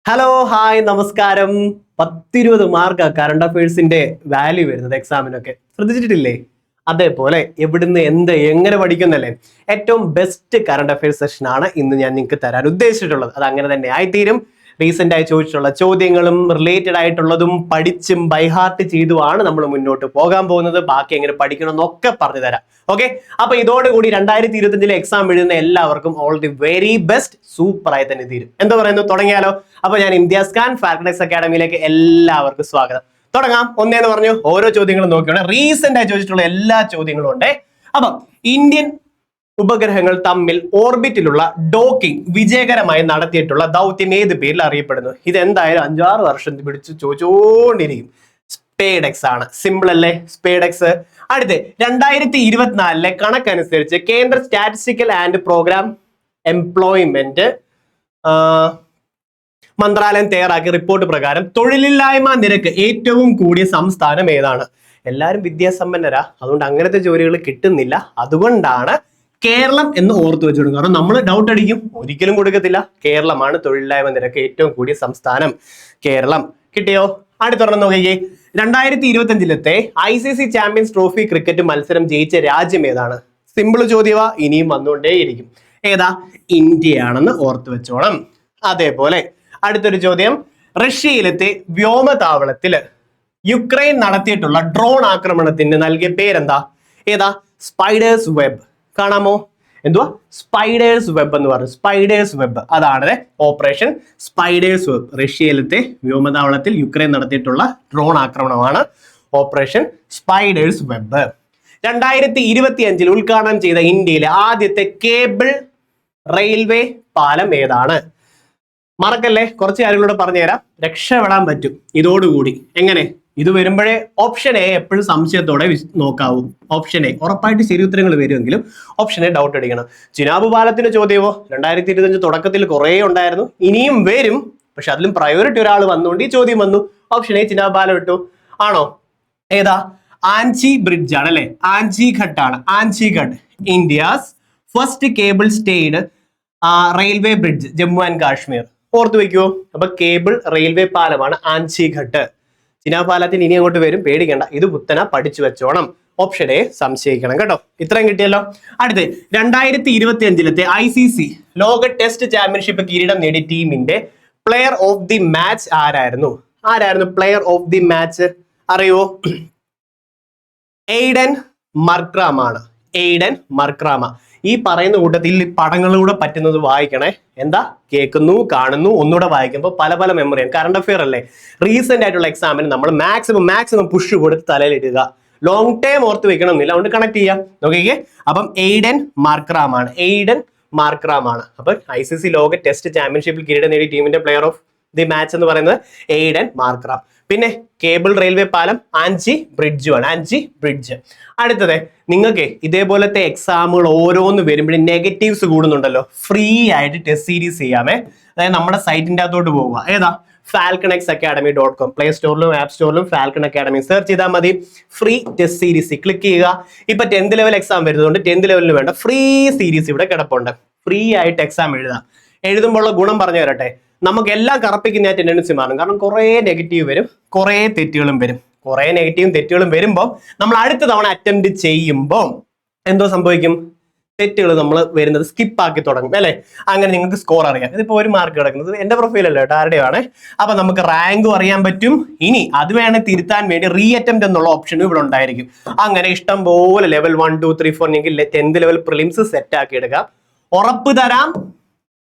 Hello hi നമസ്കാരം. 10-20 mark current അഫയേഴ്സിന്റെ value വരുന്നത് എക്സാമിനൊക്കെ ശ്രദ്ധിച്ചിട്ടില്ലേ? അതേപോലെ എവിടുന്ന് എന്ത് എങ്ങനെ പഠിക്കുന്നല്ലേ ഏറ്റവും ബെസ്റ്റ് കറണ്ട് അഫയേഴ്സ് സെഷൻ ആണ് ഇന്ന് ഞാൻ നിങ്ങൾക്ക് തരാൻ ഉദ്ദേശിച്ചിട്ടുള്ളത്. അത് അങ്ങനെ തന്നെ ആയിത്തീരും. റീസെന്റ് ആയി ചോദിച്ചിട്ടുള്ള ചോദ്യങ്ങളും റിലേറ്റഡ് ആയിട്ടുള്ളതും പഠിച്ചും ബൈഹാർട്ട് ചെയ്തുമാണ് നമ്മൾ മുന്നോട്ട് പോകാൻ പോകുന്നത്. ബാക്കി എങ്ങനെ പഠിക്കണം എന്നൊക്കെ പറഞ്ഞു തരാം. ഓക്കെ, അപ്പൊ ഇതോടുകൂടി 2025 എക്സാം എഴുതുന്ന എല്ലാവർക്കും all the very best. Super ആയി തന്നെ തീരും. എന്താ പറയുന്നത്, തുടങ്ങിയാലോ? അപ്പൊ ഞാൻ ഇന്ത്യാസ് ഖാൻ ഫാൽക്കൺ അക്കാഡമിയിലേക്ക് എല്ലാവർക്കും സ്വാഗതം. തുടങ്ങാം. ഒന്നേന്ന് പറഞ്ഞു ഓരോ ചോദ്യങ്ങളും നോക്കിയാണ് റീസെന്റ് ആയി ചോദിച്ചിട്ടുള്ള എല്ലാ ചോദ്യങ്ങളും ഉണ്ട്. അപ്പം ഇന്ത്യൻ ഉപഗ്രഹങ്ങൾ തമ്മിൽ ഓർബിറ്റിലുള്ള ഡോക്കിംഗ് വിജയകരമായി നടത്തിയിട്ടുള്ള ദൗത്യം ഏത് പേരിൽ അറിയപ്പെടുന്നു? ഇത് എന്തായാലും 5-6 വർഷം പിടിച്ച് ചോദിച്ചുകൊണ്ടിരിക്കും. സ്പേഡെക്സ് ആണ്. സിമ്പിൾ അല്ലേ? സ്പേഡെക്സ്. അടുത്ത് 2024 കണക്കനുസരിച്ച് കേന്ദ്ര സ്റ്റാറ്റിസ്റ്റിക്കൽ ആൻഡ് പ്രോഗ്രാം എംപ്ലോയ്മെന്റ് മന്ത്രാലയം തയ്യാറാക്കിയ റിപ്പോർട്ട് പ്രകാരം തൊഴിലില്ലായ്മ നിരക്ക് ഏറ്റവും കൂടിയ സംസ്ഥാനം ഏതാണ്? എല്ലാവരും വിദ്യാസമ്പന്നരാ, അതുകൊണ്ട് അങ്ങനത്തെ ജോലികൾ കിട്ടുന്നില്ല. അതുകൊണ്ടാണ് കേരളം എന്ന് ഓർത്തു വെച്ചോളൂ. കാരണം നമ്മൾ ഡൗട്ട് അടിക്കും, ഒരിക്കലും കൊടുക്കത്തില്ല. കേരളമാണ് തൊഴിലില്ലായ്മ നിരക്ക് ഏറ്റവും കൂടിയ സംസ്ഥാനം. കേരളം. കിട്ടിയോ? അടുത്തൊരെണ്ണം നോക്കിക്കേ. 2025 ICC ചാമ്പ്യൻസ് ട്രോഫി ക്രിക്കറ്റ് മത്സരം ജയിച്ച രാജ്യം ഏതാണ്? സിമ്പിൾ ചോദ്യവാ, ഇനിയും വന്നുകൊണ്ടേയിരിക്കും. ഏതാ? ഇന്ത്യയാണെന്ന് ഓർത്തു വെച്ചോണം. അതേപോലെ അടുത്തൊരു ചോദ്യം, റഷ്യയിലത്തെ വ്യോമതാവളത്തില് യുക്രൈൻ നടത്തിയിട്ടുള്ള ഡ്രോൺ ആക്രമണത്തിന് നൽകിയ പേരെന്താ? ഏതാ? Spider's web. കാണാമോ? എന്തുവാ? സ്പൈഡേഴ്സ് വെബ് എന്ന് പറഞ്ഞു. സ്പൈഡേഴ്സ് വെബ്, അതാണ് ഓപ്പറേഷൻ സ്പൈഡേഴ്സ് വെബ്. റഷ്യയിലത്തെ വ്യോമതാവളത്തിൽ യുക്രൈൻ നടത്തിയിട്ടുള്ള ഡ്രോൺ ആക്രമണമാണ് ഓപ്പറേഷൻ സ്പൈഡേഴ്സ് വെബ്. 2025 ഉദ്ഘാടനം ചെയ്ത ഇന്ത്യയിലെ ആദ്യത്തെ കേബിൾ റെയിൽവേ പാലം ഏതാണ്? മറക്കല്ലേ, കുറച്ച് കാര്യങ്ങളൂടെ പറഞ്ഞുതരാം. രക്ഷപ്പെടാൻ പറ്റും ഇതോടുകൂടി. എങ്ങനെ? ഇത് വരുമ്പോഴേ ഓപ്ഷൻ എ എപ്പോഴും സംശയത്തോടെ നോക്കാവൂ. ഓപ്ഷൻ എ ഉറപ്പായിട്ട് ശരി ഉത്തരങ്ങൾ വരുമെങ്കിലും ഓപ്ഷൻ എ ഡൗട്ട് അടിക്കണം. ചിനാബ് പാലത്തിന്റെ ചോദ്യമോ 2025 തുടക്കത്തിൽ കുറേ ഉണ്ടായിരുന്നു, ഇനിയും വരും. പക്ഷെ അതിലും പ്രയോറിറ്റി ഒരാൾ വന്നുകൊണ്ട് ഈ ചോദ്യം വന്നു. ഓപ്ഷൻ എ ചിനാബ് പാലം ഇട്ടു. ആണോ? ഏതാ? ആൻചി ബ്രിഡ്ജ് ആണ് അല്ലെ? ആൻചി ഘട്ട് ആണ്. Anji Ghat, India's first cable stayed railway bridge, Jammu and Kashmir. ഓർത്തു വെക്കുവോ? അപ്പൊ കേബിൾ റെയിൽവേ പാലമാണ് ആൻചി ഘട്ട്. ചിനാബ് പാലത്തിന് ഇനി അങ്ങോട്ട് വരും, പേടിക്കേണ്ട. ഇത് പുത്തന പഠിച്ചു വെച്ചോണം. ഓപ്ഷൻ എ സംശയിക്കണം കേട്ടോ. ഇത്രയും കിട്ടിയല്ലോ. അടുത്ത് 2025 ICC ലോക ടെസ്റ്റ് ചാമ്പ്യൻഷിപ്പ് കിരീടം നേടിയ ടീമിന്റെ പ്ലെയർ ഓഫ് ദി മാച്ച് ആരായിരുന്നു? ആരായിരുന്നു പ്ലെയർ ഓഫ് ദി മാച്ച്? അറിയോ? എയ്ഡൻ മർക്രാം ആണ്. എയ്ഡൻ മർക്രാമ. ഈ പറയുന്ന കൂട്ടത്തിൽ പടങ്ങളിലൂടെ പറ്റുന്നത് വായിക്കണേ. എന്താ? കേൾക്കുന്നു, കാണുന്നു, ഒന്നുകൂടെ വായിക്കുമ്പോൾ പല പല മെമ്മറിയാണ്. കറണ്ട് അഫെയർ അല്ലേ? റീസെന്റ് ആയിട്ടുള്ള എക്സാമിന് നമ്മൾ മാക്സിമം പുഷ് കൊടുത്ത് തലയിലിടുക. ലോങ് ടൈം ഓർത്ത് വെക്കണം എന്നില്ല, അതുകൊണ്ട് കണക്ട് ചെയ്യാം. നോക്കിക്കേ. അപ്പം എയ്ഡൻ മാർക്രാം ആണ്. എയ്ഡൻ മാർക്രാം ആണ്. അപ്പൊ ICC ലോക ടെസ്റ്റ് ചാമ്പ്യൻഷിപ്പിൽ കിരീടം നേടിയ ടീമിന്റെ പ്ലെയർ ഓഫ് ദി മാച്ച് എന്ന് പറയുന്നത് എയ്ഡൻ മാർക്രാം. പിന്നെ കേബിൾ റെയിൽവേ പാലം ആൻചി ബ്രിഡ്ജും ആണ്. ആൻചി ബ്രിഡ്ജ്. അടുത്തത്, നിങ്ങൾക്ക് ഇതേപോലത്തെ എക്സാമുകൾ ഓരോന്ന് വരുമ്പോഴും നെഗറ്റീവ്സ് കൂടുന്നുണ്ടല്ലോ, ഫ്രീ ആയിട്ട് ടെസ്റ്റ് സീരീസ് ചെയ്യാമേ. അതായത് നമ്മുടെ സൈറ്റിന്റെ അകത്തോട്ട് പോവുക. ഏതാ? falconxacademy.com. പ്ലേ സ്റ്റോറിലും ആപ്പ് സ്റ്റോറിലും ഫാൽക്കൺ അക്കാഡമി സെർച്ച് ചെയ്താൽ മതി. ഫ്രീ ടെസ്റ്റ് സീരീസ് ക്ലിക്ക് ചെയ്യുക. ഇപ്പൊ 10th ലെവൽ എക്സാം വരുന്നതുകൊണ്ട് 10th ലെവലിന് വേണ്ട ഫ്രീ സീരീസ് ഇവിടെ കിടപ്പുണ്ട്. ഫ്രീ ആയിട്ട് എക്സാം എഴുതാം. എഴുതുമ്പോഴുള്ള ഗുണം പറഞ്ഞു തരട്ടെ. നമുക്ക് എല്ലാം കറപ്പിക്കുന്ന ടെൻഡൻസി മാറും. കാരണം കുറേ നെഗറ്റീവ് വരും, കുറേ തെറ്റുകളും വരും. കുറേ നെഗറ്റീവും തെറ്റുകളും വരുമ്പോൾ നമ്മൾ അടുത്ത തവണ അറ്റംപ്റ്റ് ചെയ്യുമ്പോൾ എന്തോ സംഭവിക്കും? തെറ്റുകൾ നമ്മൾ വരുന്നത് സ്കിപ്പ് ആക്കി തുടങ്ങും അല്ലെ? അങ്ങനെ നിങ്ങൾക്ക് സ്കോർ അറിയാം. ഇതിപ്പോ 1 മാർക്ക് കിടക്കുന്നത് എന്റെ പ്രൊഫൈലല്ല കേട്ടോ, ആരുടെയാണ്. അപ്പൊ നമുക്ക് റാങ്കും അറിയാൻ പറ്റും. ഇനി അത് വേണേൽ തിരുത്താൻ വേണ്ടി റീ അറ്റംപ്റ്റ് എന്നുള്ള ഓപ്ഷനും ഇവിടെ ഉണ്ടായിരിക്കും. അങ്ങനെ ഇഷ്ടം പോലെ ലെവൽ 1, 2, 3, 4 നിങ്ങൾക്ക് 10th ലെവൽ പ്രിലിംസ് സെറ്റ് ആക്കി എടുക്കാം. ഉറപ്പ് തരാം,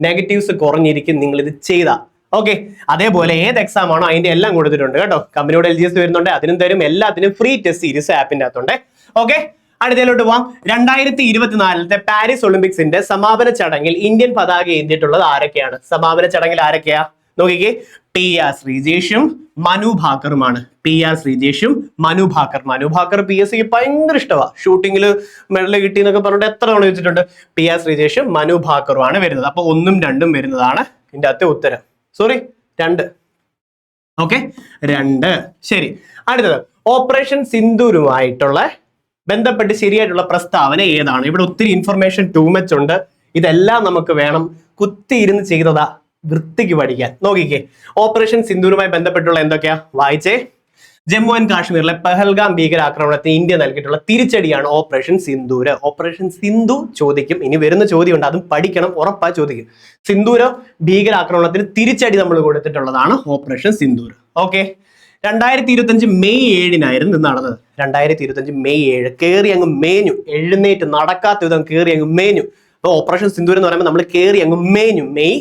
നെഗറ്റീവ്സ് കുറഞ്ഞിരിക്കും നിങ്ങൾ ഇത് ചെയ്താ. ഓക്കെ, അതേപോലെ ഏത് എക്സാം ആണോ അതിന്റെ എല്ലാം കൊടുത്തിട്ടുണ്ട് കേട്ടോ. കമ്പനിയോട് LGS വരുന്നുണ്ട്, അതിനും തരും. എല്ലാത്തിനും ഫ്രീ ടെസ്റ്റ് സീരീസ് ആപ്പിന്റെ അകത്തുണ്ട്. ഓക്കെ, അടുത്തതിലോട്ട് പോവാം. 2024 പാരീസ് ഒളിമ്പിക്സിന്റെ സമാപന ചടങ്ങിൽ ഇന്ത്യൻ പതാക ഏന്തിയിട്ടുള്ളത് ആരൊക്കെയാണ്? സമാപന ചടങ്ങിൽ ആരൊക്കെയാ? നോക്കിക്കേ. PR ശ്രീജേഷും മനു ഭാക്കറുമാണ്. PR ശ്രീജേഷും മനു ഭാക്കർ. മനു ഭാക്കർ PSCക്ക് ഭയങ്കര ഇഷ്ടമാണ്. ഷൂട്ടിങ്ങിൽ മെഡൽ കിട്ടി എന്നൊക്കെ പറഞ്ഞിട്ട് എത്ര തവണ വെച്ചിട്ടുണ്ട്. PR ശ്രീജേഷും മനു ഭാക്കറുമാണ് വരുന്നത്. അപ്പൊ 1ഉം 2ഉം വരുന്നതാണ് ഇതിന്റെ അകത്തെ ഉത്തരം. സോറി, 2. ഓക്കെ, 2. ശരി. അടുത്തത്, ഓപ്പറേഷൻ സിന്ദൂരുമായിട്ടുള്ള ബന്ധപ്പെട്ട് ശരിയായിട്ടുള്ള പ്രസ്താവന ഏതാണ്? ഇവിടെ ഒത്തിരി ഇൻഫർമേഷൻ ടൂ മച്ച് ഉണ്ട്. ഇതെല്ലാം നമുക്ക് വേണം. കുത്തിയിരുന്ന് ചെയ്തതാ, വൃത്തിക്ക് പഠിക്കാൻ. നോക്കിക്കേ, ഓപ്പറേഷൻ സിന്ദൂരുമായി ബന്ധപ്പെട്ടുള്ള എന്തൊക്കെയാ വായിച്ചേ. ജമ്മു ആൻഡ് കാശ്മീരിലെ പെഹൽഗാം ഭീകരാക്രമണത്തിന് ഇന്ത്യ നൽകിയിട്ടുള്ള തിരിച്ചടിയാണ് ഓപ്പറേഷൻ സിന്ദൂര്. ഓപ്പറേഷൻ സിന്ധു ചോദിക്കും, ഇനി വരുന്ന ചോദ്യമുണ്ട്, അതും പഠിക്കണം, ഉറപ്പാ ചോദിക്കും. സിന്ദൂര് ഭീകരാക്രമണത്തിന് തിരിച്ചടി നമ്മൾ കൊടുത്തിട്ടുള്ളതാണ് ഓപ്പറേഷൻ സിന്ദൂർ. ഓക്കെ, 2025 മെയ് 7 നടന്നത്. 2025 മെയ് 7 കയറി അങ്ങ് മേഞ്ഞു, എഴുന്നേറ്റ് നടക്കാത്ത വിധം കയറി അങ്ങ് മേഞ്ഞു. അപ്പൊ ഓപ്പറേഷൻ സിന്ദൂർ എന്ന് പറയുമ്പോൾ നമ്മൾ കയറി അങ്ങ് മേഞ്ഞു, മെയ്,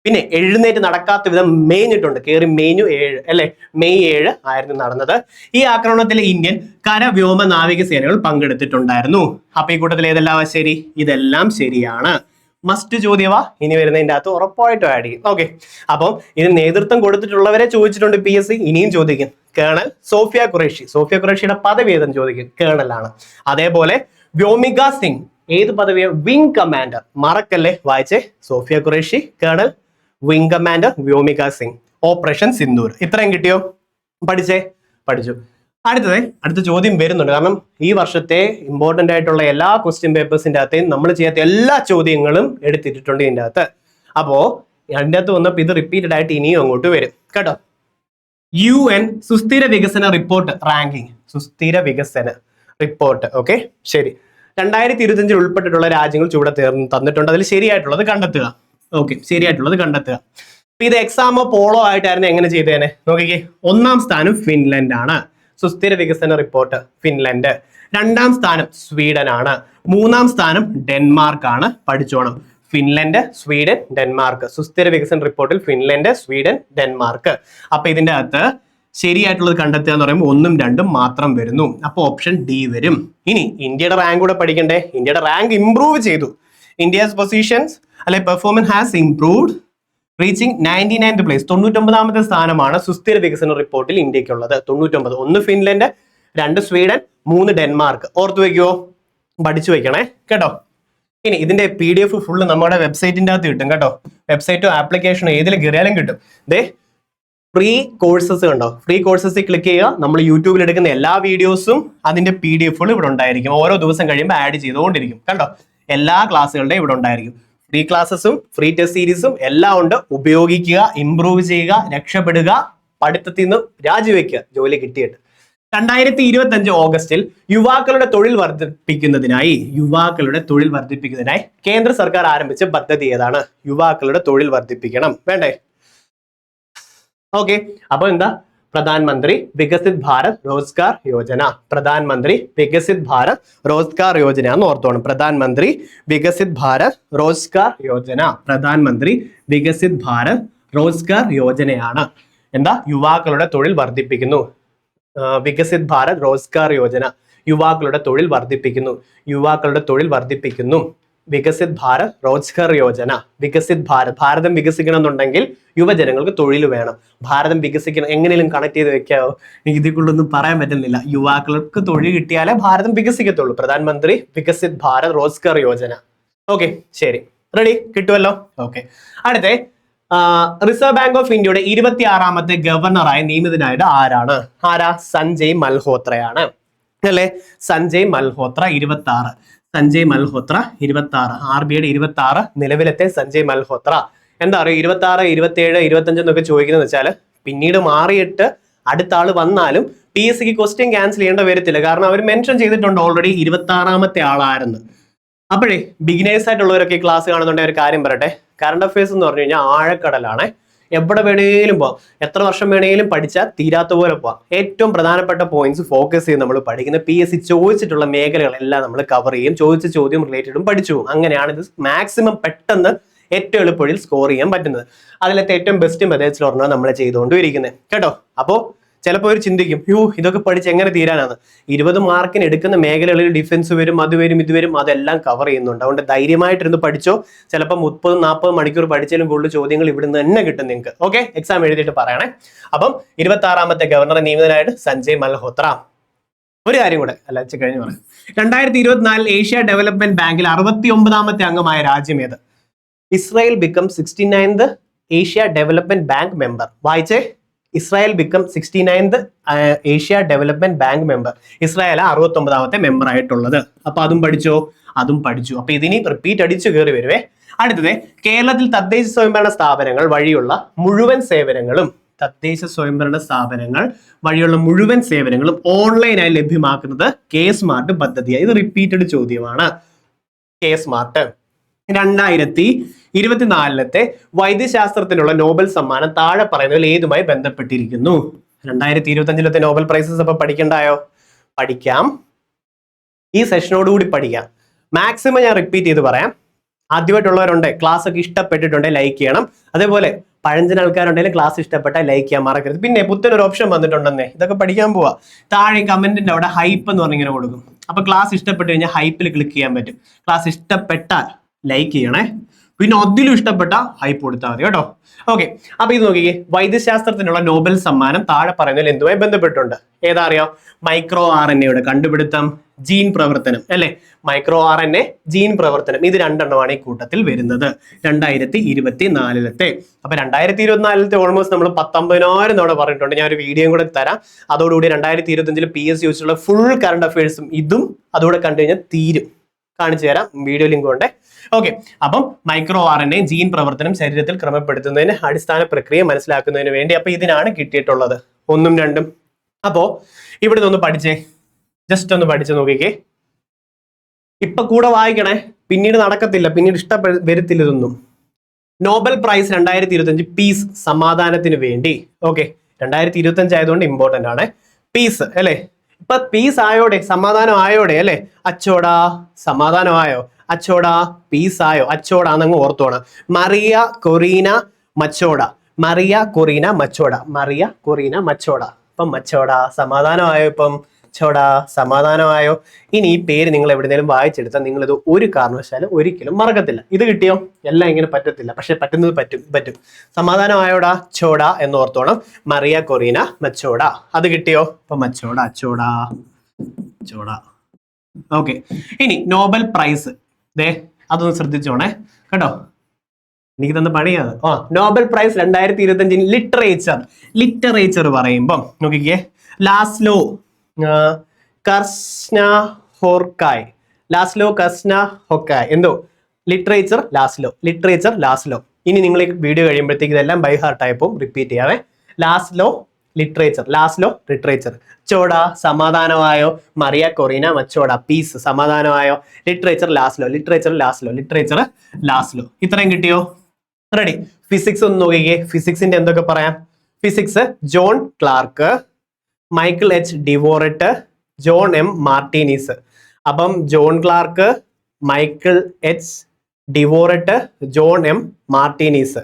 പിന്നെ എഴുന്നേറ്റ് നടക്കാത്ത വിധം മേഞ്ഞിട്ടുണ്ട്, കയറി മേഞ്ഞു 7 അല്ലെ, മെയ് 7 ആയിരുന്നു നടന്നത്. ഈ ആക്രമണത്തിൽ ഇന്ത്യൻ കര, വ്യോമ, നാവിക സേനകൾ പങ്കെടുത്തിട്ടുണ്ടായിരുന്നു. അപ്പൊ ഈ കൂട്ടത്തിൽ ഏതെല്ലാം ശരി? ഇതെല്ലാം ശരിയാണ്. മസ്റ്റ് ചോദ്യവാ, ഇനി വരുന്നതിന്റെ അകത്ത് ഉറപ്പായിട്ടും ആഡ് ചെയ്യും. ഓക്കെ, അപ്പം ഇത് നേതൃത്വം കൊടുത്തിട്ടുള്ളവരെ ചോദിച്ചിട്ടുണ്ട് PSC, ഇനിയും ചോദിക്കും. കേണൽ സോഫിയ ഖുറേഷി, സോഫിയ ഖുറേഷിയുടെ പദവി ഏതെന്ന് ചോദിക്കും, കേണലാണ്. അതേപോലെ വ്യോമിക സിംഗ്, ഏത് പദവിയോ? Wing commander. മറക്കല്ലേ, വായിച്ചേ, Sofiya Qureshi colonel, wing commander Vyomika Singh, operation Sindoor. ഇത്രയും കിട്ടിയോ? പഠിച്ചു. അടുത്ത ചോദ്യം വരുന്നുണ്ട്. കാരണം ഈ വർഷത്തെ ഇമ്പോർട്ടന്റ് ആയിട്ടുള്ള എല്ലാ ക്വസ്റ്റ്യൻ പേപ്പേഴ്സിന്റെ അകത്തെയും നമ്മൾ ചെയ്യാത്ത എല്ലാ ചോദ്യങ്ങളും എടുത്തിട്ടുണ്ട് ഇതിന്റെ അകത്ത്. അപ്പോ അതിൻ്റെ അകത്ത് വന്നപ്പോൾ ഇത് റിപ്പീറ്റഡ് ആയിട്ട് ഇനിയും അങ്ങോട്ട് വരും കേട്ടോ. UN സുസ്ഥിര വികസന റിപ്പോർട്ട് റാങ്കിങ്, സുസ്ഥിര വികസന റിപ്പോർട്ട്. ഓക്കെ, ശരി. 2025 ഉൾപ്പെട്ടിട്ടുള്ള രാജ്യങ്ങൾ ചൂടെ തന്നിട്ടുണ്ട്. അതിൽ ശരിയായിട്ടുള്ളത് കണ്ടെത്തുക. ഓക്കെ, ശരിയായിട്ടുള്ളത് കണ്ടെത്തുക. ഇത് എക്സാമോ പോളോ ആയിട്ടായിരുന്നു എങ്ങനെ ചെയ്തേനെ? നോക്കിക്കേ, 1ാം സ്ഥാനം ഫിൻലൻഡ് ആണ്, സുസ്ഥിര വികസന റിപ്പോർട്ട് ഫിൻലൻഡ്. 2ാം സ്ഥാനം സ്വീഡൻ ആണ്. 3ാം സ്ഥാനം ഡെൻമാർക്ക് ആണ്. പഠിച്ചോണം, ഫിൻലൻഡ്, സ്വീഡൻ, ഡെൻമാർക്ക്. സുസ്ഥിര വികസന റിപ്പോർട്ടിൽ ഫിൻലൻഡ്, സ്വീഡൻ, ഡെൻമാർക്ക്. അപ്പൊ ഇതിന്റെ അകത്ത് ശരിയായിട്ടുള്ളത് കണ്ടെത്തുക എന്ന് പറയുമ്പോൾ 1ഉം 2ഉം മാത്രം വരുന്നു. അപ്പൊ ഓപ്ഷൻ ഡി വരും. ഇനി ഇന്ത്യയുടെ റാങ്ക് കൂടെ പഠിക്കണ്ടേ? ഇന്ത്യയുടെ റാങ്ക് ഇംപ്രൂവ് ചെയ്തു. ഇന്ത്യസ് പൊസിഷൻസ് അല്ലെ performance has improved, reaching 99th place. 99ാമത്തെ സ്ഥാനമാണ് സുസ്ഥിര വികസന റിപ്പോർട്ടിൽ ഇന്ത്യക്കുള്ളത്. 99. 1 ഫിൻലൻഡ്, 2 സ്വീഡൻ, 3 ഡെൻമാർക്ക്. ഓർത്തു വെക്കുവോ? പഠിച്ചു വെക്കണേ കേട്ടോ. ഇനി ഇതിന്റെ PDF ഫുള്ള് നമ്മുടെ വെബ്സൈറ്റിന്റെ അകത്ത് കിട്ടും കേട്ടോ. വെബ്സൈറ്റോ ആപ്ലിക്കേഷനോ ഏതിൽ കയറിയാലും കിട്ടും. ദേ ഫ്രീ കോഴ്സസ് കണ്ടോ, ഫ്രീ കോഴ്സസ് ക്ലിക്ക് ചെയ്യുക. നമ്മൾ യൂട്യൂബിൽ എടുക്കുന്ന എല്ലാ വീഡിയോസും അതിന്റെ PDF ഇവിടെ ഉണ്ടായിരിക്കും. ഓരോ ദിവസം കഴിയുമ്പോൾ ആഡ് ചെയ്തുകൊണ്ടിരിക്കും കണ്ടോ. എല്ലാ ക്ലാസ്സുകളുടെയും ഇവിടെ ഉണ്ടായിരിക്കും. ഫ്രീ ക്ലാസ്സസും ഫ്രീ ടെസ്റ്റ് സീരീസും എല്ലാം ഉണ്ട്. ഉപയോഗിക്കുക, ഇംപ്രൂവ് ചെയ്യുക, രക്ഷപ്പെടുക, പഠിത്തത്തിൽ നിന്ന് രാജിവെക്കുക ജോലി കിട്ടിയിട്ട്. 2025 ഓഗസ്റ്റിൽ യുവാക്കളുടെ തൊഴിൽ വർദ്ധിപ്പിക്കുന്നതിനായി കേന്ദ്ര സർക്കാർ ആരംഭിച്ച പദ്ധതി ഏതാണ്? യുവാക്കളുടെ തൊഴിൽ വർദ്ധിപ്പിക്കണം വേണ്ടേ? ഓക്കെ, അപ്പൊ എന്താ? പ്രധാനമന്ത്രി വികസിത് ഭാരത് റോസ്ഗാർ യോജന. പ്രധാനമന്ത്രി വികസിത് ഭാരത് റോസ്ഗാർ യോജന എന്ന് ഓർത്തോണം. പ്രധാനമന്ത്രി വികസിത് ഭാരത് റോസ്ഗാർ യോജന, പ്രധാനമന്ത്രി വികസിത് ഭാരത് റോസ്ഗാർ യോജനയാണ്. എന്താ? യുവാക്കളുടെ തൊഴിൽ വർദ്ധിപ്പിക്കുന്നു. വികസിത് ഭാരത് റോസ്ഗാർ യോജന യുവാക്കളുടെ തൊഴിൽ വർദ്ധിപ്പിക്കുന്നു. വികസിത് ഭാരത് റോസ്ഗാർ യോജന. വികസിത് ഭാരതം വികസിക്കണം എന്നുണ്ടെങ്കിൽ യുവജനങ്ങൾക്ക് തൊഴിൽ വേണം. ഭാരതം വികസിക്കണം, എങ്ങനെയും കണക്ട് ചെയ്ത് വെക്കാവോ? ഇതിക്കുള്ളൊന്നും പറയാൻ പറ്റുന്നില്ല. യുവാക്കൾക്ക് തൊഴിൽ കിട്ടിയാലേ ഭാരതം വികസിക്കത്തുള്ളൂ. പ്രധാനമന്ത്രി വികസിത് ഭാരത് റോസ്ഗാർ യോജന. ഓക്കെ, ശരി, റെഡി, കിട്ടുമല്ലോ. ഓക്കെ, അടുത്ത റിസർവ് ബാങ്ക് ഓഫ് ഇന്ത്യയുടെ 26ാമത്തെ ഗവർണറായി നിയമിതനായത് ആരാണ്? സഞ്ജയ് മൽഹോത്രയാണ് അല്ലെ? സഞ്ജയ് മൽഹോത്ര 26. സഞ്ജയ് മൽഹോത്ര 26. RBIയുടെ 26 നിലവിലത്തെ സഞ്ജയ് മൽഹോത്ര. എന്താ പറയുക, 26, 27, 25 എന്നൊക്കെ ചോദിക്കുന്നത് വെച്ചാൽ പിന്നീട് മാറിയിട്ട് അടുത്ത ആള് വന്നാലും PSCക്ക് ക്വസ്റ്റ്യൻ ക്യാൻസൽ ചെയ്യേണ്ട വരത്തില്ല. കാരണം അവർ മെൻഷൻ ചെയ്തിട്ടുണ്ട് ഓൾറെഡി 26ാമത്തെ ആളായിരുന്നു. അപ്പോഴേ ബിഗിനേഴ്സ് ആയിട്ടുള്ളവരൊക്കെ ഈ ക്ലാസ് കാണുന്നുണ്ടെങ്കിൽ ഒരു കാര്യം പറയട്ടെ. കറണ്ട് അഫയേഴ്സ് എന്ന് പറഞ്ഞു കഴിഞ്ഞാൽ ആഴക്കടലാണ്. എവിടെ വേണേലും പോവാം, എത്ര വർഷം വേണേലും പഠിച്ചാൽ തീരാത്ത പോലെ പോവാം. ഏറ്റവും പ്രധാനപ്പെട്ട പോയിന്റ്സ് ഫോക്കസ് ചെയ്ത് നമ്മൾ പഠിക്കുന്ന PSC ചോദിച്ചിട്ടുള്ള മേഖലകളെല്ലാം നമ്മൾ കവർ ചെയ്യും. ചോദിച്ച ചോദ്യം റിലേറ്റഡും പഠിച്ചു പോകും. അങ്ങനെയാണ് ഇത് മാക്സിമം പെട്ടെന്ന് ഏറ്റവും എളുപ്പത്തിൽ സ്കോർ ചെയ്യാൻ പറ്റുന്നത്. അതിലത്തെ ഏറ്റവും ബെസ്റ്റ് മെത്തേഡ്സിൽ ഒരെണ്ണം നമ്മൾ ചെയ്തുകൊണ്ടിരിക്കുന്നത് കേട്ടോ. അപ്പോൾ ചിലപ്പോൾ ഒരു ചിന്തിക്കും, ഇതൊക്കെ പഠിച്ച് എങ്ങനെ തീരാനാണ്? 20 മാർക്കിന് എടുക്കുന്ന മേഖലകളിൽ ഡിഫൻസ് വരും, അത് വരും, ഇത് വരും, അതെല്ലാം കവർ ചെയ്യുന്നുണ്ട്. അതുകൊണ്ട് ധൈര്യമായിട്ടിരുന്ന് പഠിച്ചോ. ചിലപ്പോൾ 30-40 മണിക്കൂർ പഠിച്ചാലും കൂടുതൽ ചോദ്യങ്ങൾ ഇവിടുന്ന് തന്നെ കിട്ടും നിങ്ങൾക്ക്. ഓക്കെ, എക്സാം എഴുതിയിട്ട് പറയണേ. അപ്പം 26ാമത്തെ ഗവർണറെ നിയമിതനായിട്ട് സഞ്ജയ് മൽഹോത്ര. ഒരു കാര്യം കൂടെ കഴിഞ്ഞ് പറയാം. 2024 ഏഷ്യ ഡെവലപ്മെന്റ് ബാങ്കിൽ 69ാമത്തെ അംഗമായ രാജ്യം ഏത്? Israel become 69th Asia development bank member. വായിച്ചേ, Israel become 69th Asia development bank member. Israel 69ാമത്തെ മെമ്പർ ആയിട്ടുള്ളത്. അപ്പൊ അതും പഠിച്ചോ? അതും പഠിച്ചു. അപ്പൊ ഇതിനി റിപ്പീറ്റ് അടിച്ചു കയറി വരുവേ. അടുത്തത് കേരളത്തിൽ തദ്ദേശ സ്വയംഭരണ സ്ഥാപനങ്ങൾ വഴിയുള്ള മുഴുവൻ സേവനങ്ങളും ഓൺലൈനായി ലഭ്യമാക്കുന്നത് കെ സ്മാർട്ട് പദ്ധതിയാണ്. ഇത് റിപ്പീറ്റഡ് ചോദ്യമാണ്. കെ സ്മാർട്ട് 2024 വൈദ്യശാസ്ത്രത്തിനുള്ള നോബൽ സമ്മാനം താഴെ പറയുന്നതിൽ ഏതുമായി ബന്ധപ്പെട്ടിരിക്കുന്നു? 2025 നോബൽ പ്രൈസസ് അപ്പൊ പഠിക്കണ്ടായോ? പഠിക്കാം, ഈ സെഷനോടുകൂടി പഠിക്കാം. മാക്സിമം ഞാൻ റിപ്പീറ്റ് ചെയ്ത് പറയാം. ആദ്യമായിട്ടുള്ളവരുണ്ട്, ക്ലാസ് ഒക്കെ ഇഷ്ടപ്പെട്ടിട്ടുണ്ടെങ്കിൽ ലൈക്ക് ചെയ്യണം. അതേപോലെ പഴഞ്ചൻ ആൾക്കാരുണ്ടെങ്കിൽ ക്ലാസ് ഇഷ്ടപ്പെട്ടാൽ ലൈക്ക് ചെയ്യാൻ മറക്കരുത്. പിന്നെ പുത്തനൊരു ഓപ്ഷൻ വന്നിട്ടുണ്ടെന്നേ, ഇതൊക്കെ പഠിക്കാൻ പോവാ. താഴെ കമന്റിന്റെ അവിടെ ഹൈപ്പ് എന്ന് പറഞ്ഞിങ്ങനെ കൊടുക്കും. അപ്പൊ ക്ലാസ് ഇഷ്ടപ്പെട്ട് കഴിഞ്ഞാൽ ഹൈപ്പിൽ ക്ലിക്ക് ചെയ്യാൻ പറ്റും. ക്ലാസ് ഇഷ്ടപ്പെട്ടാൽ ലൈക്ക് ചെയ്യണേ, പിന്നെ അതിലും ഇഷ്ടപ്പെട്ട ഹൈപ്പ് കൊടുത്താൽ മതി കേട്ടോ. ഓക്കെ, അപ്പൊ ഇത് നോക്കിയേ, വൈദ്യശാസ്ത്രത്തിനുള്ള നോബൽ സമ്മാനം താഴെ പറയുന്നതിൽ എന്തുമായി ബന്ധപ്പെട്ടുണ്ട്? ഏതാ അറിയാം? മൈക്രോ RNA കണ്ടുപിടുത്തം, ജീൻ പ്രവർത്തനം അല്ലെ? മൈക്രോ RNA, ജീൻ പ്രവർത്തനം, ഇത് രണ്ടെണ്ണമാണ് ഈ കൂട്ടത്തിൽ വരുന്നത് 2024. അപ്പൊ 2024 ഓൾമോസ്റ്റ് നമ്മൾ 19,000 തവണ പറഞ്ഞിട്ടുണ്ട്. ഞാൻ ഒരു വീഡിയോ കൂടെ തരാം. അതോടുകൂടി 2025 PSC ചോദിച്ചിട്ടുള്ള ഫുൾ കറണ്ട് അഫയേഴ്സും ഇതും അതോടെ കണ്ടു കഴിഞ്ഞാൽ തീരും. കാണിച്ചു തരാം, വീഡിയോ ലിങ്ക് ഉണ്ട്. ഓക്കെ, അപ്പം മൈക്രോ RNA, ജീൻ പ്രവർത്തനം ശരീരത്തിൽ ക്രമപ്പെടുത്തുന്നതിന് അടിസ്ഥാന പ്രക്രിയ മനസ്സിലാക്കുന്നതിന് വേണ്ടി അപ്പൊ ഇതിനാണ് കിട്ടിയിട്ടുള്ളത് 1ഉം 2ഉം. അപ്പോ ഇവിടെ നിന്ന് പഠിച്ചേ, ജസ്റ്റ് ഒന്ന് പഠിച്ചു നോക്കിക്കേ. ഇപ്പൊ കൂടെ വായിക്കണേ, പിന്നീട് നടക്കത്തില്ല, പിന്നീട് വരത്തില്ല ഇതൊന്നും. നോബൽ പ്രൈസ് 2025 പീസ്, സമാധാനത്തിന് വേണ്ടി. ഓക്കെ, 2025 ആയതുകൊണ്ട് ഇമ്പോർട്ടന്റ് ആണ്. പീസ് അല്ലെ? ഇപ്പൊ പീസ് ആയോടെ, സമാധാനം ആയോടെ അല്ലെ? അച്ചോടാ സമാധാനമായോ? അച്ചോടാ പീസ് ആയോ? അച്ചോടാന്നങ്ങ് ഓർത്തോണം. Maria Corina Machado, Maria Corina Machado, Maria Corina Machado. ഇപ്പം മച്ചോടാ സമാധാനമായോ? ഇപ്പം ചോടാ സമാധാനമായോ? ഇനി ഈ പേര് നിങ്ങൾ എവിടെയെങ്കിലും വായിച്ചെടുത്താൽ നിങ്ങൾ ഇത് ഒരു കാരണവശാലും ഒരിക്കലും മറക്കത്തില്ല. ഇത് കിട്ടിയോ? എല്ലാം ഇങ്ങനെ പറ്റത്തില്ല, പക്ഷെ പറ്റുന്നത് പറ്റും. സമാധാനമായോടാ ചോടാ എന്ന് ഓർത്തോണം. മറിയ കൊറീന മച്ചോട, അത് കിട്ടിയോ? ഇപ്പൊ മച്ചോട, അച്ചോടാ, ചോടാ. ഓക്കെ, ഇനി നോബൽ പ്രൈസ് ദേ അതൊന്ന് ശ്രദ്ധിച്ചോണേ കേട്ടോ, എനിക്ക് തന്ന പണിയാണ്. നോബൽ പ്രൈസ് 2025 ലിറ്ററേച്ചർ പറയുമ്പം നോക്കിക്കേ, ലാസ്ലോ കർസ്നഹോർക്കായ്, എന്തോ ലിറ്ററേച്ചർ ലാസ്ലോ. ഇനി നിങ്ങൾ ഈ വീഡിയോ കഴിയുമ്പോഴത്തേക്ക് ഇതെല്ലാം ബൈ ഹാർട്ട് ആയപ്പോൾ റിപ്പീറ്റ് ചെയ്യാവേ. Laszlo literature. ചോട സമാധാനമായോ? മറിയ കൊറീന മച്ചോട പീസ്, സമാധാനമായോ? Literature Laszlo. ഇത്രയും കിട്ടിയോ? റെഡി. ഫിസിക്സ് ഒന്ന് നോക്കിക്കേ. ഫിസിക്സിന്റെ എന്തൊക്കെ പറയാം? Physics John Clarke, Michael H. Devoret, John M. Martinis. അപ്പം John Clarke, Michael H. Devoret, John M. Martinis.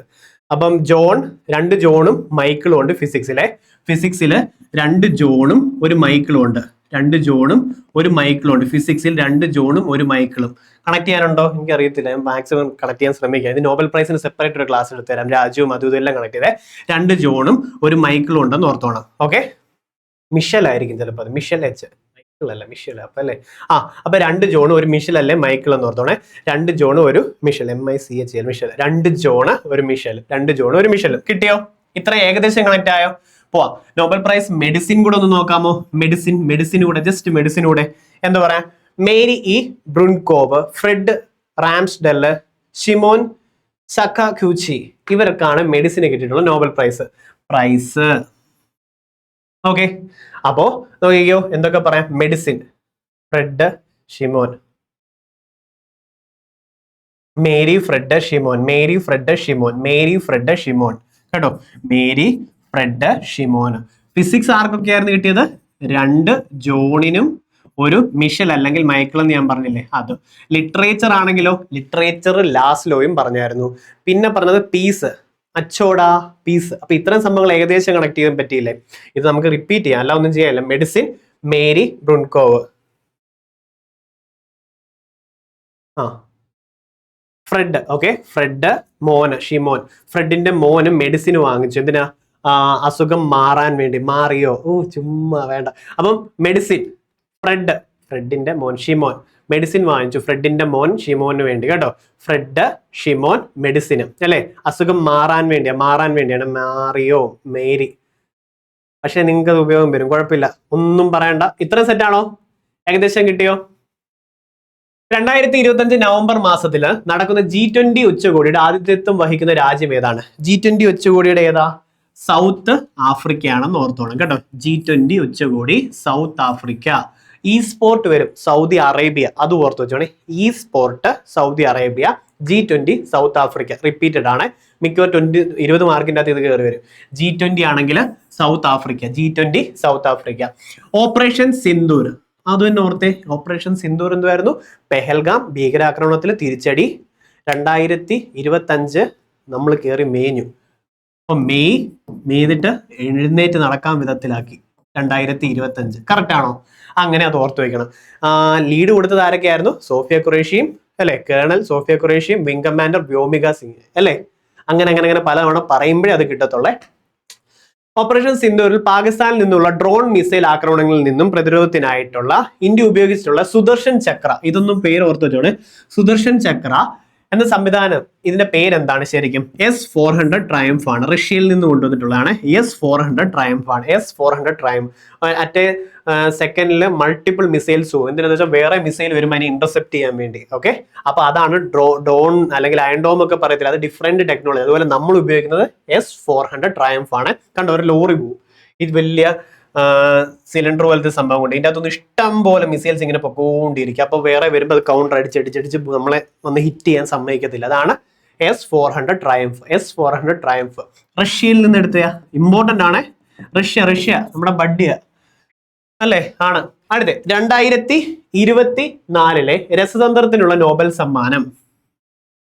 അപ്പം ജോൺ, 2 ജോണും മൈക്കിളും ഉണ്ട് ഫിസിക്സിലെ. 2 ജോണും ഒരു മൈക്കിളും ഉണ്ട്. ഫിസിക്സിൽ 2 ജോണും ഒരു മൈക്കിളും. കണക്ട് ചെയ്യാനുണ്ടോ? എനിക്ക് അറിയത്തില്ല, ഞാൻ മാക്സിമം കണക്ട് ചെയ്യാൻ ശ്രമിക്കാം. ഇത് നോബൽ പ്രൈസിന് സെപ്പറേറ്റ് ഒരു ക്ലാസ് എടുത്തു തരാം. രാജുവും അതും ഇതെല്ലാം കണക്ട് ചെയ്തേ. 2 ജോണും ഒരു മൈക്കിളും ഉണ്ടെന്ന് ഓർത്തോണം. ഓക്കെ, മിഷൽ ആയിരിക്കും ചിലപ്പോൾ, അത് മിഷൽ H, മൈക്കിൾ അല്ല മിഷൽ. അപ്പൊ അല്ലേ, അപ്പൊ 2 ജോണും ഒരു മിഷൽ അല്ലേ മൈക്കിൾ എന്ന് ഓർത്തോണേ. 2 ജോണും ഒരു മിഷൽ, MICHL മിഷൽ. 2 ജോണ് ഒരു മിഷൽ. കിട്ടിയോ? ഇത്ര ഏകദേശം കണക്ട് ആയോ? പോവാ. നോബൽ പ്രൈസ് മെഡിസിൻ കൂടെ ഒന്ന് നോക്കാമോ? മെഡിസിൻ കൂടെ എന്താ പറയാ? Mary E Brunkow, Fred Ramsdell, Shimon Sakaguchi, ഇവർക്കാണ് മെഡിസിന് കിട്ടിയിട്ടുള്ള നോബൽ പ്രൈസ്. ഓക്കെ, അപ്പോ നോക്കിക്കോ എന്തൊക്കെ പറയാം? Medicine Fred Shimon, Mary Fred Shimon കേട്ടോ, മേരി ഫ്രെഡ് ഷിമോൻ. ഫിസിക്സ് ആർക്കൊക്കെയായിരുന്നു കിട്ടിയത്? 2 ജോണിനും ഒരു മിഷൽ അല്ലെങ്കിൽ മൈക്കിൾ എന്ന് ഞാൻ പറഞ്ഞില്ലേ, അത്. ലിറ്ററേച്ചർ ആണെങ്കിലോ, ലിറ്ററേച്ചർ ലാസ്ലോയും പറഞ്ഞായിരുന്നു. പിന്നെ പറഞ്ഞത് പീസ്, അച്ചോടാ പീസ്. അപ്പൊ ഇത്തരം സംഭവങ്ങൾ ഏകദേശം കണക്ട് ചെയ്യാൻ പറ്റിയില്ലേ? ഇത് നമുക്ക് റിപ്പീറ്റ് ചെയ്യാം, അല്ല ഒന്നും ചെയ്യാനില്ല. Medicine Mary Brunkow, Fred. Okay, Fred മോന് ഷിമോൻ. ഫ്രെഡിന്റെ മോന് മെഡിസിൻ വാങ്ങിച്ചു. എന്തിനാ? അസുഖം മാറാൻ വേണ്ടി. മാറിയോ? ചുമ്മാ വേണ്ട. അപ്പം മെഡിസിൻ ഫ്രെഡിന്റെ മോൻ ഷിമോൻ മെഡിസിൻ വാങ്ങിച്ചു. ഫ്രെഡിന്റെ മോൻ ഷിമോന് വേണ്ടി കേട്ടോ. ഫ്രെഡ് ഷിമോൻ മെഡിസിന് അല്ലെ? അസുഖം മാറാൻ വേണ്ടിയാണ്. മാറിയോ മേരി. പക്ഷെ നിങ്ങൾക്ക് അത് ഉപയോഗം വരും, കുഴപ്പമില്ല, ഒന്നും പറയണ്ട. ഇത്ര സെറ്റാണോ? ഏകദേശം കിട്ടിയോ? 2025 നവംബർ മാസത്തിൽ നടക്കുന്ന G20 ഉച്ചകോടിയുടെ ആതിഥ്യത്വം വഹിക്കുന്ന രാജ്യം ഏതാണ്? G20 ഉച്ചകോടിയുടെ ഏതാ? സൗത്ത് ആഫ്രിക്കയാണെന്ന് ഓർത്തോണം കേട്ടോ. G20 ഉച്ചകോടി സൗത്ത് ആഫ്രിക്ക. ഈ സ്പോർട്ട് വരും സൗദി അറേബ്യ, അത് ഓർത്ത് വെച്ചോണേ. ഈ sport Saudi Arabia, G20 south Africa. Repeated ആണ്, മിക്കവാറും 20 മാർക്കിൻ്റെ അകത്ത് ഇത് കയറി വരും. G20 ആണെങ്കിൽ south Africa, G20 south Africa. Operation Sindoor, അത് തന്നെ ഓർത്തെ. ഓപ്പറേഷൻ സിന്ദൂർ എന്തുവായിരുന്നു? പെഹൽഗാം ഭീകരാക്രമണത്തിൽ തിരിച്ചടി. 2025 നമ്മൾ കയറി മേഞ്ഞു. അപ്പൊ മെയ്തിട്ട് എഴുന്നേറ്റ് നടക്കാൻ വിധത്തിലാക്കി 2025. കറക്റ്റ് ആണോ? അങ്ങനെ അത് ഓർത്ത് വെക്കണം. ലീഡ് കൊടുത്തത് ആരൊക്കെയായിരുന്നു? സോഫിയ ഖുറേഷിയും അല്ലെ, കേണൽ സോഫിയ ഖുറേഷിയും വിംഗ് കമാൻഡർ വ്യോമിക സിംഗ് അല്ലെ. അങ്ങനെ പലതവണ പറയുമ്പോഴേ അത് കിട്ടത്തുള്ളേ. ഓപ്പറേഷൻ സിന്ദൂരിൽ പാകിസ്ഥാനിൽ നിന്നുള്ള ഡ്രോൺ മിസൈൽ ആക്രമണങ്ങളിൽ നിന്നും പ്രതിരോധത്തിനായിട്ടുള്ള ഇന്ത്യ ഉപയോഗിച്ചിട്ടുള്ള സുദർശൻ ചക്ര, ഇതൊന്നും പേര് ഓർത്ത് വെച്ചോളെ. സുദർശൻ ചക്ര എന്ന സംവിധാനം, ഇതിന്റെ പേരെന്താണ് ശരിക്കും? S-400 ട്രയംഫ് ആണ്. റഷ്യയിൽ നിന്ന് കൊണ്ടുവന്നിട്ടുള്ളതാണ്. S-400 ട്രയംഫ് ആണ്. S-400 ട്രയംഫ് അറ്റ് സെക്കൻഡിൽ മൾട്ടിപ്പിൾ മിസൈൽസ് പോകും. എന്തിനാന്ന് വെച്ചാൽ വേറെ മിസൈൽ വരുമ്പോൾ അതിനെ ഇന്റർസെപ്റ്റ് ചെയ്യാൻ വേണ്ടി. ഓക്കെ, അപ്പൊ അതാണ് ഡ്രോൺ അല്ലെങ്കിൽ അയൺ ഡോം ഒക്കെ പറയത്തില്ല, അത് ഡിഫറെന്റ് ടെക്നോളജി. അതുപോലെ നമ്മൾ ഉപയോഗിക്കുന്നത് S-400 ട്രയംഫ് ആണ്. കണ്ടോ, ഒരു ലോറി പോകും. ഇത് വലിയ സിലിണ്ടർ പോലത്തെ സംഭവം കൊണ്ട് ഇതിൻ്റെ അകത്തൊന്ന് ഇഷ്ടം പോലെ മിസൈൽസ് ഇങ്ങനെ പൊക്കോണ്ടിരിക്കും. അപ്പോൾ വേറെ വരുമ്പോൾ അത് കൗണ്ടർ അടിച്ചടിച്ച് നമ്മളെ ഒന്ന് ഹിറ്റ് ചെയ്യാൻ സമ്മതിക്കത്തില്ല. അതാണ് S-400 ട്രയംഫ്. S-400 ട്രയംഫ് റഷ്യയിൽ നിന്ന് എടുത്തയാ, ഇമ്പോർട്ടൻ്റ് ആണ്. റഷ്യ നമ്മുടെ ബഡ്ഡിയ അല്ലേ ആണ്. അടുത്ത 2024 രസതന്ത്രത്തിനുള്ള നോബൽ സമ്മാനം,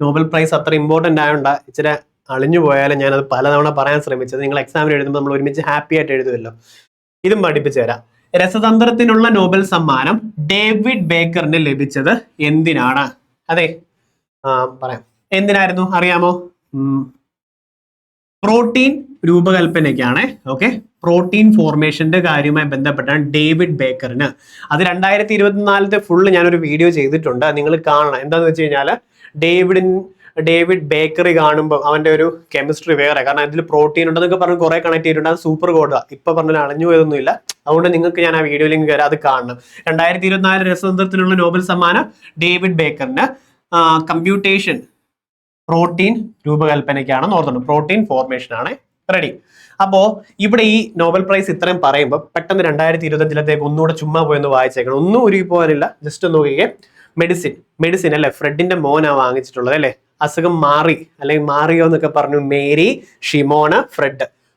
നോബൽ പ്രൈസ് അത്ര ഇമ്പോർട്ടൻ്റ് ആയതുകൊണ്ട് ഇച്ചിരി അളിഞ്ഞു പോയാലും ഞാനത് പലതവണ പറയാൻ ശ്രമിച്ചത്. നിങ്ങൾ എക്സാമിന് എഴുതുമ്പോൾ നമ്മൾ ഒരുമിച്ച് ഹാപ്പി ആയിട്ട് എഴുതുമല്ലോ. ഇതും പഠിപ്പിച്ചു തരാം. രസതന്ത്രത്തിനുള്ള നോബൽ സമ്മാനം ഡേവിഡ് ബേക്കറിന് ലഭിച്ചത് എന്തിനാണ്? അതെ, പറയാം. എന്തിനായിരുന്നു അറിയാമോ? പ്രോട്ടീൻ രൂപകൽപ്പനയ്ക്കാണ്. ഓക്കെ, പ്രോട്ടീൻ ഫോർമേഷന്റെ കാര്യവുമായി ബന്ധപ്പെട്ടാണ് ഡേവിഡ് ബേക്കറിന്. അത് 2024 ഫുള്ള് ഞാനൊരു വീഡിയോ ചെയ്തിട്ടുണ്ട്, നിങ്ങൾ കാണണം. എന്താന്ന് വെച്ച് കഴിഞ്ഞാൽ ഡേവിഡ് ബേക്കറി കാണുമ്പോൾ അവന്റെ ഒരു കെമിസ്ട്രി വേറെ, കാരണം അതിൽ പ്രോട്ടീൻ ഉണ്ടെന്നൊക്കെ പറഞ്ഞ് കുറെ കണക്ട് ചെയ്തിട്ടുണ്ട്. അത് സൂപ്പർ കോഡാണ്. ഇപ്പൊ പറഞ്ഞാൽ അളഞ്ഞു പോയതൊന്നുമില്ല. അതുകൊണ്ട് നിങ്ങൾക്ക് ഞാൻ ആ വീഡിയോ ലിങ്ക് കയറാം, അത് കാണണം. 2024 രസതന്ത്രത്തിനുള്ള നോബൽ സമ്മാനം ഡേവിഡ് ബേക്കറിന് കമ്പ്യൂട്ടേഷൻ പ്രോട്ടീൻ രൂപകൽപ്പനയ്ക്കാണെന്ന് ഓർത്തുണ്ട്. പ്രോട്ടീൻ ഫോർമേഷൻ ആണ്. റെഡി. അപ്പോ ഇവിടെ ഈ നോബൽ പ്രൈസ് ഇത്രയും പറയുമ്പോൾ പെട്ടെന്ന് 2025 ഒന്നുകൂടെ ചുമ്മാ പോയെന്ന് വായിച്ചേക്കണം. ഒന്നും ഉരുകി പോകാനില്ല, ജസ്റ്റ് ഒന്ന് നോക്കിക്കേ. മെഡിസിൻ അല്ലെ, ഫ്രെഡിന്റെ മോനാ വാങ്ങിച്ചിട്ടുള്ളത് അല്ലെ. അസുഖം മാറി അല്ലെങ്കിൽ മാറിയോ എന്നൊക്കെ പറഞ്ഞു. Mary, Shimon,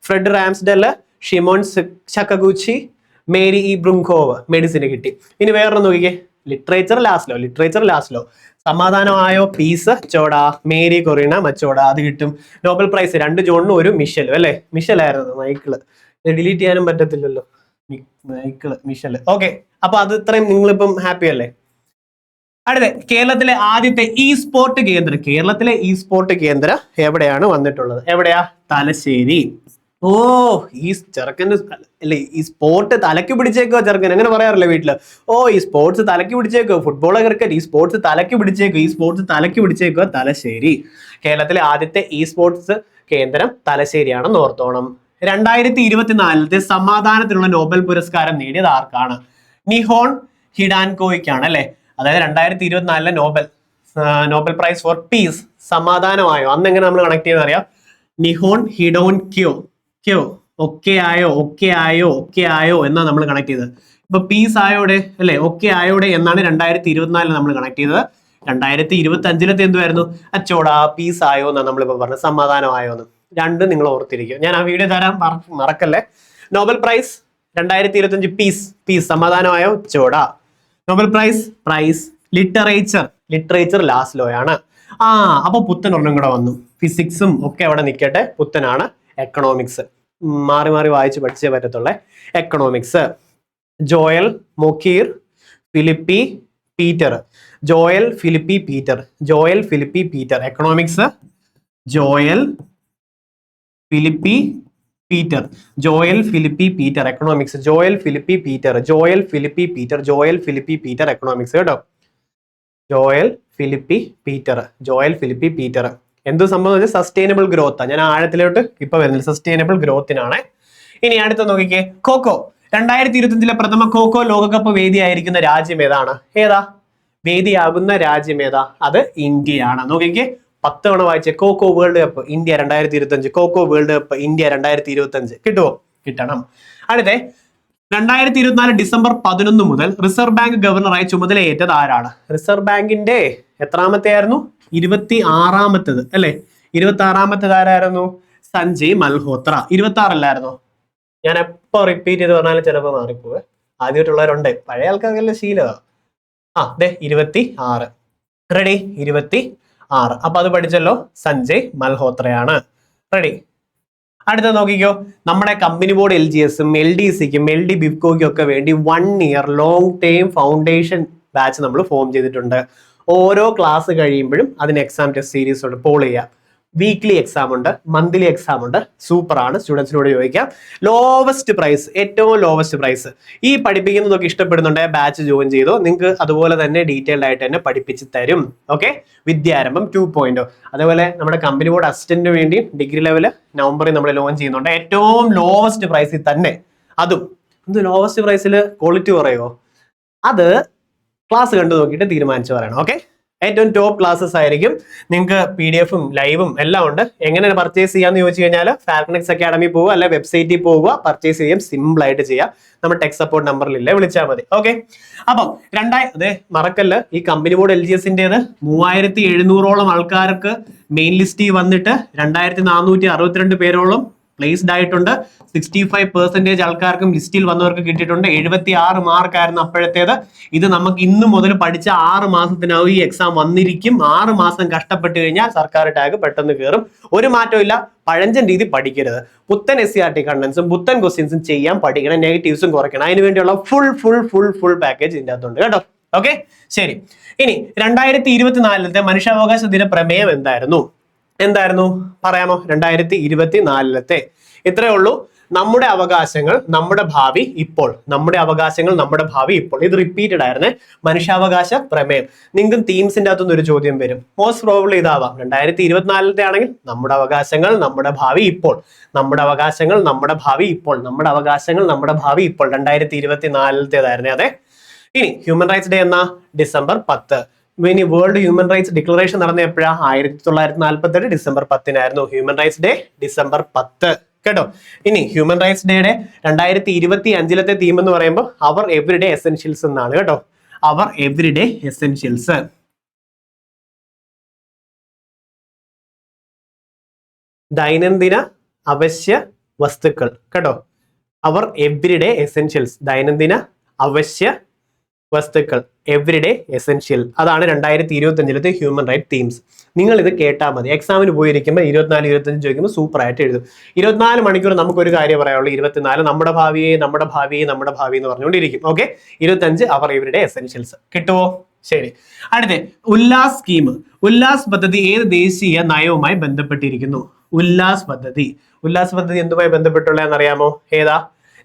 Fred Ramsdell, Shimon Sakaguchi, Mary E Brunkow. മെഡിസിന് കിട്ടി. ഇനി വേറൊന്ന് നോക്കിക്കേ, ലിറ്ററേച്ചർ ലാസ്ലോ. സമാധാനമായോ? പീസ് ചോടാ. മേരി കൊറീന മച്ചോടാ, അത് കിട്ടും. നോബൽ പ്രൈസ് 2 ജോണിനും 1 മിഷലും അല്ലെ. മിഷലായിരുന്നു മൈക്കിള്, ഡിലീറ്റ് ചെയ്യാനും പറ്റത്തില്ലല്ലോ. മിഷല്. ഓക്കെ, അപ്പൊ അത് ഇത്രയും നിങ്ങളിപ്പം ഹാപ്പി അല്ലേ? അടുത്ത കേരളത്തിലെ ആദ്യത്തെ ഇ സ്പോർട്ട് കേന്ദ്രം എവിടെയാണ് വന്നിട്ടുള്ളത്? എവിടെയാ? തലശ്ശേരി. ഓ, ഈ ചെറുക്കൻ്റെ അല്ലേ, ഈ സ്പോർട്ട് തലക്ക് പിടിച്ചേക്കോ ചെറുക്കൻ, അങ്ങനെ പറയാറില്ല വീട്ടില്. ഓ, ഈ സ്പോർട്സ് തലക്ക് പിടിച്ചേക്കോ, ഫുട്ബോൾ ക്രിക്കറ്റ്, ഈ സ്പോർട്സ് തലക്ക് പിടിച്ചേക്കോ. തലശ്ശേരി. കേരളത്തിലെ ആദ്യത്തെ ഇ സ്പോർട്സ് കേന്ദ്രം തലശ്ശേരിയാണെന്ന് ഓർത്തോണം. 2024 സമാധാനത്തിനുള്ള നോബൽ പുരസ്കാരം നേടിയത് ആർക്കാണ്? നിഹോൺ ഹിഡാൻകോയ്ക്കാണ് അല്ലെ. അതായത് 2024 നോബൽ പ്രൈസ് ഫോർ പീസ്, സമാധാനമായോ? അന്ന് എങ്ങനെ നമ്മൾ കണക്ട് ചെയ്യുന്ന അറിയാം. നിഹോൺ ഹിഡോൻക്യോ ഒക്കെ ആയോ എന്നാണ് നമ്മൾ കണക്ട് ചെയ്തത്. ഇപ്പൊ പീസ് ആയോടെ അല്ലെ, ഒക്കെ ആയോടെ എന്നാണ് 2024 നമ്മൾ കണക്ട് ചെയ്തത്. 2025 എന്തുവായിരുന്നു? അച്ചോടാ പീസ് ആയോ എന്നാണ് നമ്മളിപ്പോ പറഞ്ഞത്, സമാധാനമായോ എന്ന്. രണ്ടും നിങ്ങൾ ഓർത്തിരിക്കും. ഞാൻ ആ വീഡിയോ തരാൻ മറക്കല്ലേ. നോബൽ പ്രൈസ് 2025 പീസ്, സമാധാനമായോ? ചോടാ. നോബൽ പ്രൈസ് ലിറ്ററേച്ചർ ലാസ്ലോയാണ്. അപ്പൊ പുത്തൻ ഒരെണ്ണം കൂടെ വന്നു. ഫിസിക്സും ഒക്കെ അവിടെ നിൽക്കട്ടെ, പുത്തനാണ് എക്കണോമിക്സ്. മാറി വായിച്ച് പഠിച്ചേ പറ്റത്തുള്ളേ. Economics Joel Mokyr Philippe Peter. Economics Joel Philippe Peter. Economics Joel Philippe Peter economics കേട്ടോ. Joel Philippe Peter. എന്ത് സംഭവം? Sustainable growth. ഞാൻ ആഴത്തിലോട്ട് ഇപ്പൊ വരുന്നില്ല, സസ്റ്റൈനബിൾ ഗ്രോത്തിനാണ്. ഇനി അടുത്ത നോക്കിക്കേ, ഖോഖോ. 2025 പ്രഥമ ഖോഖോ ലോകകപ്പ് വേദിയായിരിക്കുന്ന രാജ്യം ഏതാണ്? വേദിയാകുന്ന രാജ്യം ഏതാ? അത് ഇന്ത്യയാണ്. നോക്കിക്കേ, 10 തവണ വായിച്ച kho kho world cup India 2025, kho kho world cup India 2025. കിട്ടുമോ? കിട്ടണം. അടുത്ത 2024 ഡിസംബർ 11 മുതൽ റിസർവ് ബാങ്ക് ഗവർണറായി ചുമതലയേറ്റത് ആരാണ്? റിസർവ് ബാങ്കിന്റെ എത്രാമത്തെ ആയിരുന്നു? 26ാമത്തേത് അല്ലെ? 26ാമത്തേത് ആരായിരുന്നു? സഞ്ജയ് മൽഹോത്ര. 26 അല്ലായിരുന്നോ? ഞാൻ എപ്പോ റിപ്പീറ്റ് ചെയ്ത് പറഞ്ഞാലും ചിലപ്പോൾ മാറിപ്പോവേ. ആദ്യമായിട്ടുള്ളവരുണ്ട്, പഴയ ആൾക്കാർക്കെല്ലാം ശീലമാണ്. 26. റെഡി? 26. അപ്പൊ അത് പഠിച്ചല്ലോ, സഞ്ജയ് മൽഹോത്രയാണ്. റെഡി? അടുത്ത നോക്കിക്കോ, നമ്മുടെ കമ്പനി ബോർഡ് LGSും LDCക്കും LD ബിബ്കോയ്ക്കും ഒക്കെ വേണ്ടി 1 year long term foundation batch നമ്മൾ ഫോം ചെയ്തിട്ടുണ്ട്. ഓരോ ക്ലാസ് കഴിയുമ്പോഴും അതിന് എക്സാം ടെസ്റ്റ് സീരീസ് ഉണ്ട്. പോൾ ചെയ്യാം. വീക്ക്ലി എക്സാം ഉണ്ട്, മന്ത്ലി എക്സാം ഉണ്ട്. സൂപ്പർ ആണ്, സ്റ്റുഡൻസിനോട് ചോദിക്കാം. ലോവസ്റ്റ് പ്രൈസ്, ഏറ്റവും ലോവസ്റ്റ് പ്രൈസ്. ഈ പഠിപ്പിക്കുന്നതൊക്കെ ഇഷ്ടപ്പെടുന്നുണ്ടെങ്കിൽ ബാച്ച് ജോയിൻ ചെയ്തോ. നിങ്ങൾക്ക് അതുപോലെ തന്നെ ഡീറ്റെയിൽഡ് ആയിട്ട് തന്നെ പഠിപ്പിച്ച് തരും. ഓക്കെ, വിദ്യാരംഭം 2.0. അതേപോലെ നമ്മുടെ കമ്പനി ബോർഡ് അസിസ്റ്റന്റിന് വേണ്ടി ഡിഗ്രി ലെവല് നവംബറിൽ നമ്മൾ ലോഞ്ച് ചെയ്യുന്നുണ്ട്. ഏറ്റവും ലോവസ്റ്റ് പ്രൈസിൽ തന്നെ. അതും എന്ത് ലോവസ്റ്റ് പ്രൈസിൽ ക്വാളിറ്റി പറയുമോ? അത് ക്ലാസ് കണ്ടു നോക്കിയിട്ട് തീരുമാനിച്ചു പറയണം. ഓക്കെ, ഏറ്റവും ടോപ്പ് ക്ലാസ്സസ് ആയിരിക്കും. നിങ്ങൾക്ക് PDF-ഉം ലൈവും എല്ലാം ഉണ്ട്. എങ്ങനെ പർച്ചേസ് ചെയ്യാന്ന് ചോദിച്ചു കഴിഞ്ഞാൽ ഫാൽക്കണിക്സ് അക്കാഡമി പോവുക, അല്ലെ വെബ്സൈറ്റിൽ പോവുക, പർച്ചേസ് ചെയ്യാം. സിമ്പിൾ ആയിട്ട് ചെയ്യാം. നമ്മുടെ ടെക് സപ്പോർട്ട് നമ്പറിലില്ലേ, വിളിച്ചാൽ മതി. ഓക്കെ, അപ്പം മറക്കല്ല, ഈ കമ്പനി ബോർഡ് LGSന്റേത് 3700ഓളം ആൾക്കാർക്ക് മെയിൻ ലിസ്റ്റിൽ വന്നിട്ട് 2462 പേരോളം പ്ലേസ്ഡ് ആയിട്ടുണ്ട്. 65% ആൾക്കാർക്കും ലിസ്റ്റിൽ വന്നവർക്ക് കിട്ടിയിട്ടുണ്ട്. 76 മാർക്കായിരുന്നു അപ്പോഴത്തേത്. ഇത് നമുക്ക് ഇന്ന് മുതൽ പഠിച്ച 6 മാസത്തിനാവും ഈ എക്സാം വന്നിരിക്കും. 6 മാസം കഷ്ടപ്പെട്ട് കഴിഞ്ഞാൽ സർക്കാർ ടാഗ് പെട്ടെന്ന് കയറും. ഒരു മാറ്റവും ഇല്ല. പഴഞ്ചൻ രീതി പഠിക്കരുത്. പുത്തൻ SCRT കണ്ടൻസും പുത്തൻ ക്വസ്റ്റ്യൻസും ചെയ്യാൻ പഠിക്കണം. നെഗറ്റീവ്സും കുറയ്ക്കണം. അതിന് വേണ്ടിയുള്ള ഫുൾ പാക്കേജ് ഇതിൻ്റെ അകത്തുണ്ട് കേട്ടോ. ഓക്കെ, ശരി. ഇനി 2024 മനുഷ്യാവകാശ ദിന പ്രമേയം എന്തായിരുന്നു പറയാമോ? 2024 ഇത്രയേ ഉള്ളൂ. നമ്മുടെ അവകാശങ്ങൾ നമ്മുടെ ഭാവി ഇപ്പോൾ. നമ്മുടെ അവകാശങ്ങൾ നമ്മുടെ ഭാവി ഇപ്പോൾ. ഇത് റിപ്പീറ്റഡ് ആയിരുന്നേ, മനുഷ്യാവകാശ പ്രമേയം. നിങ്ങൾക്കും തീംസിന്റെ അകത്തുനിന്ന് ഒരു ചോദ്യം വരും. Most probably ഇതാവാം. 2024 ആണെങ്കിൽ നമ്മുടെ അവകാശങ്ങൾ നമ്മുടെ ഭാവി ഇപ്പോൾ. നമ്മുടെ അവകാശങ്ങൾ നമ്മുടെ ഭാവി ഇപ്പോൾ. നമ്മുടെ അവകാശങ്ങൾ നമ്മുടെ ഭാവി ഇപ്പോൾ. 2024 അതെ. ഇനി ഹ്യൂമൻ റൈറ്റ്സ് ഡേ എന്നാ? ഡിസംബർ 10. ഇനി വേൾഡ് ഹ്യൂമൻ റൈറ്റ്സ് ഡിക്ലറേഷൻ നടന്ന എപ്പോഴാണ്? 1948 December 10 human rights day December 10 കേട്ടോ. ഇനി ഹ്യൂമൻ റൈറ്റ്സ് ഡേയുടെ 2025 തീം എന്ന് പറയുമ്പോൾ അവർ എവരിഡേ എസെൻഷ്യൽസ് എന്നാണ് കേട്ടോ. അവർ എവരിഡേ എസെൻഷ്യൽസ്. ദൈനംദിന അവശ്യ വസ്തുക്കൾ കേട്ടോ. അവർ എവരിഡേ എസെൻഷ്യൽസ്, ദൈനംദിന അവശ്യ വസ്തുക്കൾ, എവരിഡേ എസെൻഷ്യൽ. അതാണ് 2025 ഹ്യൂമൻ റൈറ്റ് തീംസ്. നിങ്ങൾ ഇത് കേട്ടാൽ മതി. എക്സാമിന് പോയിരിക്കുമ്പോൾ 24-25 ചോദിക്കുമ്പോൾ സൂപ്പർ ആയിട്ട് എഴുതും. 24 മണിക്കൂർ നമുക്കൊരു കാര്യം പറയാനുള്ളൂ. 24 നമ്മുടെ ഭാവിയെ നമ്മുടെ ഭാവി നമ്മുടെ ഭാവി എന്ന് പറഞ്ഞുകൊണ്ടിരിക്കും. ഓക്കെ, 25 അവർ എവരിഡേ എസെൻഷ്യൽസ്. കിട്ടുമോ? ശരി. അടുത്ത ഉല്ലാസ് സ്കീം. ഉല്ലാസ് പദ്ധതി ഏത് ദേശീയ നയവുമായി ബന്ധപ്പെട്ടിരിക്കുന്നു? ഉല്ലാസ് പദ്ധതി എന്തുമായി ബന്ധപ്പെട്ടുള്ളതെന്ന് അറിയാമോ? ഏതാ?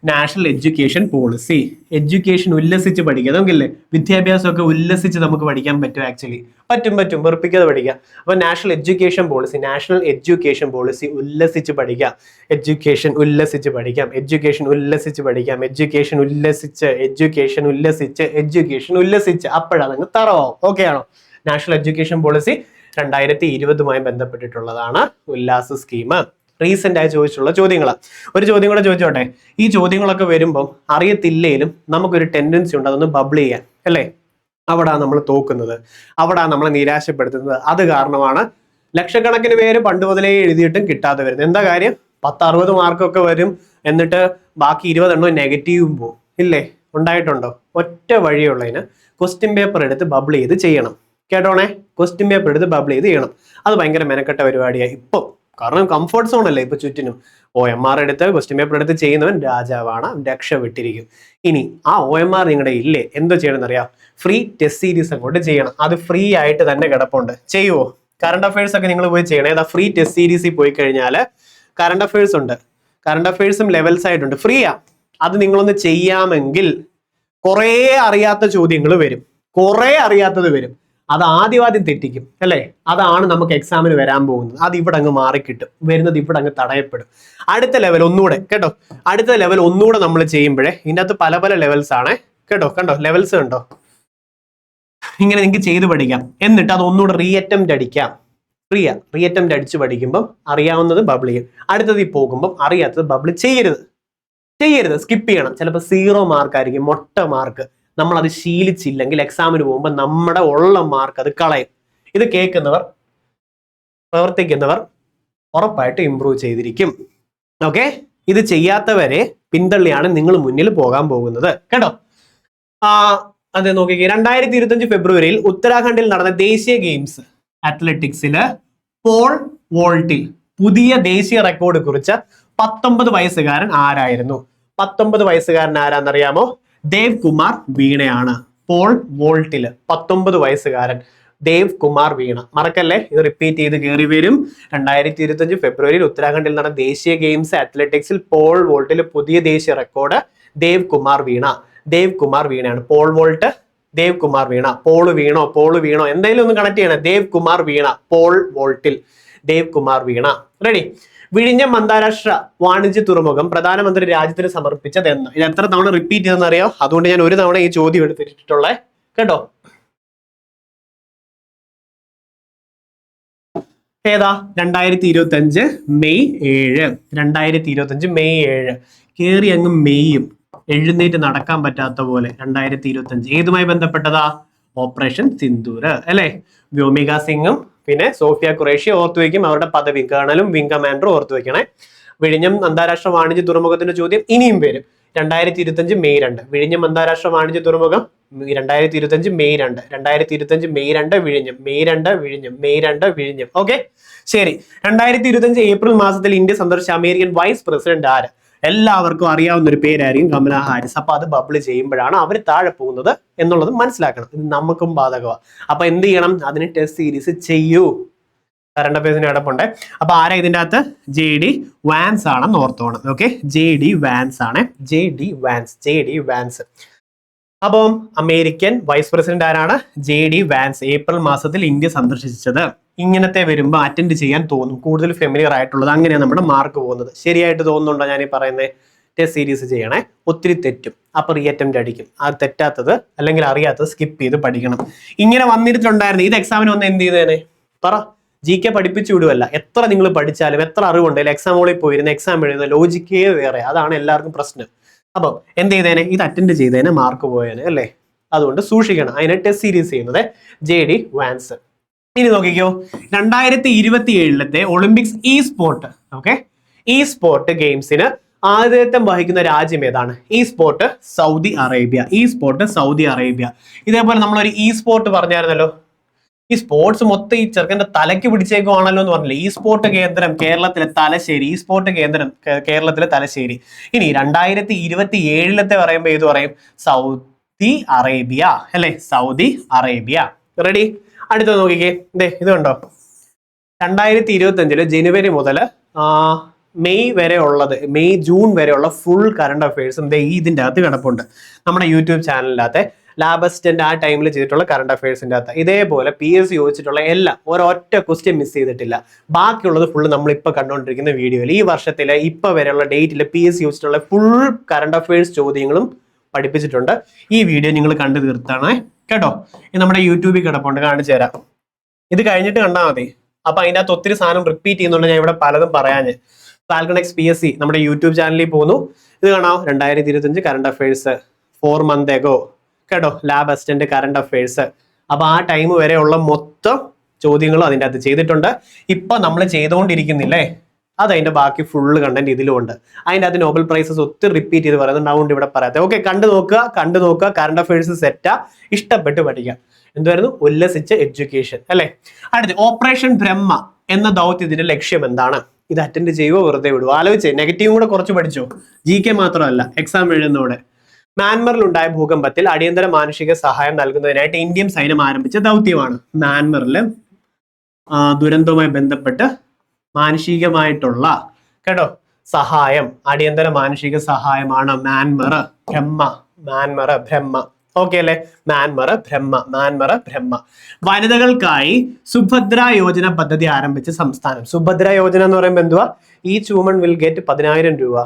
National education policy. എഡ്യൂക്കേഷൻ ഉല്ലസിച്ച് പഠിക്കുക. നമുക്കില്ലേ വിദ്യാഭ്യാസമൊക്കെ ഉല്ലസിച്ച് നമുക്ക് പഠിക്കാൻ പറ്റും. ആക്ച്വലി പറ്റും, വെറുപ്പിക്കാതെ പഠിക്കാം. അപ്പൊ നാഷണൽ എഡ്യൂക്കേഷൻ പോളിസി ഉല്ലസിച്ച് പഠിക്കാം. എഡ്യൂക്കേഷൻ ഉല്ലസിച്ച് പഠിക്കാം. അപ്പോഴാണ് നിങ്ങൾ തറവാവും. ഓക്കെ ആണോ? നാഷണൽ എഡ്യൂക്കേഷൻ പോളിസി 2020 ബന്ധപ്പെട്ടിട്ടുള്ളതാണ് ഉല്ലാസ് സ്കീം. റീസെന്റ് ആയി ചോദിച്ചിട്ടുള്ള ചോദ്യങ്ങളാണ്. ഒരു ചോദ്യം കൂടെ ചോദിച്ചോട്ടെ. ഈ ചോദ്യങ്ങളൊക്കെ വരുമ്പോൾ അറിയത്തില്ലേലും നമുക്കൊരു ടെൻഡൻസി ഉണ്ട് അതൊന്ന് ബബിൾ ചെയ്യാൻ, അല്ലേ? അവിടാണ് നമ്മൾ തോക്കുന്നത്, അവിടാണ് നമ്മളെ നിരാശപ്പെടുത്തുന്നത്. അത് കാരണമാണ് ലക്ഷക്കണക്കിന് പേര് പണ്ട് മുതലേ എഴുതിയിട്ടും കിട്ടാതെ വരുന്നത്. എന്താ കാര്യം? 10-60 മാർക്കൊക്കെ വരും, എന്നിട്ട് ബാക്കി 20 എണ്ണം നെഗറ്റീവും പോകും. ഇല്ലേ? ഉണ്ടായിട്ടുണ്ടോ? ഒറ്റ വഴിയുള്ളതിന് ക്വസ്റ്റ്യൻ പേപ്പർ എടുത്ത് ബബിൾ ചെയ്ത് ചെയ്യണം. കേട്ടോണേ, ക്വസ്റ്റ്യൻ പേപ്പർ എടുത്ത് ബബിൾ ചെയ്ത് ചെയ്യണം. അത് ഭയങ്കര മെനക്കെട്ട പരിപാടിയാണ് ഇപ്പം. കാരണം കംഫർട്ട് സോൺ അല്ലേ ഇപ്പൊ ചുറ്റിനും. OMR എടുത്ത് ക്വസ്റ്റ്യൻ പേപ്പർ എടുത്ത് ചെയ്യുന്നവൻ രാജാവാണ്, രക്ഷപ്പെട്ടിരിക്കും. ഇനി ആ OMR നിങ്ങളുടെ ഇല്ലേ, എന്തോ ചെയ്യണമെന്ന് അറിയാം? ഫ്രീ ടെസ്റ്റ് സീരീസ് അങ്ങോട്ട് ചെയ്യണം. അത് ഫ്രീ ആയിട്ട് തന്നെ കിടപ്പുണ്ട്. ചെയ്യുവോ? കറണ്ട് അഫയേഴ്സ് ഒക്കെ നിങ്ങൾ പോയി ചെയ്യണേ. ഏതാ? ഫ്രീ ടെസ്റ്റ് സീരീസിൽ പോയി കഴിഞ്ഞാൽ കറണ്ട് അഫയേഴ്സ് ഉണ്ട്. കറണ്ട് അഫയേഴ്സും ലെവൽസ് ആയിട്ടുണ്ട്, ഫ്രീയാ. അത് നിങ്ങളൊന്ന് ചെയ്യാമെങ്കിൽ കുറേ അറിയാത്ത ചോദ്യങ്ങൾ വരും, കുറേ അറിയാത്തത് വരും. അത് ആദ്യം തെറ്റിക്കും, അല്ലേ? അതാണ് നമുക്ക് എക്സാമിന് വരാൻ പോകുന്നത്. അത് ഇവിടെ അങ്ങ് മാറിക്കിട്ടും, വരുന്നത് ഇവിടെ അങ്ങ് തടയപ്പെടും. അടുത്ത ലെവൽ ഒന്നുകൂടെ കേട്ടോ, അടുത്ത ലെവൽ ഒന്നുകൂടെ നമ്മൾ ചെയ്യുമ്പോഴേ ഇതിൻ്റെ അകത്ത് പല ലെവൽസ് ആണ് കേട്ടോ. കണ്ടോ ലെവൽസ് കണ്ടോ? ഇങ്ങനെ നിങ്ങൾക്ക് ചെയ്ത് പഠിക്കാം. എന്നിട്ട് അത് ഒന്നുകൂടെ റീഅറ്റംപ്റ്റ് അടിക്കാം. റീഅറ്റംപ്റ്റ് അടിച്ച് പഠിക്കുമ്പോൾ അറിയാവുന്നത് ബബിൾ ചെയ്യും. അടുത്തത് പോകുമ്പോൾ അറിയാത്തത് ബബിൾ ചെയ്യരുത്, സ്കിപ്പ് ചെയ്യണം. ചിലപ്പോൾ 0 മാർക്ക് ആയിരിക്കും, മൊട്ട മാർക്ക്. നമ്മൾ അത് ശീലിച്ചില്ലെങ്കിൽ എക്സാമിന് പോകുമ്പോൾ നമ്മുടെ ഉള്ള മാർക്ക് അത് കളയും. ഇത് കേൾക്കുന്നവർ, പ്രവർത്തിക്കുന്നവർ ഉറപ്പായിട്ട് ഇംപ്രൂവ് ചെയ്തിരിക്കും. ഓക്കെ, ഇത് ചെയ്യാത്തവരെ പിന്തള്ളിയാണ് നിങ്ങൾ മുന്നിൽ പോകാൻ പോകുന്നത് കേട്ടോ. അത് നോക്കിക്കേ, 2025 ഫെബ്രുവരിയിൽ ഉത്തരാഖണ്ഡിൽ നടന്ന ദേശീയ ഗെയിംസ് അത്ലറ്റിക്സില് പോൾ വോൾട്ടിൽ പുതിയ ദേശീയ റെക്കോർഡ് കുറിച്ച 19 വയസ്സുകാരൻ ആരായിരുന്നു? 19 വയസ്സുകാരൻ ആരാന്നറിയാമോ? ദേവ് കുമാർ വീണയാണ്. പോൾ വോൾട്ടിൽ 19 വയസ്സുകാരൻ ദേവ് കുമാർ വീണ. മറക്കല്ലേ, ഇത് റിപ്പീറ്റ് ചെയ്ത് കയറി വരും. 2025 ഫെബ്രുവരിയിൽ ഉത്തരാഖണ്ഡിൽ നടന്ന ദേശീയ ഗെയിംസ് അത്ലറ്റിക്സിൽ പോൾ വോൾട്ടിൽ പുതിയ ദേശീയ റെക്കോർഡ് ദേവ് കുമാർ വീണയാണ്. Pole vault, Dev Kumar Veena. Pole വീണോ എന്തെങ്കിലും ഒന്ന് കണക്ട് ചെയ്യണം. ദേവ് കുമാർ വീണ, പോൾ വോൾട്ടിൽ ദേവ് കുമാർ വീണ. റെഡി? വിഴിഞ്ഞം അന്താരാഷ്ട്ര വാണിജ്യ തുറമുഖം പ്രധാനമന്ത്രി രാജ്യത്തിന് സമർപ്പിച്ചത് എന്ന്. ഇത് എത്ര തവണ റിപ്പീറ്റ് ചെയ്തെന്ന് അറിയാം. അതുകൊണ്ട് ഞാൻ ഒരു തവണ ഈ ചോദ്യം എടുത്തിട്ടുള്ളേ കേട്ടോ. ഏതാ? 2025 മെയ് 7. 2025 മെയ് 7. കേറി അങ്ങ് മെയ്യും, എഴുന്നേറ്റ് നടക്കാൻ പറ്റാത്ത പോലെ. 2025 ഏതുമായി ബന്ധപ്പെട്ടതാ? ഓപ്പറേഷൻ സിന്ദൂർ അല്ലെ? വ്യോമിക സിംഗും പിന്നെ സോഫിയ ഖുറേഷി ഓർത്തു വയ്ക്കും, അവരുടെ പദവി കേണലും വിംഗ് കമാൻഡറും ഓർത്തു വെക്കണേ. വിഴിഞ്ഞം അന്താരാഷ്ട്ര വാണിജ്യ തുറമുഖത്തിന്റെ ചോദ്യം ഇനിയും വരും. 2025 മെയ് 2 വിഴിഞ്ഞം അന്താരാഷ്ട്ര വാണിജ്യ തുറമുഖം. 2025 മെയ് 2. 2025 മെയ് 2 വിഴിഞ്ഞം. മെയ് 2 വിഴിഞ്ഞം. ഓക്കെ, ശരി. 2025 ഏപ്രിൽ മാസത്തിൽ ഇന്ത്യ സന്ദർശിച്ച അമേരിക്കൻ വൈസ് പ്രസിഡന്റ് ആര്? എല്ലാവർക്കും അറിയാവുന്ന ഒരു പേരായിരിക്കും കമലാ ഹാരിസ്. അപ്പൊ അത് ബബിൾ ചെയ്യുമ്പോഴാണ് അവർ താഴെ പോകുന്നത് എന്നുള്ളത് മനസ്സിലാക്കണം. ഇത് നമുക്കും ബാധകമാണ്. അപ്പൊ എന്ത് ചെയ്യണം? അതിന് ടെസ്റ്റ് സീരീസ് ചെയ്യൂ. കറണ്ട് അഫയേഴ്സിന് കിടപ്പുണ്ട്. അപ്പൊ ആരാ ഇതിൻ്റെ അകത്ത്? JD വാൻസ് ആണെന്ന് ഓർത്തോണം. ഓക്കെ, JD വാൻസ് ആണ്. JD Vance. അപ്പം അമേരിക്കൻ വൈസ് പ്രസിഡന്റ് ആരാണ്? JD Vance. ഏപ്രിൽ മാസത്തിൽ ഇന്ത്യ സന്ദർശിച്ചത്. ഇങ്ങനത്തെ വരുമ്പോൾ അറ്റൻഡ് ചെയ്യാൻ തോന്നും, കൂടുതൽ ഫെമിലിയർ ആയിട്ടുള്ളത്. അങ്ങനെയാണ് നമ്മുടെ മാർക്ക് പോകുന്നത്. ശരിയായിട്ട് തോന്നുന്നുണ്ടോ ഞാൻ ഈ പറയുന്നത്? ടെസ്റ്റ് സീരീസ് ചെയ്യണേ. ഒത്തിരി തെറ്റും, അപ്പൊ റീഅറ്റംപ്റ്റ് അടിക്കും. അത് തെറ്റാത്തത് അല്ലെങ്കിൽ അറിയാത്തത് സ്കിപ്പ് ചെയ്ത് പഠിക്കണം. ഇങ്ങനെ വന്നിട്ടുണ്ടായിരുന്നു. ഇത് എക്സാമിന് വന്ന് എന്ത് ചെയ്തേനെ പറ? GK പഠിപ്പിച്ചു വിടുവല്ല. എത്ര നിങ്ങൾ പഠിച്ചാലും എത്ര അറിവുണ്ടെങ്കിലും എക്സാം ഹോളിൽ പോയിരുന്ന എക്സാം എഴുതുന്ന ലോജിക്കേ വേറെ. അതാണ് എല്ലാവർക്കും പ്രശ്നം. അപ്പൊ എന്ത് ചെയ്തേനെ? ഇത് അറ്റൻഡ് ചെയ്തേനെ, മാർക്ക് പോയേനെ അല്ലേ? അതുകൊണ്ട് സൂക്ഷിക്കണം. അതിനെ ടെസ്റ്റ് സീരീസ് ചെയ്യുന്നത് JD വാൻസ്. ഇനി നോക്കിക്കോ, 2027 ഒളിമ്പിക്സ് ഇ സ്പോർട്ട് ഗെയിംസിന് ആതിഥേയത്വം വഹിക്കുന്ന രാജ്യം ഏതാണ്? Saudi Arabia. ഇതേപോലെ നമ്മളൊരു സ്പോർട്ട് പറഞ്ഞായിരുന്നല്ലോ. ഈ സ്പോർട്സ് മൊത്തം ഈ ചെറുക്കന്റെ തലയ്ക്ക് പിടിച്ചേക്കുവാണല്ലോ എന്ന് പറഞ്ഞില്ലേ? സ്പോർട്ട് കേന്ദ്രം കേരളത്തിലെ തലശ്ശേരി. ഇനി 2027 പറയുമ്പോൾ ഏത് പറയും? സൗദി അറേബ്യ അല്ലെ? Saudi Arabia. റെഡി? അടുത്ത നോക്കിക്കേ, ഇത് കണ്ടോ? 2025 ജനുവരി മുതൽ മെയ് ജൂൺ വരെയുള്ള ഫുൾ കറണ്ട് അഫയേഴ്സും ഇതിൻ്റെ അകത്ത് കിടപ്പുണ്ട്. നമ്മുടെ യൂട്യൂബ് ചാനലിനകത്ത് ലാബ് അസിസ്റ്റന്റ് ആ ടൈമിൽ ചെയ്തിട്ടുള്ള കറണ്ട് അഫയേഴ്സിൻ്റെ അകത്ത് ഇതേപോലെ PSC ചോദിച്ചിട്ടുള്ള എല്ലാം ഒരൊറ്റ ക്വസ്റ്റ്യൻ മിസ് ചെയ്തിട്ടില്ല. ബാക്കിയുള്ളത് ഫുള്ള് നമ്മളിപ്പോൾ കണ്ടുകൊണ്ടിരിക്കുന്ന വീഡിയോയിൽ ഈ വർഷത്തിലെ ഇപ്പോൾ വരെയുള്ള ഡേറ്റിൽ PSC ചോദിച്ചിട്ടുള്ള ഫുൾ കറണ്ട് അഫയേഴ്സ് ചോദ്യങ്ങളും പഠിപ്പിച്ചിട്ടുണ്ട്. ഈ വീഡിയോ നിങ്ങൾ കണ്ടു തീർത്താണ് കേട്ടോ. ഇത് നമ്മുടെ യൂട്യൂബിൽ കിടപ്പുണ്ട്, കാണിച്ചു തരാം. ഇത് കഴിഞ്ഞിട്ട് കണ്ടാൽ മതി. അപ്പൊ അതിൻ്റെ അകത്ത് ഒത്തിരി സാധനം റിപ്പീറ്റ് ചെയ്യുന്നുണ്ട്. ഞാൻ ഇവിടെ പലതും പറയാഞ്ഞ്. ഫാൽക്കണെക്സ് PSC നമ്മുടെ യൂട്യൂബ് ചാനലിൽ പോകുന്നു. ഇത് കാണാം, 2025 കറണ്ട് അഫയേഴ്സ് 4 months ago കേട്ടോ. Lab assistant current affairs. അപ്പൊ ആ ടൈം വരെയുള്ള മൊത്തം ചോദ്യങ്ങളും അതിൻ്റെ അകത്ത് ചെയ്തിട്ടുണ്ട്. ഇപ്പൊ നമ്മൾ ചെയ്തുകൊണ്ടിരിക്കുന്നില്ലേ, അത് അതിന്റെ ബാക്കി ഫുള്ള് കണ്ടന്റ് ഇതിലും ഉണ്ട്. അതിൻ്റെ അകത്ത് നോബൽ പ്രൈസസ് ഒത്തിരി റിപ്പീറ്റ് ചെയ്ത് പറയുന്നുണ്ട്. അതുകൊണ്ട് ഇവിടെ പറയാതെ. ഓക്കെ, കണ്ടു നോക്കുക. കറണ്ട് അഫയേഴ്സ് സെറ്റാ, ഇഷ്ടപ്പെട്ട് പഠിക്കാം. എന്തായിരുന്നു? ഉല്ലസിച്ച് എഡ്യൂക്കേഷൻ അല്ലെ? അടുത്ത് ഓപ്പറേഷൻ ബ്രഹ്മ എന്ന ദൗത്യത്തിന്റെ ലക്ഷ്യം എന്താണ്? ഇത് അറ്റൻഡ് ചെയ്യുവോ വെറുതെ വിടുവോ? ആലോചിച്ചേ. നെഗറ്റീവും കൂടെ കുറച്ച് പഠിച്ചോ. GK മാത്രമല്ല, എക്സാം എഴുതുന്നതോടെ. മ്യാൻമറിലുണ്ടായ ഭൂകമ്പത്തിൽ അടിയന്തര മാനുഷിക സഹായം നൽകുന്നതിനായിട്ട് ഇന്ത്യൻ സൈന്യം ആരംഭിച്ച ദൗത്യമാണ്. മ്യാൻമറിലെ ദുരന്തവുമായി ബന്ധപ്പെട്ട് മാനുഷികമായിട്ടുള്ള കേട്ടോ സഹായം, അടിയന്തര മാനുഷിക സഹായമാണ് മ്യാൻമർ ബ്രഹ്മ. ഓക്കെ അല്ലെ? മ്യാൻമർ ബ്രഹ്മ. വനിതകൾക്കായി സുഭദ്ര യോജന പദ്ധതി ആരംഭിച്ച സംസ്ഥാനം. സുഭദ്ര യോജന എന്ന് പറയുമ്പോൾ എന്തുവാ? ഈച്ച് വുമൺ വിൽ ഗെറ്റ് 10,000 രൂപ.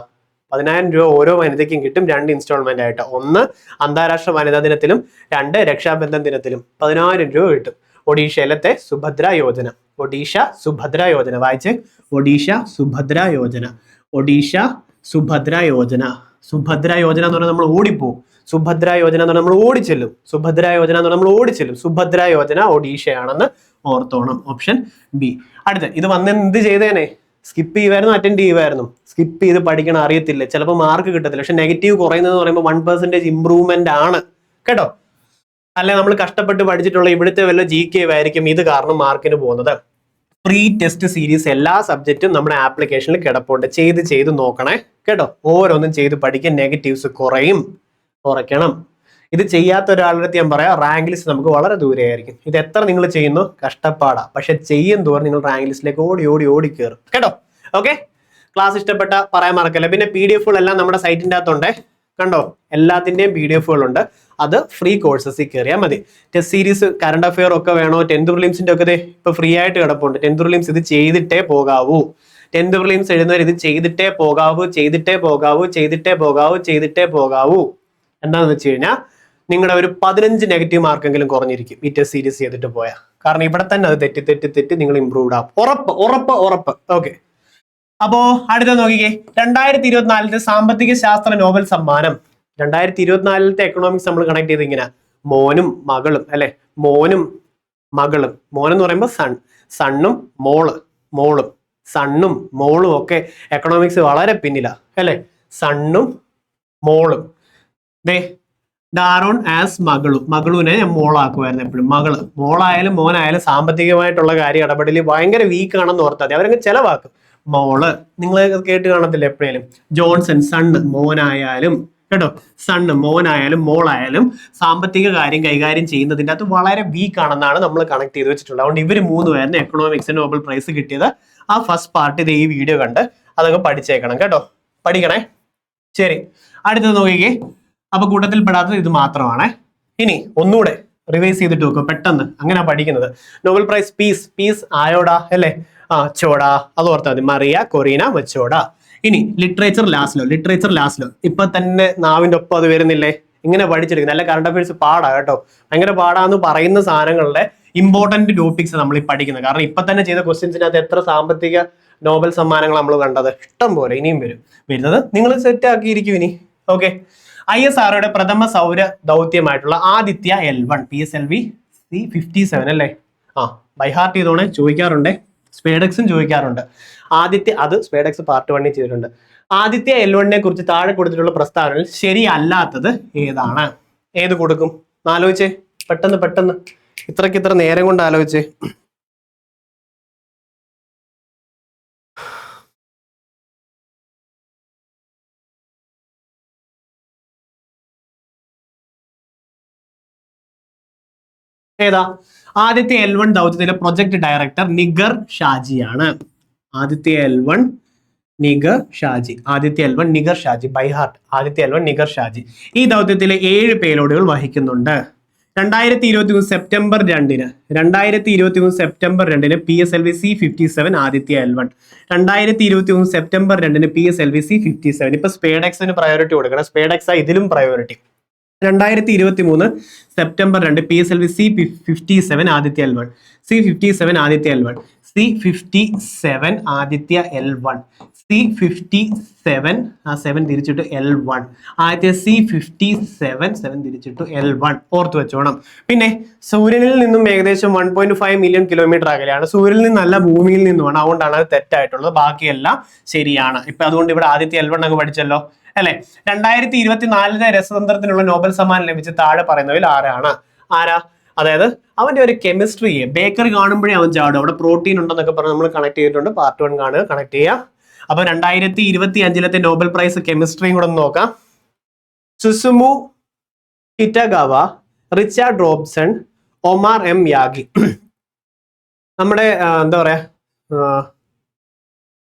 10,000 രൂപ ഓരോ വനിതയ്ക്കും കിട്ടും 2 ഇൻസ്റ്റാൾമെന്റ് ആയിട്ട്. ഒന്ന് അന്താരാഷ്ട്ര വനിതാ ദിനത്തിലും 2 രക്ഷാബന്ധൻ ദിനത്തിലും 10,000 രൂപ കിട്ടും. ഒഡീഷയിലത്തെ സുഭദ്ര യോജന. ഒഡീഷ സുഭദ്ര യോജന വായിച്ച്. ഒഡീഷ സുഭദ്ര യോജന. ഒഡീഷ സുഭദ്ര യോജന. സുഭദ്ര യോജന എന്ന് പറഞ്ഞാൽ നമ്മൾ ഓടിപ്പോവും. സുഭദ്ര യോജന എന്ന് പറഞ്ഞാൽ നമ്മൾ ഓടിച്ചെല്ലും. സുഭദ്ര യോജന എന്ന് പറഞ്ഞാൽ നമ്മൾ ഓടിച്ചെല്ലും. സുഭദ്ര യോജന ഒഡീഷയാണെന്ന് ഓർത്തോണം. Option B. അടുത്ത ഇത് വന്ന് എന്ത് ചെയ്തേനെ? സ്കിപ്പ് ചെയ്യുമായിരുന്നു, അറ്റൻഡ് ചെയ്യുമായിരുന്നു. സ്കിപ്പ് ചെയ്ത് പഠിക്കണം, അറിയത്തില്ല, ചിലപ്പോൾ മാർക്ക് കിട്ടത്തില്ല. പക്ഷെ നെഗറ്റീവ് കുറയുന്നത് പറയുമ്പോൾ 1% ഇമ്പ്രൂവ്മെന്റ് ആണ് കേട്ടോ. അല്ലെ നമ്മൾ കഷ്ടപ്പെട്ട് പഠിച്ചിട്ടുള്ള ഇവിടുത്തെ വല്ല GK ആയിരിക്കും ഇത് കാരണം മാർക്കിന് പോകുന്നത്. പ്രീ ടെസ്റ്റ് സീരീസ് എല്ലാ സബ്ജക്റ്റും നമ്മുടെ ആപ്ലിക്കേഷനിൽ കിടപ്പുണ്ട്. ചെയ്ത് നോക്കണേ കേട്ടോ. ഓരോന്നും ചെയ്ത് പഠിക്കാൻ നെഗറ്റീവ്സ് കുറയ്ക്കണം. ഇത് ചെയ്യാത്ത ഒരാളുടെ അടുത്ത് ഞാൻ പറയാം, റാങ്ക് ലിസ്റ്റ് നമുക്ക് വളരെ ദൂരെയായിരിക്കും. ഇത് എത്ര നിങ്ങൾ ചെയ്യുന്നു കഷ്ടപ്പാടാ, പക്ഷെ ചെയ്യും തോറും നിങ്ങൾ റാങ്ക് ലിസ്റ്റിലേക്ക് ഓടി കയറും കേട്ടോ. ഓക്കെ, ക്ലാസ് ഇഷ്ടപ്പെട്ട പറയാൻ മറക്കല്ല. പിന്നെ PDF-കളെല്ലാം നമ്മുടെ സൈറ്റിൻ്റെ അകത്തുണ്ട് കണ്ടോ. എല്ലാത്തിൻ്റെയും PDF-കളുണ്ട്. അത് ഫ്രീ കോഴ്സസിൽ കയറിയാൽ മതി. ടെസ്റ്റ് സീരീസ്, കറണ്ട് അഫെയർ ഒക്കെ വേണോ, 10th പ്രിലിംസിന്റെ ഒക്കെ ഇപ്പൊ ഫ്രീ ആയിട്ട് കിടപ്പുണ്ട്. 10th പ്രിലിംസ് ഇത് ചെയ്തിട്ടേ പോകാവൂ. 10th പ്രിലിംസ് എഴുതുന്നവർ ഇത് ചെയ്തിട്ടേ പോകാവൂ. എന്താണെന്ന് വെച്ച് കഴിഞ്ഞാൽ നിങ്ങളുടെ ഒരു 15 നെഗറ്റീവ് മാർക്കെങ്കിലും കുറഞ്ഞിരിക്കും ഈ ടെസ്റ്റ് സീരീസ് ചെയ്തിട്ട് പോയാൽ. കാരണം ഇവിടെ തന്നെ അത് തെറ്റി നിങ്ങൾ ഇമ്പ്രൂവ്ഡ് ആവും. ഉറപ്പ്. ഓക്കെ, അപ്പോ അടുത്ത നോക്കിക്കേ. 2024 സാമ്പത്തിക ശാസ്ത്ര നോബൽ സമ്മാനം. 2024 എക്കണോമിക്സ് നമ്മൾ കണക്ട് ചെയ്ത് ഇങ്ങനെ മോനും മകളും അല്ലെ. മോനും മകളും. മോനെന്ന് പറയുമ്പോൾ സണ്ണും മോളും സണ്ണും മോളും ഒക്കെ എക്കണോമിക്സ് വളരെ പിന്നിലാ അല്ലെ. സണ്ണും മോളും. ഡാറോൺ ആസ് മകളുവിനെ ഞാൻ മോളാക്കുമായിരുന്നു എപ്പോഴും. മോളായാലും മോനായാലും സാമ്പത്തികമായിട്ടുള്ള കാര്യം ഇടപെടൽ ഭയങ്കര വീക്ക് ആണെന്ന് ഓർത്താൽ അവരങ്ങ് ചെലവാക്കും. മോള് നിങ്ങൾ കേട്ട് കാണത്തില്ല എപ്പോഴേലും. ജോൺസൺ സണ്ണ് മോനായാലും കേട്ടോ, സണ്ണ് മോനായാലും മോളായാലും സാമ്പത്തിക കാര്യം കൈകാര്യം ചെയ്യുന്നതിൻ്റെ അകത്ത് വളരെ വീക്ക് ആണെന്നാണ് നമ്മൾ കണക്ട് ചെയ്ത് വെച്ചിട്ടുള്ളത്. അതുകൊണ്ട് ഇവർ 3 പേരിന് എക്കണോമിക്സിന് നോബൽ പ്രൈസ് കിട്ടിയത്. ആ ഫസ്റ്റ് പാർട്ട് ഇത് ഈ വീഡിയോ കണ്ട് അതൊക്കെ പഠിച്ചേക്കണം കേട്ടോ. പഠിക്കണേ. ശരി, അടുത്തത് നോക്കിക്കേ. അപ്പൊ കൂട്ടത്തിൽ പെടാത്തത് ഇത് മാത്രമാണ്. ഇനി ഒന്നുകൂടെ റിവൈസ് ചെയ്തിട്ട് നോക്കുക പെട്ടെന്ന്. അങ്ങനെ പഠിക്കുന്നത്. നോബൽ പ്രൈസ് പീസ് ആയോടാ അല്ലേ. ചോടാ, അത് ഓർത്താൽ മതി. മറിയ കൊറീന മച്ചോടാ. ഇനി ലിറ്ററേച്ചർ ലാസ്റ്റ് ലോ ഇപ്പൊ തന്നെ നാവിന്റെ ഒപ്പം അത് വരുന്നില്ലേ. ഇങ്ങനെ പഠിച്ചെടുക്കുന്നത് നല്ല കറണ്ട് അഫയേഴ്സ് പാടാ കേട്ടോ. ഭയങ്കര പാടാന്ന് പറയുന്ന സാധനങ്ങളുടെ ഇമ്പോർട്ടന്റ് ടോപ്പിക്സ് നമ്മൾ ഈ പഠിക്കുന്നത്. കാരണം ഇപ്പൊ തന്നെ ചെയ്ത ക്വസ്റ്റ്യൻസിനകത്ത് എത്ര സാമ്പത്തിക നോബൽ സമ്മാനങ്ങൾ നമ്മൾ കണ്ടത്. ഇഷ്ടം പോലെ ഇനിയും വരുന്നത് നിങ്ങൾ സെറ്റ് ആക്കിയിരിക്കും ഇനി. ഓക്കെ, ISROയുടെ പ്രഥമ സൗര ദൗത്യമായിട്ടുള്ള ആദിത്യ L1 PSLV C57 അല്ലേ. ബൈഹാർട്ട് ചെയ്തോണെ, ചോദിക്കാറുണ്ട്. സ്പേഡെക്സും ചോദിക്കാറുണ്ട്. അത് സ്പേഡെക്സ് പാർട്ട് 1 ചെയ്തിട്ടുണ്ട്. ആദിത്യ L1നെ കുറിച്ച് താഴെ കൊടുത്തിട്ടുള്ള പ്രസ്താവനകൾ ശരിയല്ലാത്തത് ഏതാണ്? ഏത് കൊടുക്കും? ആലോചിച്ചേ പെട്ടെന്ന്. ഇത്ര നേരം കൊണ്ട് ആലോചിച്ചേ. ഏതാ? ആദിത്യ L1 ദൗത്യത്തിലെ പ്രൊജക്ട് ഡയറക്ടർ നിഗർ ഷാജിയാണ്. Aditya L1 Nigar Shaji. By heart. Aditya L1 Nigar Shaji ഈ ദൗത്യത്തിലെ 7 പേലോഡുകൾ വഹിക്കുന്നുണ്ട്. 2023 September 2 PSLV C57 Aditya L1. 2023 September 2 PSLV C57. ഇപ്പൊ സ്പേഡെക്സിന് പ്രയോറിറ്റി കൊടുക്കണം. സ്പേഡെക്സ് ഇതിലും priority. 2023 September 2 PSLV C57 Aditya L1. C57 Aditya L1. C57 Aditya L1. C57 7 തിരിച്ചിട്ട് L1. ആദ്യത്തെ C57 7 തിരിച്ചിട്ട് L1 ഓർത്ത് വെച്ചോണം. പിന്നെ സൂര്യനിൽ നിന്നും ഏകദേശം 1.5 മില്യൺ കിലോമീറ്റർ അകലെയാണ്. സൂര്യനിൽ നിന്നല്ല, ഭൂമിയിൽ നിന്നുമാണ്. അതുകൊണ്ടാണ് അത് തെറ്റായിട്ടുള്ളത്. ബാക്കിയെല്ലാം ശരിയാണ്. ഇപ്പൊ അതുകൊണ്ട് ഇവിടെ ആദിത്യ L1 അങ്ങ് പഠിച്ചല്ലോ അല്ലെ. 2024 രസതന്ത്രത്തിനുള്ള നോബൽ സമ്മാനം ലഭിച്ച താഴെ പറയുന്നവരിൽ ആരാ? അതായത് അവന്റെ ഒരു കെമിസ്ട്രി, ബേക്കറി കാണുമ്പോഴേ അവൻ ചാടും. അവിടെ പ്രോട്ടീൻ ഉണ്ടെന്നൊക്കെ പറഞ്ഞ് നമ്മൾ കണക്ട് ചെയ്തിട്ടുണ്ട്. പാർട്ട് 1 കാണുക, കണക്ട് ചെയ്യുക. അപ്പൊ 2025 നോബൽ പ്രൈസ് കെമിസ്ട്രിയും കൂടെ ഒന്ന് നോക്കാം. സുസുമു കിറ്റഗാവ, റിച്ചാർഡ് റോബ്സൺ, ഒമാർ M യാഗി. നമ്മുടെ എന്താ പറയാ,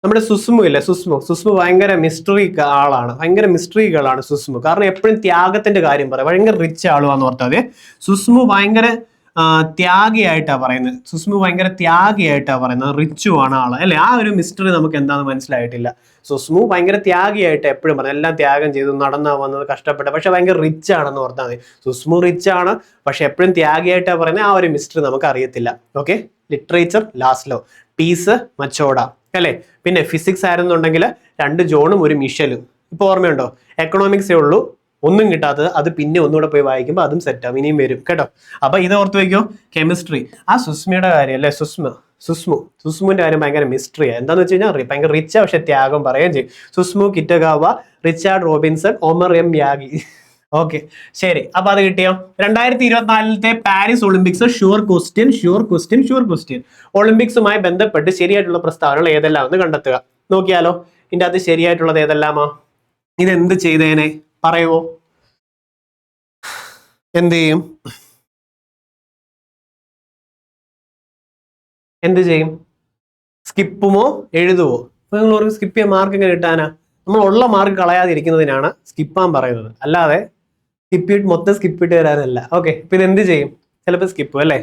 നമ്മുടെ സുസ്മു ഇല്ലേ, സുസ്മു ഭയങ്കര മിസ്റ്ററി ആളാണ്. ഭയങ്കര മിസ്റ്ററി ഗേളാണ് സുസ്മു. കാരണം എപ്പോഴും ത്യാഗത്തിന്റെ കാര്യം പറയാം. ഭയങ്കര റിച്ച് ആളുവാന്ന് ഓർത്താൽ സുസ്മു ഭയങ്കര ത്യാഗിയായിട്ടാണ് പറയുന്നത്. സുസ്മു ഭയങ്കര ത്യാഗിയായിട്ടാണ് പറയുന്നത്, റിച്ചുമാണ് ആള് അല്ലെ. ആ ഒരു മിസ്റ്ററി നമുക്ക് എന്താണെന്ന് മനസ്സിലായിട്ടില്ല. സുസ്മു ഭയങ്കര ത്യാഗിയായിട്ട് എപ്പോഴും പറഞ്ഞു, എല്ലാം ത്യാഗം ചെയ്തു, നടന്നാ വന്നത്, കഷ്ടപ്പെട്ട, പക്ഷെ ഭയങ്കര റിച്ച് ആണെന്ന് ഓർത്താൽ മതി. സുസ്മു റിച്ച് ആണ്, പക്ഷെ എപ്പോഴും ത്യാഗിയായിട്ടാണ് പറയുന്നത്. ആ ഒരു മിസ്റ്ററി നമുക്ക് അറിയത്തില്ല. ഓക്കെ, ലിറ്ററേച്ചർ ലാസ്ലോ, പീസ് മച്ചോഡ അല്ലെ. പിന്നെ ഫിസിക്സ് ആയിരുന്നുണ്ടെങ്കിൽ 2 ജോണും 1 മിഷലും. ഇപ്പൊ ഓർമ്മയുണ്ടോ? എക്കണോമിക്സേ ഉള്ളൂ ഒന്നും കിട്ടാത്തത്, അത് പിന്നെ ഒന്നുകൂടെ പോയി വായിക്കുമ്പോൾ അതും സെറ്റാവും, ഇനിയും വരും കേട്ടോ. അപ്പൊ ഇത് ഓർത്ത് വയ്ക്കോ. കെമിസ്ട്രി, ആ സുസ്മിയുടെ കാര്യം അല്ലെ, സുസ്മുവിന്റെ കാര്യം ഭയങ്കര മിസ്റ്ററിയാണ്. എന്താന്ന് വെച്ച് കഴിഞ്ഞാൽ ഭയങ്കര റിച്ചാ, പക്ഷെ ത്യാഗം പറയുകയും ചെയ്യും. Susumu Kitagawa, Richard Robinson, Omar M Yaghi. Okay, ശരി. അപ്പൊ അത് കിട്ടിയോ? 2024 പാരീസ് ഒളിമ്പിക്സ് ഷുവർ ക്വസ്റ്റ്യൻ. ഒളിമ്പിക്സുമായി ബന്ധപ്പെട്ട് ശരിയായിട്ടുള്ള പ്രസ്താവനകൾ ഏതെല്ലാം എന്ന് കണ്ടെത്തുക. നോക്കിയാലോ, ഇതിന്റെ അത് ശരിയായിട്ടുള്ളത് ഏതെല്ലാമാ? ഇതെന്ത് ചെയ്തേനെ പറയുവോ? എന്ത് ചെയ്യും? എന്ത് ചെയ്യും? സ്കിപ്പുമോ എഴുതുവോ? അപ്പൊ നിങ്ങൾ പറയും സ്കിപ്പ് ചെയ്യാൻ മാർക്ക് എങ്ങനെ കിട്ടാനാ? നമ്മൾ ഉള്ള മാർക്ക് കളയാതിരിക്കുന്നതിനാണ് സ്കിപ്പാൻ പറയുന്നത്, അല്ലാതെ മൊത്തം സ്കിപ്പിട്ട് വരാനല്ല. ഓക്കെ, പിന്നെ എന്ത് ചെയ്യും? ചിലപ്പോൾ സ്കിപ്പ് അല്ലേ.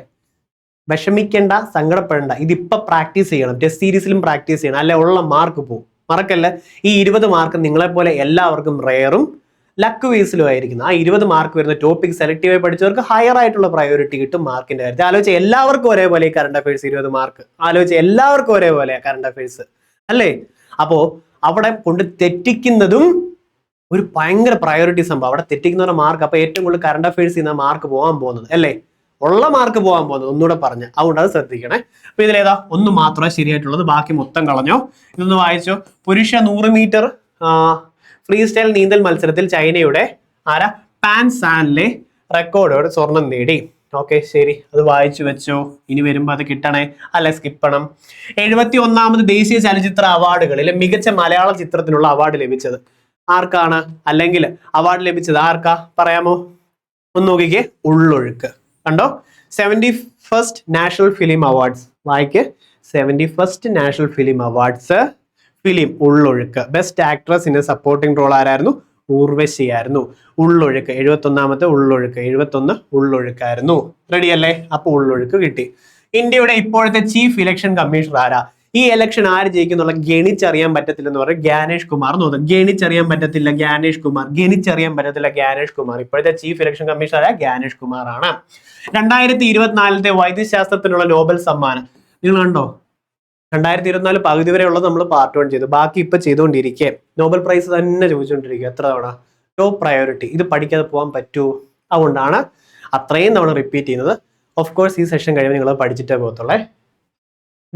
വിഷമിക്കേണ്ട, സങ്കടപ്പെടേണ്ട, ഇതിപ്പോ പ്രാക്ടീസ് ചെയ്യണം. ടെസ്റ്റ് സീരീസിലും പ്രാക്ടീസ് ചെയ്യണം, അല്ലെ ഉള്ള മാർക്ക് പോകും. മറക്കല്ല, ഈ 20 മാർക്ക് നിങ്ങളെപ്പോലെ എല്ലാവർക്കും റെയറും ലക്ക് വേസിലും ആയിരിക്കുന്നു. ആ 20 മാർക്ക് വരുന്ന ടോപ്പിക് സെലക്റ്റീവായി പഠിച്ചവർക്ക് ഹയർ ആയിട്ടുള്ള പ്രയോറിറ്റി കിട്ടും മാർക്കിന്റെ കാര്യത്തിൽ. ആലോചിച്ച് എല്ലാവർക്കും ഒരേപോലെ കറണ്ട് അഫയേഴ്സ് 20 മാർക്ക്. ആലോചിച്ച് എല്ലാവർക്കും ഒരേപോലെ കറണ്ട് അഫയേഴ്സ് അല്ലേ. അപ്പോ അവിടെ കൊണ്ട് തെറ്റിക്കുന്നതും ഒരു ഭയങ്കര പ്രയോറിറ്റി സംഭവം. അവിടെ തെറ്റിക്കുന്നവരുടെ മാർക്ക്, അപ്പൊ ഏറ്റവും കൂടുതൽ കറണ്ട് അഫയേഴ്സ് ചെയ്യുന്ന മാർക്ക് പോകാൻ പോകുന്നത് അല്ലേ, ഉള്ള മാർക്ക് പോകാൻ പോകുന്നത്. ഒന്നുകൂടെ പറഞ്ഞ്, അതുകൊണ്ട് അത് ശ്രദ്ധിക്കണേ. അപ്പൊ ഇതിലേതാ ഒന്ന് മാത്രമേ ശരിയായിട്ടുള്ളത്, ബാക്കി മൊത്തം കളഞ്ഞോ. ഇതൊന്ന് വായിച്ചോ. പുരുഷ 100 മീറ്റർ ഫ്രീ സ്റ്റൈൽ നീന്തൽ മത്സരത്തിൽ ചൈനയുടെ പാൻ സാനിലെ റെക്കോർഡോട് സ്വർണം നേടി. ഓക്കെ, ശരി, അത് വായിച്ചു വെച്ചോ. ഇനി വരുമ്പോ അത് കിട്ടണേ, അല്ലെ സ്കിപ്പണം. 71ാമത് ദേശീയ ചലച്ചിത്ര അവാർഡുകളിൽ മികച്ച മലയാള ചിത്രത്തിനുള്ള അവാർഡ് ലഭിച്ചത് ആർക്കാണ്? അല്ലെങ്കിൽ അവാർഡ് ലഭിച്ചത് ആർക്കാ പറയാമോ? ഒന്ന് നോക്കിക്കേ, ഉള്ളൊഴുക്ക്. കണ്ടോ, 71st നാഷണൽ ഫിലിം അവാർഡ്സ്. വായിക്ക്, 71st national film awards, film Ullozhukku. Best actress in supporting role ആരായിരുന്നു? ഊർവശിയായിരുന്നു. ഉള്ളൊഴുക്ക് 71ാമത്തെ ഉള്ളൊഴുക്ക്, 71 ഉള്ളൊഴുക്കായിരുന്നു. റെഡി അല്ലേ? അപ്പൊ ഉള്ളൊഴുക്ക് കിട്ടി. ഇന്ത്യയുടെ ഇപ്പോഴത്തെ ചീഫ് ഇലക്ഷൻ കമ്മീഷണർ ആരാ? ഈ ഇലക്ഷൻ ആര് ജയിക്കുന്നുള്ള ഗണിച്ചറിയാൻ പറ്റത്തില്ലെന്ന് പറഞ്ഞാൽ ഗ്യാനേഷ് കുമാർ നോക്കാം. ഗണിച്ചറിയാൻ പറ്റത്തില്ല ഗ്യാനേഷ് കുമാർ. ഇപ്പോഴത്തെ chief election commissioner Gyanesh Kumar ആണ്. 2024 വൈദ്യശാസ്ത്രത്തിനുള്ള നോബൽ സമ്മാനം നിങ്ങൾ കണ്ടോ? 2024 പകുതി വരെ ഉള്ളത് നമ്മൾ പാർട്ട് 1 ചെയ്തു, ബാക്കി ഇപ്പൊ ചെയ്തുകൊണ്ടിരിക്കുക. നോബൽ പ്രൈസ് തന്നെ ചോദിച്ചുകൊണ്ടിരിക്കുക. എത്ര തവണ? Top priority. ഇത് പഠിക്കാതെ പോകാൻ പറ്റുമോ? അതുകൊണ്ടാണ് അത്രയും തവണ റിപ്പീറ്റ് ചെയ്യുന്നത്. ഓഫ് കോഴ്സ് ഈ സെഷൻ കഴിയുമ്പോൾ നിങ്ങൾ പഠിച്ചിട്ടേ പോകത്തുള്ളേ.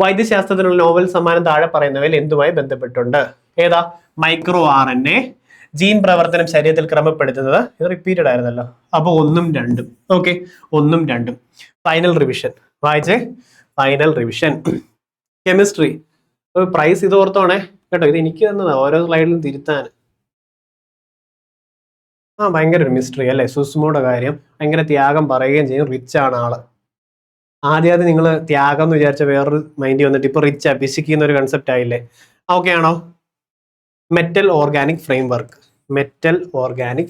വൈദ്യശാസ്ത്രത്തിനുള്ള നോബൽ സമ്മാനം താഴെ പറയുന്നവയിൽ എന്തുമായി ബന്ധപ്പെട്ടുണ്ട്? ഏതാ? മൈക്രോ RNA, ജീൻ പ്രവർത്തനം ശരീരത്തിൽ ക്രമപ്പെടുത്തുന്നത്. ഇത് റിപ്പീറ്റഡ് ആയിരുന്നല്ലോ, അപ്പൊ 1ഉം 2ഉം. ഓക്കെ, 1ഉം 2ഉം. ഫൈനൽ റിവിഷൻ വായിച്ചേ, ഫൈനൽ റിവിഷൻ. കെമിസ്ട്രി പ്രൈസ് ഇത് ഓർത്തോണേ കേട്ടോ, ഇത് എനിക്ക് തന്നതാ ഓരോ സ്ലൈഡിലും തിരുത്താൻ. ഭയങ്കര ഒരു മിസ്റ്ററി അല്ലേ. സുസ്മുയുടെ കാര്യം ഭയങ്കര ത്യാഗം പറയുകയും ചെയ്യും, റിച്ച് ആണ് ആള്. ആദ്യം നിങ്ങൾ ത്യാഗം എന്ന് വിചാരിച്ച വേറൊരു മൈൻഡ് വന്നിട്ട് ഇപ്പൊ റിച്ചാ, പിശിക്കുന്ന ഒരു കൺസെപ്റ്റ് ആയില്ലേ. ഓക്കെ ആണോ? Metal organic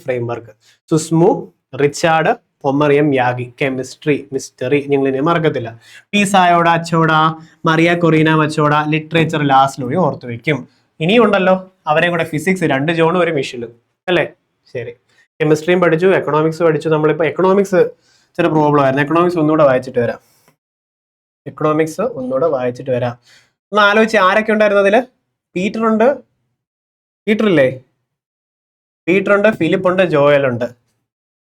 framework, Susumu, Richard, Omar M Yaghi. Chemistry mystery നിങ്ങൾ ഇനി മറക്കത്തില്ല. പീസായോട അച്ചോട, മറിയ കൊറീന മച്ചോട. ലിറ്ററേച്ചർ ലാസ്റ്റിലൂടെ ഓർത്തു വെക്കും. ഇനിയും ഉണ്ടല്ലോ അവരെയും കൂടെ. ഫിസിക്സ് 2 ജോണും 1 മിഷലും അല്ലേ. ശരി, കെമിസ്ട്രിയും പഠിച്ചു, എക്കണോമിക്സ് പഠിച്ചു. നമ്മളിപ്പോ എക്കണോമിക്സ് ചില പ്രോബ്ലം ആയിരുന്നു. എക്കണോമിക്സ് ഒന്നുകൂടെ വായിച്ചിട്ട് വരാം. ഒന്ന് ആലോചിച്ച് ആരൊക്കെ ഉണ്ടായിരുന്നു അതില്? പീറ്റർ ഇല്ലേ? പീറ്റർ ഉണ്ട്, ഫിലിപ്പ് ഉണ്ട്, ജോയൽ ഉണ്ട്.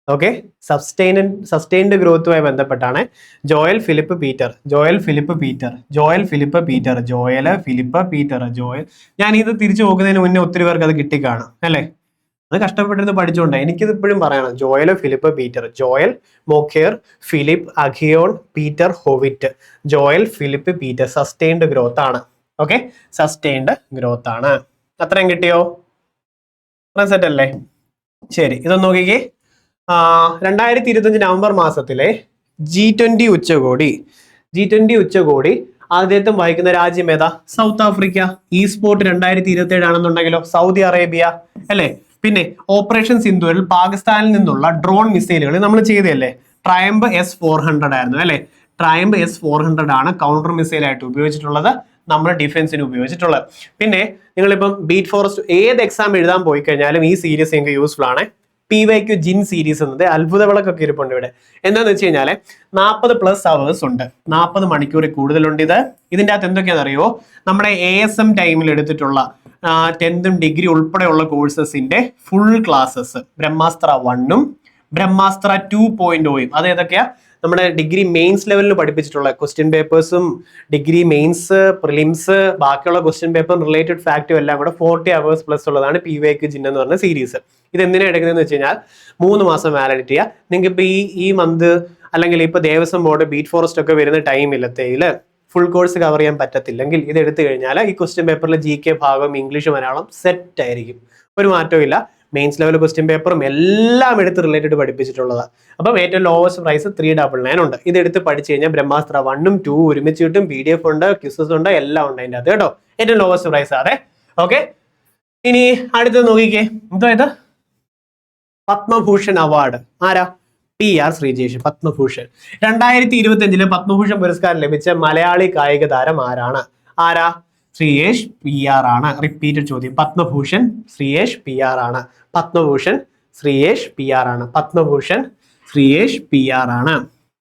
ഓക്കെ, സസ്റ്റൈൻഡ് ഗ്രോത്തുമായി ബന്ധപ്പെട്ടാണ് ജോയൽ ഫിലിപ്പ് പീറ്റർ. ഞാൻ ഇത് തിരിച്ചു നോക്കുന്നതിന് മുന്നേ ഒത്തിരി പേർക്ക് അത് കിട്ടിക്കാണും അല്ലേ. അത് കഷ്ടപ്പെട്ടിരുന്ന് പഠിച്ചുകൊണ്ട് എനിക്കിത് ഇപ്പോഴും പറയണം. Joel Philippe Peter, Joel Mokyr, Philippe Aghion, Peter Howitt. Joel Philippe Peter. Sustained growth ആണ്. ഓക്കെ, സസ്റ്റൈൻഡ് ഗ്രോത്ത് ആണ്. അത്രയും കിട്ടിയോ? സെറ്റ് അല്ലേ? ശരി, ഇതൊന്ന് നോക്കിക്കേ. 2025 നവംബർ മാസത്തിലെ G20 ഉച്ചകോടി ആദ്യത്തെ വഹിക്കുന്ന രാജ്യം ഏതാ? South Africa. ഈ സ്പോർട്ട് 2027 ആണെന്നുണ്ടെങ്കിലോ സൗദി അറേബ്യ അല്ലേ. പിന്നെ ഓപ്പറേഷൻ സിന്ദൂരിൽ പാകിസ്ഥാനിൽ നിന്നുള്ള ഡ്രോൺ മിസൈലുകൾ നമ്മൾ ചെയ്തതല്ലേ. ട്രയംബ് S-400 ആയിരുന്നു അല്ലെ. ട്രയംബ് S-400 ആണ് കൗണ്ടർ മിസൈൽ ആയിട്ട് ഉപയോഗിച്ചിട്ടുള്ളത്, നമ്മൾ ഡിഫൻസിന് ഉപയോഗിച്ചിട്ടുള്ളത്. പിന്നെ നിങ്ങളിപ്പം ബീറ്റ് ഫോറസ്റ്റ് ഏത് എക്സാം എഴുതാൻ പോയി കഴിഞ്ഞാലും ഈ സീരീസ് നിങ്ങൾക്ക് യൂസ്ഫുൾ ആണ്. PYQ ജിൻ സീരീസ് എന്നത് അത്ഭുത വിളക്കൊക്കെ ഇരിപ്പുണ്ട് ഇവിടെ. എന്താണെന്ന് വെച്ച് കഴിഞ്ഞാൽ 40+ അവേഴ്സ് ഉണ്ട്, 40 മണിക്കൂറിൽ കൂടുതലുണ്ട്. ഇതിൻ്റെ അകത്ത് എന്തൊക്കെയാണെന്ന് അറിയുമോ? നമ്മുടെ ASM ടൈമിൽ എടുത്തിട്ടുള്ള 10th ഡിഗ്രി ഉൾപ്പെടെയുള്ള കോഴ്സസിന്റെ ഫുൾ ക്ലാസ്സസ് ബ്രഹ്മാസ്ത്ര 1ഉം ബ്രഹ്മാസ്ത്ര 2.0യും അത് ഏതൊക്കെയാ? നമ്മുടെ ഡിഗ്രി മെയിൻസ് ലെവലിൽ പഠിപ്പിച്ചിട്ടുള്ള ക്വസ്റ്റ്യൻ പേപ്പേഴ്സും ഡിഗ്രി മെയിൻസ് പ്രിലിംസ് ബാക്കിയുള്ള ക്വസ്റ്റ്യൻ പേപ്പർ റിലേറ്റഡ് ഫാക്റ്റും എല്ലാം കൂടെ 40 hours പ്ലസ് ഉള്ളതാണ് PYQ ജിൻ എന്ന് പറഞ്ഞ സീരീസ്. ഇത് എന്തിനാണ് എടുക്കുന്നതെന്ന് വെച്ച് കഴിഞ്ഞാൽ 3 മാസം വാലിഡിറ്റി ചെയ്യുക. നിങ്ങൾക്ക് ഇപ്പോൾ ഈ മന്ത് അല്ലെങ്കിൽ ഇപ്പോൾ ദേവസ്വം ബോർഡ് ബീറ്റ് ഫോറസ്റ്റ് ഒക്കെ വരുന്ന ടൈമില്ലത്തേൽ ഫുൾ കോഴ്സ് കവർ ചെയ്യാൻ പറ്റത്തില്ലെങ്കിൽ ഇത് എടുത്തു കഴിഞ്ഞാൽ ഈ ക്വസ്റ്റ്യൻ പേപ്പറിൽ GK ഭാഗം ഇംഗ്ലീഷ് മലയാളം സെറ്റ് ആയിരിക്കും, ഒരു മാറ്റവും ഇല്ല. മെയിൻസ് ലെവൽ ക്വസ്റ്റ്യൻ പേപ്പറും എല്ലാം എടുത്ത് റിലേറ്റഡ് പഠിപ്പിച്ചിട്ടുള്ളതാണ്. അപ്പം ഏറ്റവും ലോവസ്റ്റ് പ്രൈസ് 399 ഉണ്ട്. ഇത് എടുത്ത് പഠിച്ചു കഴിഞ്ഞാൽ ബ്രഹ്മാസ്ത്ര 1ഉം 2 ഒരുമിച്ച് കിട്ടും, PDF ഉണ്ട്, ക്വിസസ് ഉണ്ട്, എല്ലാം ഉണ്ട് അതിൻ്റെ അകത്ത് കേട്ടോ. ഏറ്റവും ലോവസ്റ്റ് പ്രൈസ് അതെ. ഓക്കെ, ഇനി അടുത്തത് നോക്കിക്കേ, എന്തോ ഇത് പത്മഭൂഷൺ അവാർഡ് ആരാ? PR ശ്രീജേഷ്. പത്മഭൂഷൺ 2025 പത്മഭൂഷൺ പുരസ്കാരം ലഭിച്ച മലയാളി കായിക താരം ആരാണ്? ആരാ? ശ്രീയേഷ് PR ആണ്. റിപ്പീറ്റഡ് ചോദ്യം. പത്മഭൂഷൺ ശ്രീയേഷ് PR ആണ്. പത്മഭൂഷൺ ശ്രീയേഷ് PR ആണ്. പത്മഭൂഷൺ ശ്രീയേഷ് PR ആണ്.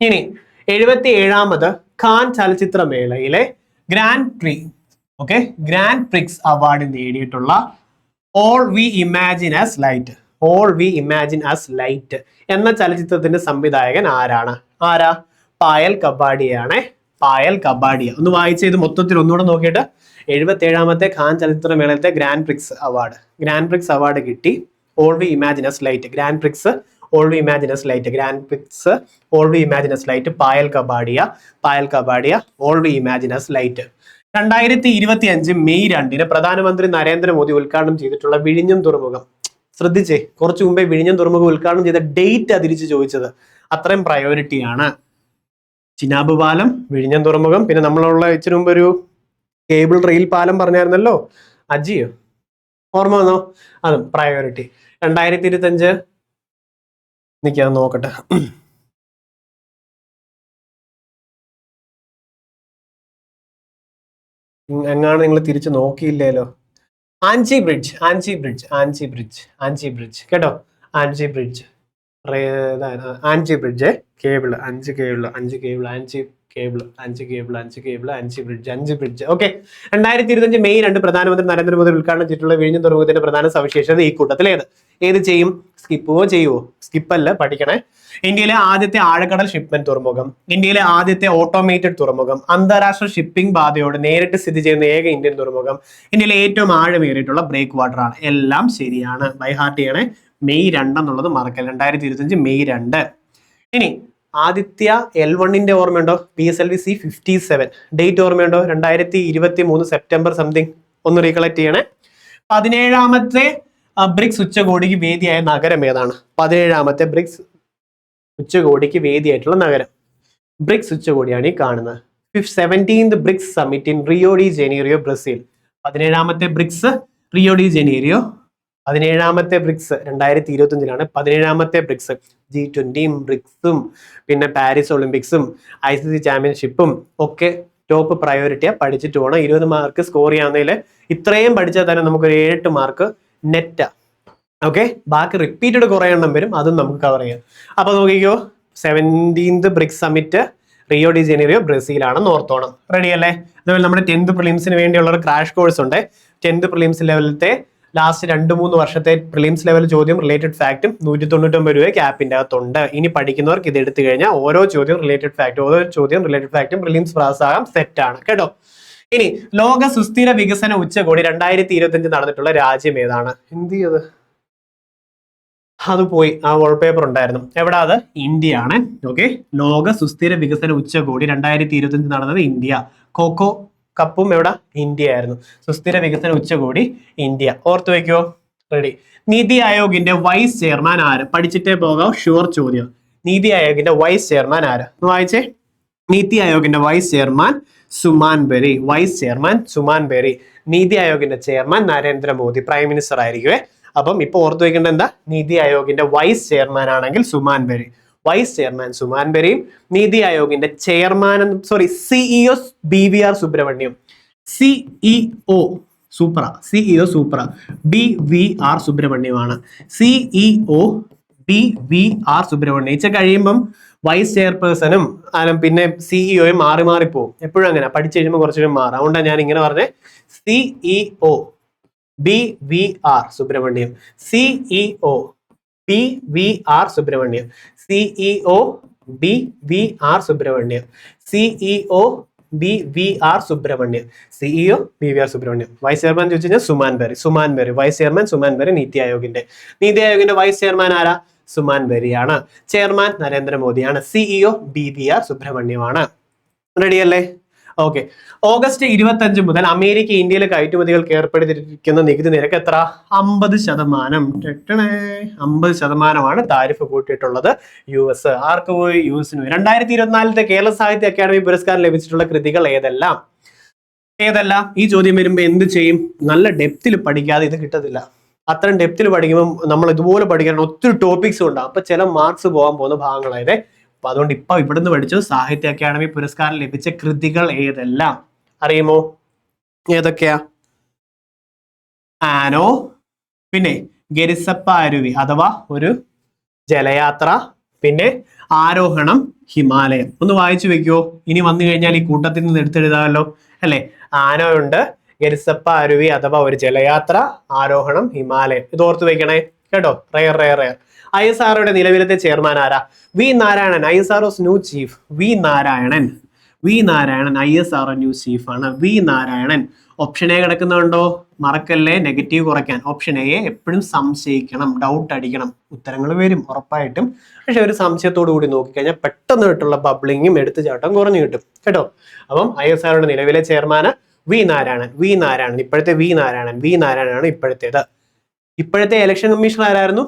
ഇനി 77ാമത് ഖാൻ ചലച്ചിത്രമേളയിലെ ഗ്രാൻഡ് പ്രിക്സ് അവാർഡ് നേടിയിട്ടുള്ള all we imagine as light എന്ന ചലച്ചിത്രത്തിന്റെ സംവിധായകൻ ആരാണ്? ആരാ? പായൽ കബാഡിയാണ്. പായൽ കബാഡിയ. ഒന്ന് വായിച്ച ഇത് മൊത്തത്തിൽ ഒന്നുകൂടെ നോക്കിയിട്ട്. 77ാമത്തെ ഖാൻ ചലച്ചിത്രമേളത്തെ ഗ്രാൻഡ് പ്രിക്സ് അവാർഡ് കിട്ടി. All we imagine as light. Grand prix all we imagine as light. Payal Kapadia all we imagine as light. 2025 May 2 പ്രധാനമന്ത്രി നരേന്ദ്രമോദി ഉദ്ഘാടനം ചെയ്തിട്ടുള്ള വിഴിഞ്ഞം തുറമുഖം. ശ്രദ്ധിച്ചേ, കുറച്ചു മുമ്പേ വിഴിഞ്ഞം തുറമുഖം ഉദ്ഘാടനം ചെയ്ത ഡേറ്റ് തിരിച്ചു ചോദിച്ചത്. അത്രയും പ്രയോറിറ്റിയാണ്. ചിനാബ് പാലം, വിഴിഞ്ഞം തുറമുഖം, പിന്നെ നമ്മളുള്ള ഇച്ചിരി മുമ്പ് ഒരു കേബിൾ റെയിൽ പാലം പറഞ്ഞായിരുന്നല്ലോ, അജിയോ ഓർമ്മ വന്നോ? അതും പ്രയോറിറ്റി. 2025 നിൽക്കാൻ നോക്കട്ടെ. എങ്ങാണ് നിങ്ങൾ തിരിച്ചു നോക്കിയില്ലേലോ. ആൻജി ബ്രിഡ്ജ് കേട്ടോ. Anji bridge cable 5 bridge. Okay, 2025 May 2 പ്രധാനമന്ത്രി നരേന്ദ്രമോദി ഉദ്ഘാടനം ചെയ്തിട്ടുള്ള വിഴിഞ്ഞം തുറമുഖത്തിന്റെ പ്രധാന സവിശേഷത ഈ കൂട്ടത്തിൽ ഏത് ചെയ്യും? ചെയ്യുവോ? സ്കിപ്പല്ല, പഠിക്കണേ. ഇന്ത്യയിലെ ആദ്യത്തെ ആഴക്കടൽ ഷിപ്മെന്റ് തുറമുഖം, ഇന്ത്യയിലെ ആദ്യത്തെ ഓട്ടോമേറ്റഡ് തുറമുഖം, അന്താരാഷ്ട്ര ഷിപ്പിംഗ് പാതയോട് നേരിട്ട് സ്ഥിതി ചെയ്യുന്ന ഏക ഇന്ത്യൻ തുറമുഖം, ഇന്ത്യയിലെ ഏറ്റവും ആഴമേറിയിട്ടുള്ള ബ്രേക്ക് വാട്ടർ ആണ്. എല്ലാം ശരിയാണ്. ബൈ ഹാർട്ട് ചെയ്യണേ. മെയ് 2 എന്നുള്ളത് മറക്കല്ല. 2025 മെയ് 2. ഇനി ആദിത്യ L1 ഓർമ്മയുണ്ടോ? PSLV C-57 ഡേറ്റ് ഓർമ്മയുണ്ടോ? 2023 സെപ്റ്റംബർ സംതിങ്. ഒന്ന് റീകളക്ട് ചെയ്യണേ. 17ാമത്തെ ബ്രിക്സ് ഉച്ചകോടിക്ക് വേദിയായ നഗരം ഏതാണ്? 17ാമത്തെ ബ്രിക്സ് ഉച്ചകോടിക്ക് വേദിയായിട്ടുള്ള നഗരം. ബ്രിക്സ് ഉച്ചകോടിയാണ് ഈ കാണുന്നത്. 17th BRICS summit in Rio de Janeiro, Brazil. 17ാമത്തെ ബ്രിക്സ് റിയോ ഡി ജനീറിയോ. 17ാമത്തെ ബ്രിക്സ് 2025 17ാമത്തെ ബ്രിക്സ്. G20 ബ്രിക്സും പിന്നെ പാരീസ് ഒളിമ്പിക്സും ICC ചാമ്പ്യൻഷിപ്പും ഒക്കെ ടോപ്പ് പ്രയോറിറ്റിയാ. പഠിച്ചിട്ട് പോകണം. 20 മാർക്ക് സ്കോർ ചെയ്യാവുന്നതിൽ ഇത്രയും പഠിച്ചാൽ തന്നെ നമുക്കൊരു 8 മാർക്ക് നെറ്റാ. ഓക്കെ, ബാക്കി റിപ്പീറ്റഡ് കുറെ എണ്ണം വരും, അതും നമുക്ക് കവർ ചെയ്യാം. അപ്പൊ നോക്കിക്കോ, 17th BRICS summit Rio de Janeiro, ബ്രസീലാണ്. നോർത്തോണം. റെഡി അല്ലേ? അതുപോലെ നമ്മുടെ 10th പ്രിലിംസിന് വേണ്ടിയുള്ള ഒരു ക്രാഷ് കോഴ്സ് ഉണ്ട്. 10th പ്രിലിംസ് ലെവലത്തെ ലാസ്റ്റ് 2-3 വർഷത്തെ പ്രിലിംസ് ലെവൽ ചോദ്യം റിലേറ്റഡ് ഫാക്റ്റും 199 രൂപ ക്യാപ്പിന്റെ അകത്തുണ്ട്. ഇനി പഠിക്കുന്നവർക്ക് ഇത് എടുത്തു കഴിഞ്ഞാൽ ഓരോ ചോദ്യം റിലേറ്റഡ് ഫാക്റ്റും പ്രിലിംസ് പാസ്സാകാം. സെറ്റ് ആണ് കേട്ടോ. ഇനി ലോക സുസ്ഥിര വികസന ഉച്ചകോടി 2025 നടന്നിട്ടുള്ള രാജ്യം ഏതാണ്? എന്ത് ചെയ്ത് അത് പോയി. ആ വാൾപേപ്പർ ഉണ്ടായിരുന്നു. എവിടാ? അത് ഇന്ത്യ ആണ്. ഓക്കെ, ലോക സുസ്ഥിര വികസന ഉച്ചകോടി 2025 നടന്നത് ഇന്ത്യ. കോക്കോ കപ്പും എവിടെ? ഇന്ത്യ ആയിരുന്നു. സുസ്ഥിര വികസന ഉച്ചകോടി ഇന്ത്യ. ഓർത്ത് വെക്കോ. റെഡി. നീതി ആയോഗിന്റെ വൈസ് ചെയർമാൻ ആര്? പഠിച്ചിട്ടേ പോകാം, ഷുവർ ചോദ്യം. നീതി ആയോഗിന്റെ വൈസ് ചെയർമാൻ ആര്? വായിച്ചേ. നീതി ആയോഗിന്റെ വൈസ് ചെയർമാൻ സുമാൻ ബെറി. നീതി ആയോഗിന്റെ ചെയർമാൻ നരേന്ദ്രമോദി, പ്രൈം മിനിസ്റ്റർ ആയിരിക്കുവേ. അപ്പം ഇപ്പൊ ഓർത്ത് വെക്കേണ്ട എന്താ? നീതി ആയോഗിന്റെ വൈസ് ചെയർമാൻ ആണെങ്കിൽ സുമാൻ ബെറി. വൈസ് ചെയർമാൻ സുമാൻ ബെറിയും നീതി ആയോഗിന്റെ chairman CEO BVR Subrahmanyam. CEO സൂപ്ര BVR സുബ്രഹ്മണ്യമാണ്. CEO BVR Subrahmanyam. ഇച്ച കഴിയുമ്പം വൈസ് ചെയർപേഴ്സണും പിന്നെ സിഇഒയും മാറി മാറിപ്പോവും. എപ്പോഴും അങ്ങനെ പഠിച്ചു കഴിയുമ്പോൾ കുറച്ചുകൂടി മാറും. അതുകൊണ്ടാണ് ഞാൻ ഇങ്ങനെ പറഞ്ഞത്. CEO BVR Subrahmanyam. CEO BVR Subrahmanyam. CEO BVR Subrahmanyam. CEO BVR Subrahmanyam. CEO BVR Subrahmanyam. Vice chairman ചോദിച്ചു കഴിഞ്ഞാൽ സുമാൻ ബെറി. വൈസ് ചെയർമാൻ സുമാൻ ബെറി നീതി ആയോഗിന്റെ വൈസ് ചെയർമാൻ ആരാ? സുമാൻ ബെറിയാണ്. ചെയർമാൻ നരേന്ദ്രമോദിയാണ്. സിഇഒ BVR സുബ്രഹ്മണ്യമാണ്. റെഡിയല്ലേ? ഓക്കെ. ഓഗസ്റ്റ് 25 മുതൽ അമേരിക്ക ഇന്ത്യയിലെ കയറ്റുമതികൾക്ക് ഏർപ്പെടുത്തിയിരിക്കുന്ന നികുതി നിരക്ക് എത്ര? 50%. 50%മാണ് താരിഫ് കൂട്ടിയിട്ടുള്ളത് US. ആർക്ക് പോയി? US-ന്. 2024 കേരള സാഹിത്യ അക്കാദമി പുരസ്കാരം ലഭിച്ചിട്ടുള്ള കൃതികൾ ഏതെല്ലാം? ഈ ചോദ്യം വരുമ്പോൾ എന്ത് ചെയ്യും? നല്ല ഡെപ്തിൽ പഠിക്കാതെ ഇത് കിട്ടത്തില്ല. അത്രയും ഡെപ്തിൽ പഠിക്കുമ്പോൾ നമ്മൾ ഇതുപോലെ പഠിക്കാൻ ഒത്തിരി ടോപ്പിക്സ് ഉണ്ടാകും. അപ്പൊ ചില മാർക്സ് പോകാൻ പോകുന്ന ഭാഗങ്ങളായത്. അപ്പൊ അതുകൊണ്ട് ഇപ്പൊ ഇവിടുന്ന് പഠിച്ചു സാഹിത്യ അക്കാദമി പുരസ്കാരം ലഭിച്ച കൃതികൾ ഏതെല്ലാം അറിയുമോ? ഏതൊക്കെയാ? ആനോ, പിന്നെ ഗരിസപ്പ അരുവി അഥവാ ഒരു ജലയാത്ര, പിന്നെ ആരോഹണം ഹിമാലയം. ഒന്ന് വായിച്ചു വെക്കുവോ? ഇനി വന്നു കഴിഞ്ഞാൽ ഈ കൂട്ടത്തിൽ നിന്ന് എടുത്തെഴുതാമല്ലോ അല്ലെ? ആനോ ഉണ്ട്, ഗരിസപ്പ അരുവി അഥവാ ഒരു ജലയാത്ര, ആരോഹണം ഹിമാലയം. ഇത് ഓർത്ത് വെക്കണേ കേട്ടോ. റയർ. ISROയുടെ നിലവിലത്തെ ചെയർമാൻ ആരാ? V Narayanan. ISRO's new chief V Narayanan. ISRO new chief ആണ് വി നാരായണൻ. ഓപ്ഷൻ എ കിടക്കുന്നുണ്ടോ? മറക്കല്ലേ, നെഗറ്റീവ് കുറയ്ക്കാൻ. ഓപ്ഷൻ എ എപ്പോഴും സംശയിക്കണം, ഡൗട്ട് അടിക്കണം. ഉത്തരങ്ങൾ വരും ഉറപ്പായിട്ടും. പക്ഷെ ഒരു സംശയത്തോടു കൂടി നോക്കിക്കഴിഞ്ഞാൽ പെട്ടെന്ന് കിട്ടുള്ള ബബ്ലിങ്ങും എടുത്തുചാട്ടം കുറഞ്ഞു കിട്ടും കേട്ടോ. അപ്പം ISROയുടെ നിലവിലെ ചെയർമാന് വി നാരായണൻ. ഇപ്പോഴത്തെ വി നാരായണനാണ് ഇപ്പോഴത്തേത്. ഇപ്പോഴത്തെ ഇലക്ഷൻ കമ്മീഷണർ ആരായിരുന്നു?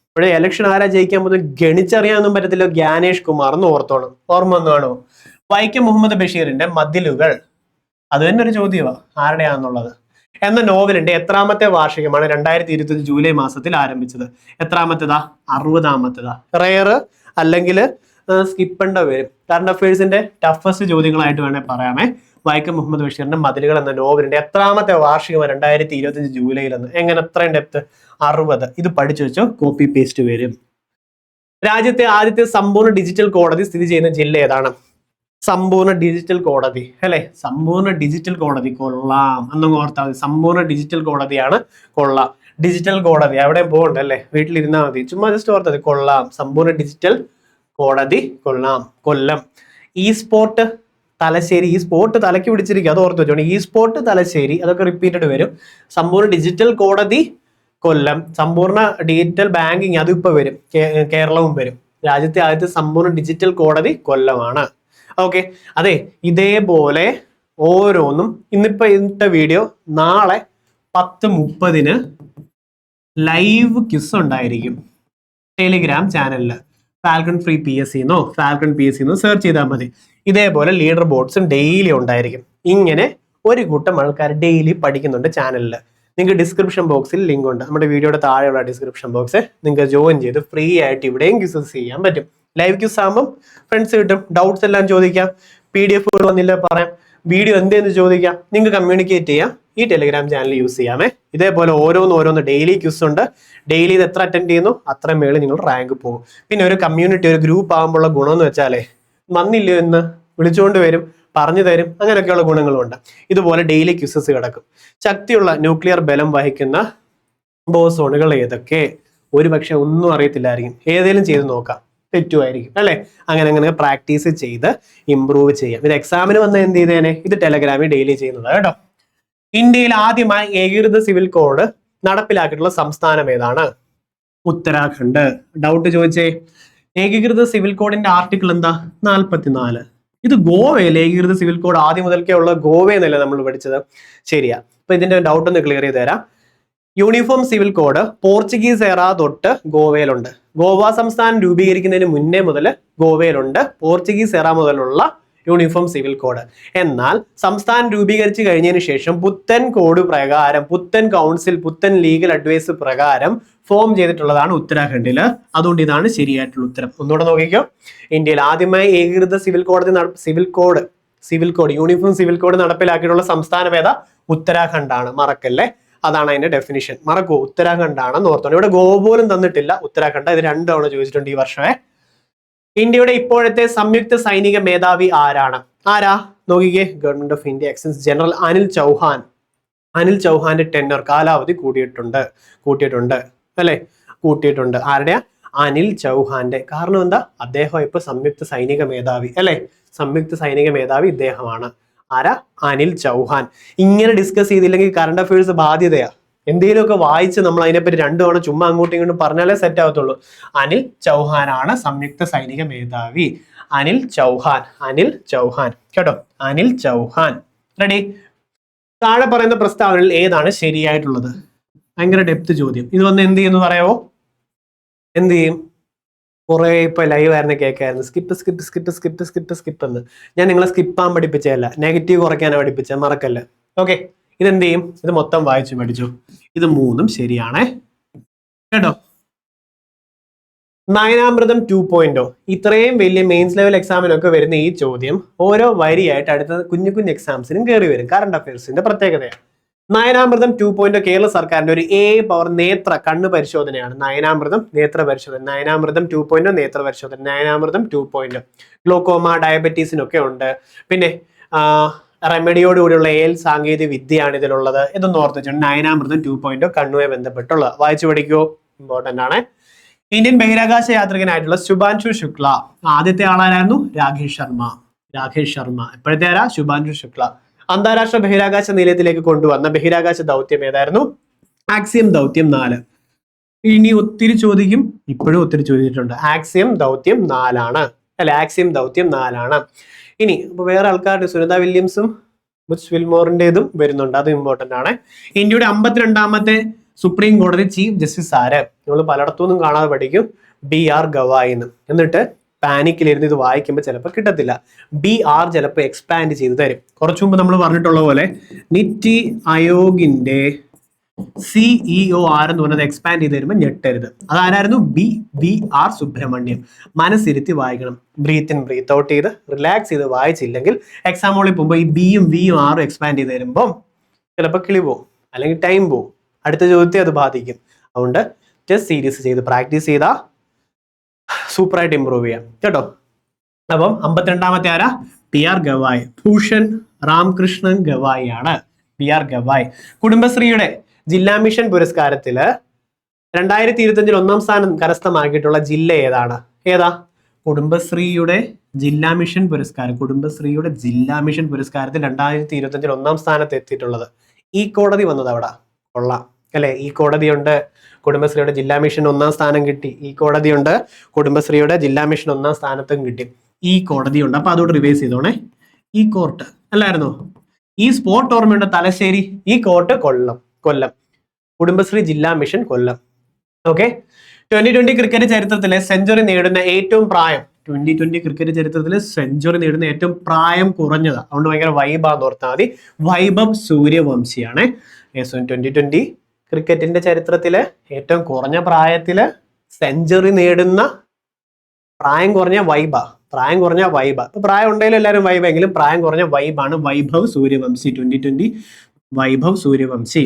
ഇപ്പോഴത്തെ ഇലക്ഷൻ ആരാ ജയിക്കാൻ പോകുന്നത്? ഗണിച്ചറിയാനൊന്നും പറ്റത്തില്ല. ഗ്യാനേഷ് കുമാർ എന്ന് ഓർത്തോണം. ഓർമ്മ ഒന്നാണോ? വൈക്കം മുഹമ്മദ് ബഷീറിന്റെ മതിലുകൾ, അത് തന്നെ ഒരു ചോദ്യമാണ്, ആരുടെയാണെന്നുള്ളത്. എന്ന നോവലിന്റെ എത്രാമത്തെ വാർഷികമാണ് 2025 ജൂലൈ മാസത്തിൽ ആരംഭിച്ചത്? എത്രാമത്തേതാ? 60ാമത്തേതാ. റയർ അല്ലെങ്കിൽ സ്കിപ്പണ്ട വരും. കറണ്ട് അഫയേഴ്സിന്റെ ടഫസ്റ്റ് ചോദ്യങ്ങളായിട്ട് വേണേൽ പറയാമേ. വൈക്കം മുഹമ്മദ് ബഷീറിന്റെ മതിലുകൾ എന്ന നോവലിന്റെ എത്രാമത്തെ വാർഷികമാണ് 2025 ജൂലൈയിലെന്ന്? എങ്ങനെ എത്രയും ഡെപ്ത്? 60. ഇത് പഠിച്ചു വെച്ചോ, കോപ്പി പേസ്റ്റ് വരും. രാജ്യത്തെ ആദ്യത്തെ സമ്പൂർണ്ണ ഡിജിറ്റൽ കോടതി സ്ഥിതി ചെയ്യുന്ന ജില്ല ഏതാണ്? സമ്പൂർണ്ണ ഡിജിറ്റൽ കോടതി അല്ലെ? സമ്പൂർണ്ണ ഡിജിറ്റൽ കോടതി കൊള്ളാം എന്നൊന്ന് ഓർത്താൽ മതി. സമ്പൂർണ്ണ ഡിജിറ്റൽ കോടതിയാണ്. കൊള്ളാം. ഡിജിറ്റൽ കോടതി എവിടെയും പോകണ്ട അല്ലേ, വീട്ടിലിരുന്നാൽ മതി. ചുമ്മാ ജസ്റ്റ് ഓർത്തത്. കൊള്ളാം. സമ്പൂർണ്ണ ഡിജിറ്റൽ കോടതി കൊള്ളാം. കൊല്ലം. E sport Thalassery. ഈ സ്പോർട്ട് തലയ്ക്ക് പിടിച്ചിരിക്കും, അത് ഓർത്ത് വെച്ചോണ്ട്. ഈ സ്പോർട്ട് തലശ്ശേരി, അതൊക്കെ റിപ്പീറ്റഡ് വരും. സമ്പൂർണ്ണ ഡിജിറ്റൽ കോടതി കൊല്ലം. സമ്പൂർണ്ണ ഡിജിറ്റൽ ബാങ്കിങ് അത് ഇപ്പൊ വരും, കേരളവും വരും. രാജ്യത്തെ ആദ്യത്തെ സമ്പൂർണ്ണ ഡിജിറ്റൽ കോടതി കൊല്ലമാണ്. ഓക്കെ. അതെ, ഇതേപോലെ ഓരോന്നും ഇന്നിപ്പോ ഇന്നത്തെ വീഡിയോ നാളെ 10:30 ലൈവ് ക്വിസ് ഉണ്ടായിരിക്കും ടെലിഗ്രാം ചാനലിൽ. ഫാൽക്കൺ ഫ്രീ PSC എന്നോ സെർച്ച് ചെയ്താൽ മതി. ഇതേപോലെ ലീഡർ ബോർഡ്സും ഡെയിലി ഉണ്ടായിരിക്കും. ഇങ്ങനെ ഒരു കൂട്ടം ആൾക്കാർ ഡെയിലി പഠിക്കുന്നുണ്ട് ചാനലിൽ. നിങ്ങൾക്ക് ഡിസ്ക്രിപ്ഷൻ ബോക്സിൽ ലിങ്ക് ഉണ്ട്. നമ്മുടെ വീഡിയോയുടെ താഴെയുള്ള ഡിസ്ക്രിപ്ഷൻ ബോക്സ് നിങ്ങൾക്ക് ജോയിൻ ചെയ്ത് ഫ്രീ ആയിട്ട് ഇവിടെയും ക്വിസസ് ചെയ്യാൻ പറ്റും. ലൈവ് ക്വിസ് ആകുമ്പോൾ ഫ്രണ്ട്സ് കിട്ടും, ഡൗട്ട്സ് എല്ലാം ചോദിക്കാം, PDF വന്നില്ല പറയാം, വീഡിയോ എന്തെന്ന് ചോദിക്കാം, നിങ്ങൾക്ക് കമ്മ്യൂണിക്കേറ്റ് ചെയ്യാം. ഈ ടെലിഗ്രാം ചാനൽ യൂസ് ചെയ്യാമേ. ഇതേപോലെ ഓരോന്ന് ഡെയിലി ക്വിസ് ഉണ്ട്. ഡെയിലി ഇത് എത്ര അറ്റൻഡ് ചെയ്യുന്നു അത്രയും മേളിൽ നിങ്ങൾ റാങ്ക് പോകും. പിന്നെ ഒരു കമ്മ്യൂണിറ്റി, ഒരു ഗ്രൂപ്പ് ആകുമ്പോഴുള്ള ഗുണം എന്ന് വെച്ചാലേ, വന്നില്ല എന്ന് വിളിച്ചുകൊണ്ട് വരും, പറഞ്ഞു തരും, അങ്ങനെയൊക്കെയുള്ള ഗുണങ്ങളുണ്ട്. ഇതുപോലെ ഡെയിലി ക്വിസസ് കിടക്കും. ശക്തിയുള്ള ന്യൂക്ലിയർ ബലം വഹിക്കുന്ന ബോസോണുകൾ ഏതൊക്കെ? ഒരുപക്ഷെ ഒന്നും അറിയത്തില്ലായിരിക്കും. ഏതെങ്കിലും ചെയ്ത് നോക്കാം, തെറ്റുമായിരിക്കും അല്ലെ? അങ്ങനെ പ്രാക്ടീസ് ചെയ്ത് ഇംപ്രൂവ് ചെയ്യാം. ഇത് എക്സാമിന് വന്ന എന്ത് ചെയ്തേനെ? ഇത് ടെലഗ്രാമിൽ ഡെയിലി ചെയ്യുന്നത് കേട്ടോ. ഇന്ത്യയിൽ ആദ്യമായി ഏകീകൃത സിവിൽ കോഡ് നടപ്പിലാക്കിയിട്ടുള്ള സംസ്ഥാനം ഏതാണ്? ഉത്തരാഖണ്ഡ്. ഡൗട്ട് ചോദിച്ചേ. ഏകീകൃത സിവിൽ കോഡിന്റെ ആർട്ടിക്കിൾ എന്താ? 44. ഇത് ഗോവയിൽ ഏകീകൃത സിവിൽ കോഡ് ആദ്യം മുതൽക്കേ ഉള്ള ഗോവയെന്നല്ലേ നമ്മൾ പഠിച്ചത്? ശരിയാ. അപ്പൊ ഇതിന്റെ ഡൗട്ട് ഒന്ന് ക്ലിയർ ചെയ്ത് തരാം. യൂണിഫോം സിവിൽ കോഡ് പോർച്ചുഗീസ് എറ തൊട്ട് ഗോവയിലുണ്ട്. ഗോവ സംസ്ഥാനം രൂപീകരിക്കുന്നതിന് മുന്നേ മുതൽ ഗോവയിലുണ്ട് പോർച്ചുഗീസ് എറ മുതലുള്ള യൂണിഫോം സിവിൽ കോഡ്. എന്നാൽ സംസ്ഥാനം രൂപീകരിച്ചു കഴിഞ്ഞതിന് ശേഷം പുത്തൻ കോഡ് പ്രകാരം, പുത്തൻ കൗൺസിൽ, പുത്തൻ ലീഗൽ അഡ്വൈസ് പ്രകാരം ഫോം ചെയ്തിട്ടുള്ളതാണ് ഉത്തരാഖണ്ഡില്. അതുകൊണ്ട് ഇതാണ് ശരിയായിട്ടുള്ള ഉത്തരം. ഒന്നുകൂടെ നോക്കിക്കോ. ഇന്ത്യയിൽ ആദ്യമായി ഏകീകൃത civil code uniform civil code നടപ്പിലാക്കിയിട്ടുള്ള സംസ്ഥാനം ഏതാ? ഉത്തരാഖണ്ഡാണ്. മറക്കല്ലേ, അതാണ് അതിന്റെ ഡെഫിനിഷൻ. മറക്കൂ, ഉത്തരാഖണ്ഡാണെന്ന് ഓർത്തോണം. ഇവിടെ ഗോപോലും തന്നിട്ടില്ല, ഉത്തരാഖണ്ഡ്. ഇത് 2 തവണ ചോദിച്ചിട്ടുണ്ട് ഈ വർഷമേ. ഇന്ത്യയുടെ ഇപ്പോഴത്തെ സംയുക്ത സൈനിക മേധാവി ആരാണ്? ആരാ നോക്കിക്കേ, ഗവൺമെന്റ് ഓഫ് ഇന്ത്യ എക്സൻസ് ജനറൽ അനിൽ ചൗഹാൻ. അനിൽ ചൗഹാന്റെ ടെന്നർ കാലാവധി കൂട്ടിയിട്ടുണ്ട് അല്ലെ? കൂട്ടിയിട്ടുണ്ട്. ആരുടെയാ? അനിൽ ചൗഹാന്റെ. കാരണം എന്താ? അദ്ദേഹം ഇപ്പൊ സംയുക്ത സൈനിക മേധാവി അല്ലെ? സംയുക്ത സൈനിക മേധാവി ഇദ്ദേഹമാണ്. ആരാ? അനിൽ ചൗഹാൻ. ഇങ്ങനെ ഡിസ്കസ് ചെയ്തില്ലെങ്കിൽ കറണ്ട് അഫയേഴ്സ് ബാധ്യതയാ. എന്തെങ്കിലുമൊക്കെ വായിച്ച് നമ്മൾ അതിനെപ്പറ്റി 2 തവണ ചുമ്മാ അങ്ങോട്ടും ഇങ്ങോട്ടും പറഞ്ഞാലേ സെറ്റ് ആവത്തുള്ളൂ. അനിൽ ചൗഹാനാണ് സംയുക്ത സൈനിക മേധാവി. അനിൽ ചൗഹാൻ കേട്ടോ, അനിൽ ചൗഹാൻ. റെഡി? താഴെ പറയുന്ന പ്രസ്താവനയിൽ ഏതാണ് ശരിയായിട്ടുള്ളത്? ഭയങ്കര ഡെപ്ത് ചോദ്യം. ഇത് വന്ന് എന്ത് ചെയ്യുന്നു പറയാവോ? എന്ത് ചെയ്യും? കുറെ ഇപ്പൊ ലൈവ് ആയിരുന്നു കേൾക്കായിരുന്നു, സ്കിപ്പ് എന്ന്. ഞാൻ നിങ്ങളെ സ്കിപ്പാൻ പഠിപ്പിച്ചതല്ല, നെഗറ്റീവ് കുറയ്ക്കാനാണ് പഠിപ്പിച്ചത്, മറക്കല്ല. ഓക്കെ, ഇതെന്ത് ചെയ്യും? ഇത് മൊത്തം വായിച്ചു പഠിച്ചു. ഇത് 3ഉം ശരിയാണേ കേട്ടോ. നയനാമൃതം 2.0 ഇത്രയും വലിയ മെയിൻസ് ലെവൽ എക്സാമിനൊക്കെ വരുന്ന ഈ ചോദ്യം ഓരോ വരിയായിട്ട് അടുത്ത കുഞ്ഞു കുഞ്ഞു എക്സാംസിനും കയറി വരും. കറണ്ട് അഫയേഴ്സിന്റെ പ്രത്യേകതയാണ്. നയനാമൃതം 2.0 കേരള സർക്കാരിന്റെ ഒരു പവർ നേത്ര കണ്ണ് പരിശോധനയാണ്. നയനാമൃതം നേത്ര പരിശോധന, നയനാമൃതം 2.0 നേത്ര പരിശോധന, നയനാമൃതം 2.0. ഗ്ലോക്കോമ, ഡയബറ്റീസിനൊക്കെ ഉണ്ട്. പിന്നെ റെമഡിയോടുകൂടിയുള്ള സാങ്കേതിക വിദ്യയാണ് ഇതിലുള്ളത്. ഇതൊന്നും ഓർത്ത് വെച്ചാൽ നയനാമൃതം 2.0 കണ്ണുമായി ബന്ധപ്പെട്ടുള്ളത് വായിച്ചു പഠിക്കുമോ? ഇമ്പോർട്ടന്റ് ആണ്. ഇന്ത്യൻ ബഹിരാകാശ യാത്രികനായിട്ടുള്ള ശുഭാൻശു ശുക്ല ആദ്യത്തെ ആളാരായിരുന്നു? രാകേഷ് ശർമ്മ. എപ്പോഴത്തെ ആരാ? ശുഭാൻശു ശുക്ല. അന്താരാഷ്ട്ര ബഹിരാകാശ നിലയത്തിലേക്ക് കൊണ്ടുവന്ന ബഹിരാകാശ ദൗത്യം ഏതായിരുന്നു? ആക്സിയം ദൗത്യം 4. ഇനി ഒത്തിരി ചോദിക്കും, ഇപ്പോഴും ഒത്തിരി ചോദിച്ചിട്ടുണ്ട്. ആക്സിയം ദൗത്യം 4 അല്ലെ? ആക്സിയം ദൗത്യം 4. ഇനി ഇപ്പൊ വേറെ ആൾക്കാരുടെ സുനിത വില്യംസും ബുച്ച് വിൽമോറിന്റേതും വരുന്നുണ്ട്, അത് ഇമ്പോർട്ടന്റ് ആണ്. ഇന്ത്യയുടെ 52ാമത്തെ സുപ്രീം കോടതി ചീഫ് ജസ്റ്റിസ് ആര്? നമ്മൾ പലയിടത്തുനിന്നും കാണാതെ പഠിക്കും, BR ഗവായി എന്ന്. എന്നിട്ട് പാനിക്കിലിരുന്ന് ഇത് വായിക്കുമ്പോൾ ചിലപ്പോൾ കിട്ടത്തില്ല. BR ചിലപ്പോൾ എക്സ്പാൻഡ് ചെയ്ത് തരും. കുറച്ചു മുമ്പ് നമ്മൾ പറഞ്ഞിട്ടുള്ള പോലെ നിറ്റി ആയോഗിന്റെ CEO ആരെന്ന് പറഞ്ഞത് എക്സ്പാൻഡ് ചെയ്ത് തരുമ്പോൾ ഞെട്ടരുത്. അതാരായിരുന്നു? BR സുബ്രഹ്മണ്യം. മനസ്സിരുത്തി വായിക്കണം. ബ്രീത്ത് ഇൻ ബ്രീത്ത് ഔട്ട് ചെയ്ത് റിലാക്സ് ചെയ്ത് വായിച്ചില്ലെങ്കിൽ എക്സാം ഹോളിൽ പോകുമ്പോൾ ഈ Bയും Vയും Rഉം എക്സ്പാൻഡ് ചെയ്ത് തരുമ്പോൾ ചിലപ്പോൾ കിളി പോവും, അല്ലെങ്കിൽ ടൈം പോവും. അടുത്ത ചോദ്യത്തെ അത് ബാധിക്കും. അതുകൊണ്ട് ടെസ്റ്റ് സീരീസ് ചെയ്ത് പ്രാക്ടീസ് ചെയ്താൽ സൂപ്പറായിട്ട് ഇമ്പ്രൂവ് ചെയ്യാം കേട്ടോ. അപ്പം 52ാമത്തെ ആരാ? PR ഗവായ്. ഭൂഷൺ രാംകൃഷ്ണൻ ഗവായി ആണ്. PR ഗവായ്. കുടുംബശ്രീയുടെ ജില്ലാ മിഷൻ പുരസ്കാരത്തില് 2025 1ാം സ്ഥാനം കരസ്ഥമാക്കിയിട്ടുള്ള ജില്ല ഏതാണ്? ഏതാ? കുടുംബശ്രീയുടെ ജില്ലാ മിഷൻ പുരസ്കാരം. കുടുംബശ്രീയുടെ ജില്ലാ മിഷൻ പുരസ്കാരത്തിൽ 2025 1ാം സ്ഥാനത്ത് എത്തിയിട്ടുള്ളത്. ഈ കോടതി വന്നത് അവിടെ. കൊള്ളാം അല്ലെ? ഈ കോടതിയുണ്ട്. കുടുംബശ്രീയുടെ ജില്ലാ മിഷൻ 1ാം സ്ഥാനം കിട്ടി. ഈ കോടതിയുണ്ട്. കുടുംബശ്രീയുടെ ജില്ലാ മിഷൻ 1ാം സ്ഥാനത്തും കിട്ടി. ഈ കോടതിയുണ്ട്. അപ്പൊ അതോട് റിവൈസ് ചെയ്തോണേ. ഈ കോർട്ട് അല്ലായിരുന്നോ? ഈ സ്പോട്ട് ഓർമ്മയുണ്ട്? തലശ്ശേരി. ഈ കോർട്ട് കൊല്ലം. കുടുംബശ്രീ ജില്ലാ മിഷൻ കൊല്ലം. ഓക്കെ. 2020 ക്രിക്കറ്റ് ചരിത്രത്തിലെ സെഞ്ചുറി നേടുന്ന ഏറ്റവും പ്രായം 2020 ക്രിക്കറ്റ് ചരിത്രത്തിൽ സെഞ്ചുറി നേടുന്ന ഏറ്റവും പ്രായം കുറഞ്ഞതാ. അതുകൊണ്ട് ഭയങ്കര വൈബാന്ന് ഓർത്താൽ മതി. വൈഭവ് സൂര്യവംശിയാണ്. 2020 ക്രിക്കറ്റിന്റെ ചരിത്രത്തില് ഏറ്റവും കുറഞ്ഞ പ്രായത്തില് സെഞ്ചുറി നേടുന്ന പ്രായം കുറഞ്ഞ വൈബാ. ഇപ്പൊ പ്രായം ഉണ്ടെങ്കിലും എല്ലാവരും വൈബ്, എങ്കിലും പ്രായം കുറഞ്ഞ വൈബാണ് വൈഭവ് സൂര്യവംശി. 2020 വൈഭവ് സൂര്യവംശി.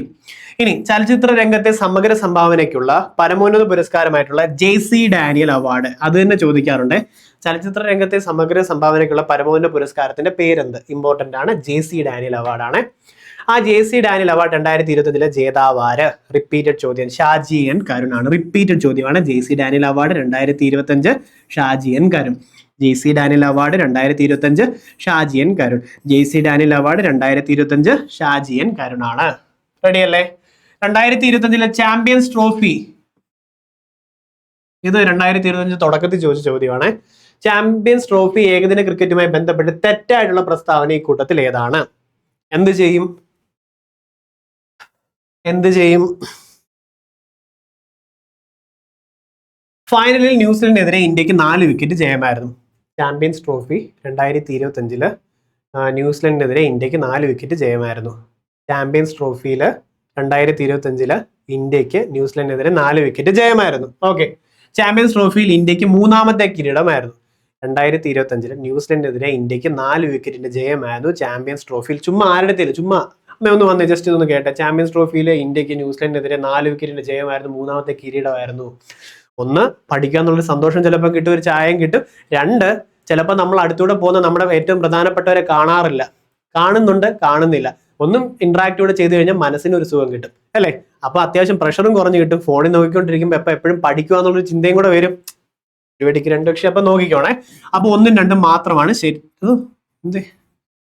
ഇനി ചലച്ചിത്ര രംഗത്തെ സമഗ്ര സംഭാവനയ്ക്കുള്ള പരമോന്നത പുരസ്കാരമായിട്ടുള്ള JC ഡാനിയൽ അവാർഡ്, അത് തന്നെ ചോദിക്കാറുണ്ട്. ചലച്ചിത്ര രംഗത്തെ സമഗ്ര സംഭാവനയ്ക്കുള്ള പരമോന്നത പുരസ്കാരത്തിന്റെ പേരെന്ത്? ഇമ്പോർട്ടന്റ് ആണ്. JC ഡാനിയൽ അവാർഡാണ്. ആ JC ഡാനിയൽ അവാർഡ് 2025 ജേതാവാര്? റിപ്പീറ്റഡ് ചോദ്യം. ഷാജി N കരുണാണ്. റിപ്പീറ്റഡ് ചോദ്യമാണ്. JC Daniel award 2025 Shaji N Karun. JC Daniel award 2025 Shaji N Karun. JC Daniel award 2025 Shaji N കരുണാണ്. റെഡി അല്ലേ? 2025 ചാമ്പ്യൻസ് ട്രോഫി, ഇത് 2025 തുടക്കത്തിൽ ചോദിച്ച ചോദ്യമാണ്. ചാമ്പ്യൻസ് ട്രോഫി ഏകദിന ക്രിക്കറ്റുമായി ബന്ധപ്പെട്ട് തെറ്റായിട്ടുള്ള പ്രസ്താവന ഈ കൂട്ടത്തിൽ ഏതാണ്? എന്ത് ചെയ്യും? ഫൈനലിൽ ന്യൂസിലൻഡിനെതിരെ ഇന്ത്യക്ക് 4 വിക്കറ്റ് ജയമായിരുന്നു. ചാമ്പ്യൻസ് ട്രോഫി 2025 ന്യൂസിലൻഡിനെതിരെ ഇന്ത്യക്ക് 4 വിക്കറ്റ് ജയമായിരുന്നു. ചാമ്പ്യൻസ് ട്രോഫിയിൽ 2025 ഇന്ത്യക്ക് ന്യൂസിലൻഡിനെതിരെ 4 വിക്കറ്റ് ജയമായിരുന്നു. ഓക്കെ, ചാമ്പ്യൻസ് ട്രോഫിയിൽ ഇന്ത്യക്ക് 3ാമത്തെ കിരീടമായിരുന്നു. 2025 ന്യൂസിലൻഡിനെതിരെ ഇന്ത്യക്ക് 4 വിക്കറ്റിന്റെ ജയമായിരുന്നു ചാമ്പ്യൻസ് ട്രോഫിയിൽ. ചുമ്മാ ആരുടെ തരും, ചുമ്മാ ഒന്ന് വന്നേ, ജസ്റ്റ് ഇതൊന്ന് കേട്ടെ. ചാമ്പ്യൻസ് ട്രോഫിയിൽ ഇന്ത്യക്ക് ന്യൂസിലൻഡിനെതിരെ 4 വിക്കറ്റിന്റെ ജയമായിരുന്നു, 3ാമത്തെ കിരീടമായിരുന്നു. ഒന്ന്, പഠിക്കാന്നുള്ളൊരു സന്തോഷം ചിലപ്പോൾ കിട്ടും, ഒരു ചായം കിട്ടും. 2, ചിലപ്പോൾ നമ്മൾ അടുത്തൂടെ പോകുന്ന നമ്മുടെ ഏറ്റവും പ്രധാനപ്പെട്ടവരെ കാണാറില്ല, കാണുന്നുണ്ട്, കാണുന്നില്ല. ഒന്നും ഇന്ററാക്റ്റൂടെ ചെയ്ത് കഴിഞ്ഞാൽ മനസ്സിന് ഒരു സുഖം കിട്ടും, അല്ലേ? അപ്പൊ അത്യാവശ്യം പ്രഷറും കുറഞ്ഞു കിട്ടും. ഫോണിൽ നോക്കിക്കൊണ്ടിരിക്കുമ്പോൾ എപ്പോഴും പഠിക്കുക എന്നുള്ളൊരു ചിന്തയും കൂടെ വരും. വെടിക്ക് 2 പക്ഷെ അപ്പൊ നോക്കിക്കോണേ. അപ്പൊ 1ഉം 2ഉം മാത്രമാണ് ശരി,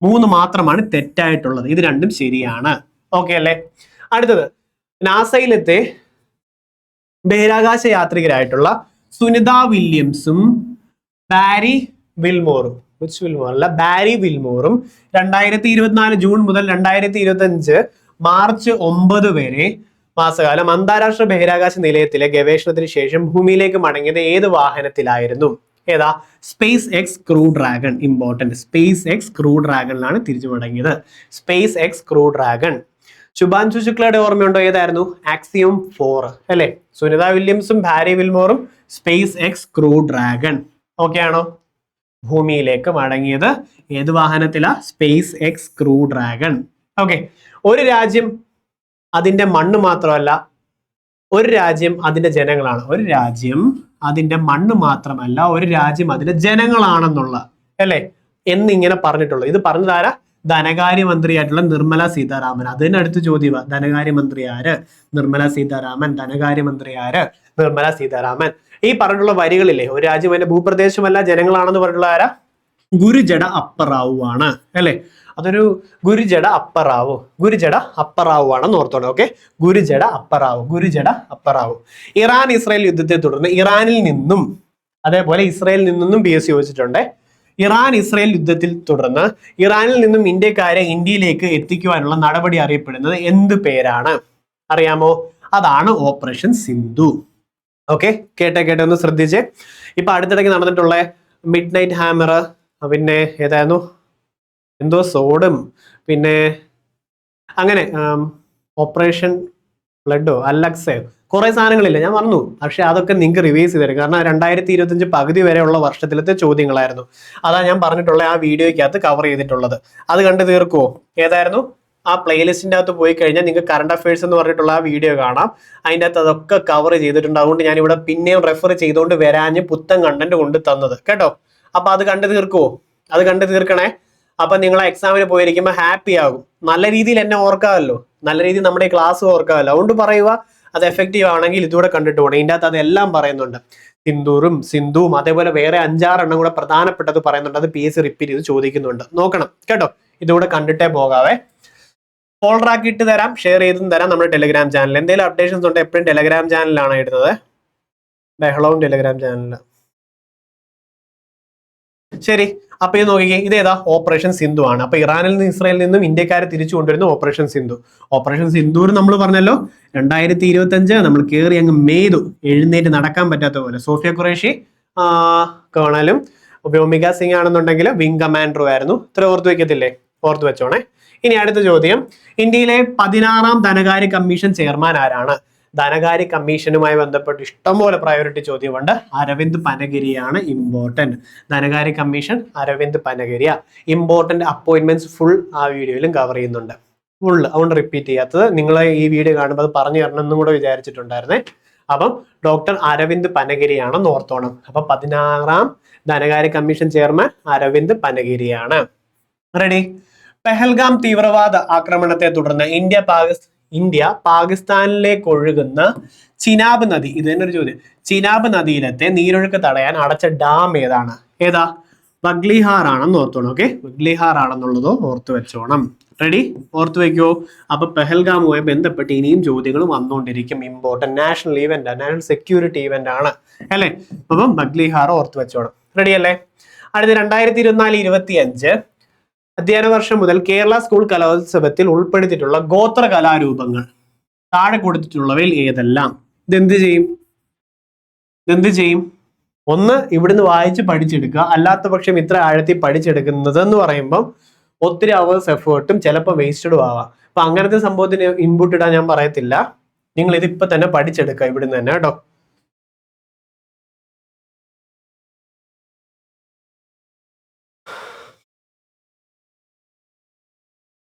3 മാത്രമാണ് തെറ്റായിട്ടുള്ളത്. ഇത് 2ഉം ശരിയാണ്. ഓക്കെ അല്ലേ? അടുത്തത്, നാസയിലത്തെ ബഹിരാകാശ യാത്രികരായിട്ടുള്ള സുനിത വില്യംസും ബാരി വിൽമോറും, ബാരി വിൽമോറും 2024 ജൂൺ മുതൽ 2025 മാർച്ച് 9 വരെ മാസകാലം അന്താരാഷ്ട്ര ബഹിരാകാശ നിലയത്തിലെ ഗവേഷണത്തിന് ശേഷം ഭൂമിയിലേക്ക് മടങ്ങിയത് ഏത് വാഹനത്തിലായിരുന്നു? ഏതാ? Space X crew dragon. Important, space X crew ഡ്രാഗണിലാണ് തിരിച്ചു മടങ്ങിയത്. Space X crew dragon. Shubhanshu ശുക്ലയുടെ ഓർമ്മയുണ്ടോ? ഏതായിരുന്നു? ആക്സിയം 4 അല്ലെ? സുനിത വില്യംസും ബാരി വിൽമോറും space X crew dragon. Okay ആണോ? ഭൂമിയിലേക്ക് മടങ്ങിയത് ഏത് വാഹനത്തിലാ? Space X crew dragon. Okay, ഒരു രാജ്യം അതിന്റെ മണ്ണ് മാത്രമല്ല, ഒരു രാജ്യം അതിന്റെ ജനങ്ങളാണ്. ഒരു രാജ്യം അതിന്റെ മണ്ണ് മാത്രമല്ല, ഒരു രാജ്യം അതിന്റെ ജനങ്ങളാണെന്നുള്ള, അല്ലെ, എന്നിങ്ങനെ പറഞ്ഞിട്ടുള്ളൂ. ഇത് പറഞ്ഞതാരാ? ധനകാര്യമന്ത്രിയായിട്ടുള്ള നിർമ്മല സീതാരാമൻ. അതിനടുത്ത് ചോദ്യമാ, ധനകാര്യമന്ത്രി ആര്? നിർമ്മല സീതാരാമൻ. ധനകാര്യമന്ത്രി ആര്? നിർമ്മല സീതാരാമൻ. ഈ പറഞ്ഞിട്ടുള്ള വരികളില്ലേ, ഒരു രാജ്യം അതിന്റെ ഭൂപ്രദേശമല്ല ജനങ്ങളാണെന്ന് പറഞ്ഞിട്ടുള്ള ആരാ? ഗുരുജട അപ്പറാവു ആണ്, അല്ലെ? അതൊരു ഗുരുജട അപ്പറാവു ആണെന്ന് ഓർത്തോണം. ഓക്കെ, ഗുരുജട അപ്പറാവു. ഇറാൻ ഇസ്രായേൽ യുദ്ധത്തെ തുടർന്ന് ഇറാനിൽ നിന്നും, അതേപോലെ ഇസ്രായേലിൽ നിന്നും PSC ചോദിച്ചിട്ടുണ്ട്. ഇറാൻ ഇസ്രായേൽ യുദ്ധത്തിൽ തുടർന്ന് ഇറാനിൽ നിന്നും ഇന്ത്യക്കാരെ ഇന്ത്യയിലേക്ക് എത്തിക്കുവാനുള്ള നടപടി അറിയപ്പെടുന്നത് എന്ത് പേരാണ്? അറിയാമോ? അതാണ് ഓപ്പറേഷൻ സിന്ധു. ഓക്കെ, കേട്ടെ ഒന്ന് ശ്രദ്ധിച്ചേ. ഇപ്പൊ അടുത്തിടയ്ക്ക് നടന്നിട്ടുള്ള മിഡ് നൈറ്റ് ഹാമർ, പിന്നെ ഏതായിരുന്നു, എന്തോ സോഡും, പിന്നെ അങ്ങനെ ഓപ്പറേഷൻ ഫ്ലഡോ അലക്സയോ, കുറെ സാധനങ്ങളില്ല, ഞാൻ പറഞ്ഞു. പക്ഷെ അതൊക്കെ നിങ്ങൾക്ക് റിവൈസ് ചെയ്ത് തരും. കാരണം 2025 പകുതി വരെയുള്ള വർഷത്തിലത്തെ ചോദ്യങ്ങളായിരുന്നു. അതാ ഞാൻ പറഞ്ഞിട്ടുള്ള ആ വീഡിയോയ്ക്കകത്ത് കവർ ചെയ്തിട്ടുള്ളത്. അത് കണ്ട് തീർക്കുവോ? ഏതായിരുന്നു? ആ പ്ലേലിസ്റ്റിൻ്റെ അകത്ത് പോയി കഴിഞ്ഞാൽ നിങ്ങൾക്ക് കറണ്ട് അഫയേഴ്സ് എന്ന് പറഞ്ഞിട്ടുള്ള ആ വീഡിയോ കാണാം. അതിൻ്റെ അകത്ത് അതൊക്കെ കവർ ചെയ്തിട്ടുണ്ട്. അതുകൊണ്ട് ഞാൻ ഇവിടെ പിന്നെയും റെഫർ ചെയ്തുകൊണ്ട് വരാഞ്ഞ് പുത്തൻ കണ്ടന്റ് കൊണ്ട് തന്നത് കേട്ടോ. അപ്പൊ അത് കണ്ട് തീർക്കുവോ? അത് കണ്ട് തീർക്കണേ. അപ്പൊ നിങ്ങൾ എക്സാമിന് പോയിരിക്കുമ്പോൾ ഹാപ്പി ആകും. നല്ല രീതിയിൽ എന്നെ ഓർക്കാമല്ലോ, നല്ല രീതിയിൽ നമ്മുടെ ക്ലാസ് ഓർക്കാമല്ലോ. അതുകൊണ്ട് പറയുക, അത് എഫക്റ്റീവ് ആണെങ്കിൽ ഇതുകൂടെ കണ്ടിട്ട് പോകണം. ഇതിൻ്റെ അകത്ത് അതെല്ലാം പറയുന്നുണ്ട്. സിന്ധുവും അതേപോലെ വേറെ 5-6 എണ്ണം കൂടെ പ്രധാനപ്പെട്ടത് പറയുന്നുണ്ട്. അത് PSC റിപ്പീറ്റ് ചെയ്ത് ചോദിക്കുന്നുണ്ട്. നോക്കണം കേട്ടോ. ഇതുകൂടെ കണ്ടിട്ടേ പോകാവേ. ഫോൾഡർ ആക്കി ഇട്ട് തരാം, ഷെയർ ചെയ്തും തരാം നമ്മുടെ ടെലിഗ്രാം ചാനൽ. എന്തെങ്കിലും അപ്ഡേഷൻസ് ഉണ്ട് എപ്പോഴും ടെലിഗ്രാം ചാനലിലാണ് ഇടുന്നത്. ബഹളവും ടെലിഗ്രാം ചാനലിൽ. ശരി, അപ്പൊ ഇത് നോക്കിക്കേ, ഇതേതാ? ഓപ്പറേഷൻ സിന്ധു ആണ്. അപ്പൊ ഇറാനിൽ നിന്ന് ഇസ്രായേലിൽ നിന്നും ഇന്ത്യക്കാരെ തിരിച്ചു കൊണ്ടുവരുന്ന ഓപ്പറേഷൻ സിന്ധു. ഓപ്പറേഷൻ സിന്ധൂർ നമ്മൾ പറഞ്ഞല്ലോ 2025 നമ്മൾ കയറി അങ്ങ് മെയ്തു, എഴുന്നേറ്റ് നടക്കാൻ പറ്റാത്ത പോലെ. സോഫിയ ഖുറേഷി കേണലും വ്യോമിക സിംഗ് ആണെന്നുണ്ടെങ്കിൽ വിംഗ് കമാൻഡറും ആയിരുന്നു. ഇത്ര ഓർത്തു വെക്കത്തില്ലേ? ഓർത്തു വെച്ചോണേ. ഇനി അടുത്ത ചോദ്യം, ഇന്ത്യയിലെ 16ാം ധനകാര്യ കമ്മീഷൻ ചെയർമാൻ ആരാണ്? ധനകാര്യ കമ്മീഷനുമായി ബന്ധപ്പെട്ട് ഇഷ്ടംപോലെ പ്രയോറിറ്റി ചോദ്യമുണ്ട്. അരവിന്ദ് പനഗിരിയാണ് ഇമ്പോർട്ടന്റ്. ധനകാര്യ commission Arvind Panagariya. Important appointments full ആ വീഡിയോയിലും കവർ ചെയ്യുന്നുണ്ട്. ഫുൾ, അതുകൊണ്ട് റിപ്പീറ്റ് ചെയ്യാത്തത്. നിങ്ങൾ ഈ വീഡിയോ കാണുമ്പോൾ അത് പറഞ്ഞു തരണമെന്നും കൂടെ വിചാരിച്ചിട്ടുണ്ടായിരുന്നേ. അപ്പം ഡോക്ടർ അരവിന്ദ് പനഗിരിയാണെന്ന് ഓർത്തോണം. അപ്പൊ 16ാം ധനകാര്യ കമ്മീഷൻ ചെയർമാൻ അരവിന്ദ് പനഗിരിയാണ്. റെഡി? പെഹൽഗാം തീവ്രവാദ ആക്രമണത്തെ തുടർന്ന് ഇന്ത്യ പാകിസ്ഥാനിലേക്ക് ഒഴുകുന്ന ചിനാബ് നദി, ഇത് തന്നെ ഒരു ചോദ്യം. ചിനാബ് നദിയിലത്തെ നീരൊഴുക്ക് തടയാൻ അടച്ച ഡാം ഏതാണ്? ഏതാ? ബഗ്ലിഹാർ ആണെന്ന് ഓർത്തോണം. ഓക്കെ, ബഗ്ലിഹാർ ആണെന്നുള്ളതോ ഓർത്തു വെച്ചോണം. റെഡി? ഓർത്തു വെക്കോ. അപ്പൊ പെഹൽഗാമുമായി ബന്ധപ്പെട്ട് ഇനിയും ചോദ്യങ്ങൾ വന്നുകൊണ്ടിരിക്കും. Important national event, national security event ആണ്, അല്ലെ? അപ്പം ബഗ്ലിഹാർ ഓർത്തു വെച്ചോണം. റെഡി അല്ലേ? അടുത്ത 2024-25 അധ്യയന വർഷം മുതൽ കേരള സ്കൂൾ കലോത്സവത്തിൽ ഉൾപ്പെടുത്തിയിട്ടുള്ള ഗോത്ര കലാരൂപങ്ങൾ താഴെ കൊടുത്തിട്ടുള്ളവയിൽ ഏതെല്ലാം? ഇതെന്ത് ചെയ്യും? ഒന്ന്, ഇവിടുന്ന് വായിച്ച് പഠിച്ചെടുക്കുക. അല്ലാത്ത പക്ഷം ഇത്ര ആഴത്തിൽ പഠിച്ചെടുക്കുന്നത് എന്ന് പറയുമ്പം ഒത്തിരി അവേഴ്സ് എഫേർട്ടും ചിലപ്പോൾ വേസ്റ്റഡും ആവാം. അപ്പൊ അങ്ങനത്തെ സംഭവത്തിന് ഇൻപുട്ട് ഇടാൻ ഞാൻ പറയത്തില്ല. നിങ്ങൾ ഇതിപ്പോ തന്നെ പഠിച്ചെടുക്കുക ഇവിടുന്ന് തന്നെ കേട്ടോ.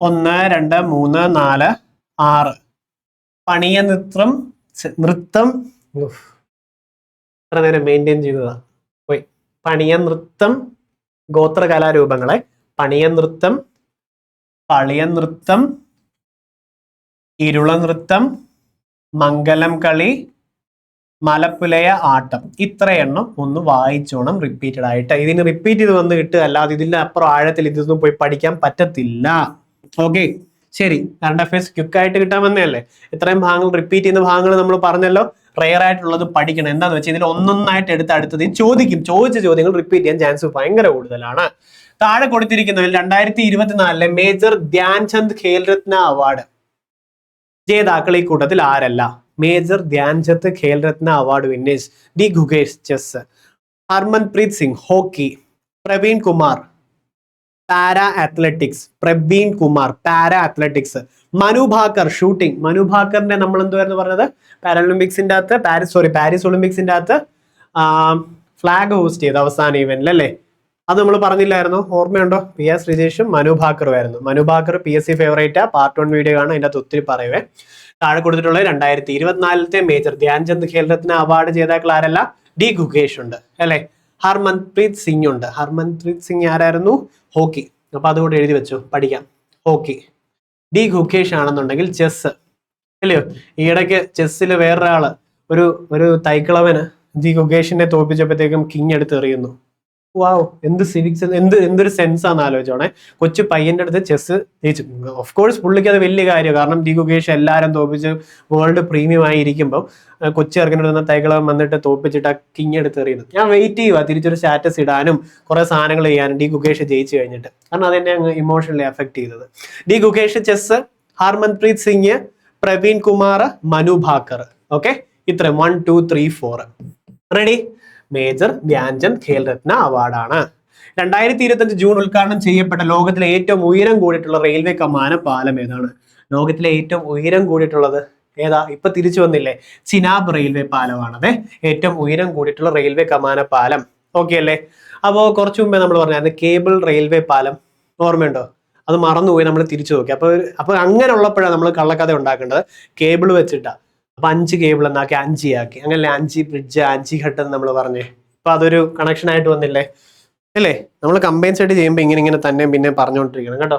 1 2 3 4 6 പണിയ നൃത്തം നൃത്തം എത്ര നേരം മെയിൻറ്റെയിൻ ചെയ്തതാ പോയി. പണിയ നൃത്തം ഗോത്ര കലാരൂപങ്ങളെ പണിയ നൃത്തം, പളിയ നൃത്തം, ഇരുള നൃത്തം, മംഗലം കളി, മലപ്പുലയ ആട്ടം. ഇത്ര എണ്ണം ഒന്ന് വായിച്ചോണം റിപ്പീറ്റഡ് ആയിട്ട്. ഇതിന് റിപ്പീറ്റ് ചെയ്ത് വന്ന് കിട്ടുക, അല്ലാതെ ഇതിന്റെ അപ്പുറം ആഴത്തിൽ ഇതൊന്നും പോയി പഠിക്കാൻ പറ്റത്തില്ല. ഓക്കെ ശരി. കറണ്ട് അഫയേഴ്സ് ക്വിക്കായിട്ട് കിട്ടാൻ വന്നതല്ലേ. ഇത്രയും ഭാഗങ്ങൾ റിപ്പീറ്റ് ചെയ്യുന്ന ഭാഗങ്ങൾ നമ്മൾ പറഞ്ഞല്ലോ. റെയർ ആയിട്ടുള്ളത് പഠിക്കണം. എന്താന്ന് വെച്ചാൽ ഇതിൽ ഒന്നൊന്നായിട്ട് എടുത്ത് അടുത്തത് ചോദിക്കും. ചോദിച്ച ചോദ്യങ്ങൾ റിപ്പീറ്റ് ചെയ്യാൻ ചാൻസ് ഭയങ്കര കൂടുതലാണ്. താഴെ കൊടുത്തിരിക്കുന്നതിൽ 2024 മേജർ ധ്യാൻചന്ദ് ഖേൽരത്ന അവാർഡ് ജേതാക്കൾ ഈ കൂട്ടത്തിൽ ആരല്ല? Major Dhyan Chand Khel Ratna award winners: D Gukesh chess, Harmanpreet Singh hockey, Praveen Kumar para athletics, Praveen Kumar para athletics, Manu Bhaker shooting. മനു ഭാക്കറിന്റെ നമ്മൾ എന്തുവായിരുന്നു പറഞ്ഞത്? പാരാലിമ്പിക്സിന്റെ അകത്ത് പാരീസ് ഒളിമ്പിക്സിന്റെ അകത്ത് ഫ്ലാഗ് ഹോസ്റ്റ് ചെയ്ത് അവസാന ഇവന്റിൽ അല്ലേ? അത് നമ്മൾ പറഞ്ഞില്ലായിരുന്നു? ഓർമ്മയുണ്ടോ? PS ശ്രീജേഷും മനു ഭാക്കറും ആയിരുന്നു. മനു ഭാക്കർ PSC ഫേവറേറ്റാ. പാർട്ട് 1 വീഡിയോ ആണ്, അതിൻ്റെ അകത്ത് ഒത്തിരി പറയുവേ. താഴെ കൊടുത്തിട്ടുള്ളത് 2024 മേജർ ധ്യാൻചന്ദ് ഖേൽരത്ന അവാർഡ് ജേതാക്കൾ ആരല്ല? ഡി ഗുഗേഷ് ഉണ്ട് അല്ലെ? ഹർമൻപ്രീത് സിംഗ് ഉണ്ട്. ഹർമൻപ്രീത് സിംഗ് ആരായിരുന്നു? ഹോക്കി. അപ്പൊ അതുകൊണ്ട് എഴുതി വെച്ചു, പഠിക്കാം. ഹോക്കി. ഡി ഗുഗേഷ് ആണെന്നുണ്ടെങ്കിൽ ചെസ് അല്ലയോ? ഈയിടയ്ക്ക് ചെസ്സിൽ വേറൊരാള് ഒരു തൈക്കളവന് ഡി ഗുഗേഷിനെ തോൽപ്പിച്ചപ്പോഴത്തേക്കും കിങ് എടുത്ത് എറിയുന്നു. വാവ്, എന്ത് സിവിക്സ്, എന്തൊരു സെൻസ് ആണെന്ന് ആലോചിച്ചോണേ. കൊച്ചു പയ്യന്റെ അടുത്ത് ചെസ് ജയിച്ചു. ഓഫ് കോഴ്സ് പുള്ളിക്ക് അത് വലിയ കാര്യമാണ്. കാരണം ഡി ഗുഗേഷ് എല്ലാവരും തോൽപ്പിച്ച് വേൾഡ് പ്രീമിയം ആയി ഇരിക്കുമ്പോൾ കൊച്ചു ചെറുക്കൻ്റെ തൈക്കളം വന്നിട്ട് തോൽപ്പിച്ചിട്ട് ആ കിങ് എടുത്ത് എറിയുന്നു. ഞാൻ വെയിറ്റ് ചെയ്യുക തിരിച്ചൊരു സ്റ്റാറ്റസ് ഇടാനും കുറെ സാധനങ്ങൾ ചെയ്യാനും ഡി ഗുഗേഷ് ജയിച്ചു കഴിഞ്ഞിട്ട്. കാരണം അതെന്നെ അങ്ങ് ഇമോഷണലി അഫക്ട് ചെയ്തത്. D Gukesh chess, Harmanpreet Singh, Praveen Kumar, Manu Bhaker. Okay, ഇത്ര 1 2 3 4 റെഡി. മേജർ ധ്യാൻചന്ദ് ഖേൽരത്ന അവാർഡാണ്. 2025 ജൂൺ ഉദ്ഘാടനം ചെയ്യപ്പെട്ട ലോകത്തിലെ ഏറ്റവും ഉയരം കൂടിയിട്ടുള്ള റെയിൽവേ കമാന പാലം ഏതാണ്? ലോകത്തിലെ ഏറ്റവും ഉയരം കൂടിയിട്ടുള്ളത് ഏതാ? ഇപ്പൊ തിരിച്ചു വന്നില്ലേ, ചിനാബ് റെയിൽവേ പാലമാണത് ഏറ്റവും ഉയരം കൂടിയിട്ടുള്ള റെയിൽവേ കമാന പാലം. ഓക്കെ അല്ലേ? അപ്പോൾ കുറച്ചു മുമ്പേ നമ്മൾ പറഞ്ഞായിരുന്നു കേബിൾ റെയിൽവേ പാലം, ഓർമ്മയുണ്ടോ? അത് മറന്നുപോയി, നമ്മൾ തിരിച്ചു നോക്കി. അപ്പൊ അങ്ങനെ ഉള്ളപ്പോഴാണ് നമ്മൾ കള്ളക്കഥ ഉണ്ടാക്കേണ്ടത്. കേബിൾ വെച്ചിട്ടാ. അപ്പൊ 5 കേബിൾ എന്നാക്കി 5 ആക്കി. അങ്ങനല്ലേ 5 ബ്രിഡ്ജ് 5 ഘട്ടം നമ്മൾ പറഞ്ഞേ. അപ്പൊ അതൊരു കണക്ഷൻ ആയിട്ട് വന്നില്ലേ അല്ലേ? നമ്മൾ കമ്പൈൻസ് ആയിട്ട് ചെയ്യുമ്പോൾ ഇങ്ങനെ തന്നെ പിന്നെ പറഞ്ഞുകൊണ്ടിരിക്കണം കേട്ടോ.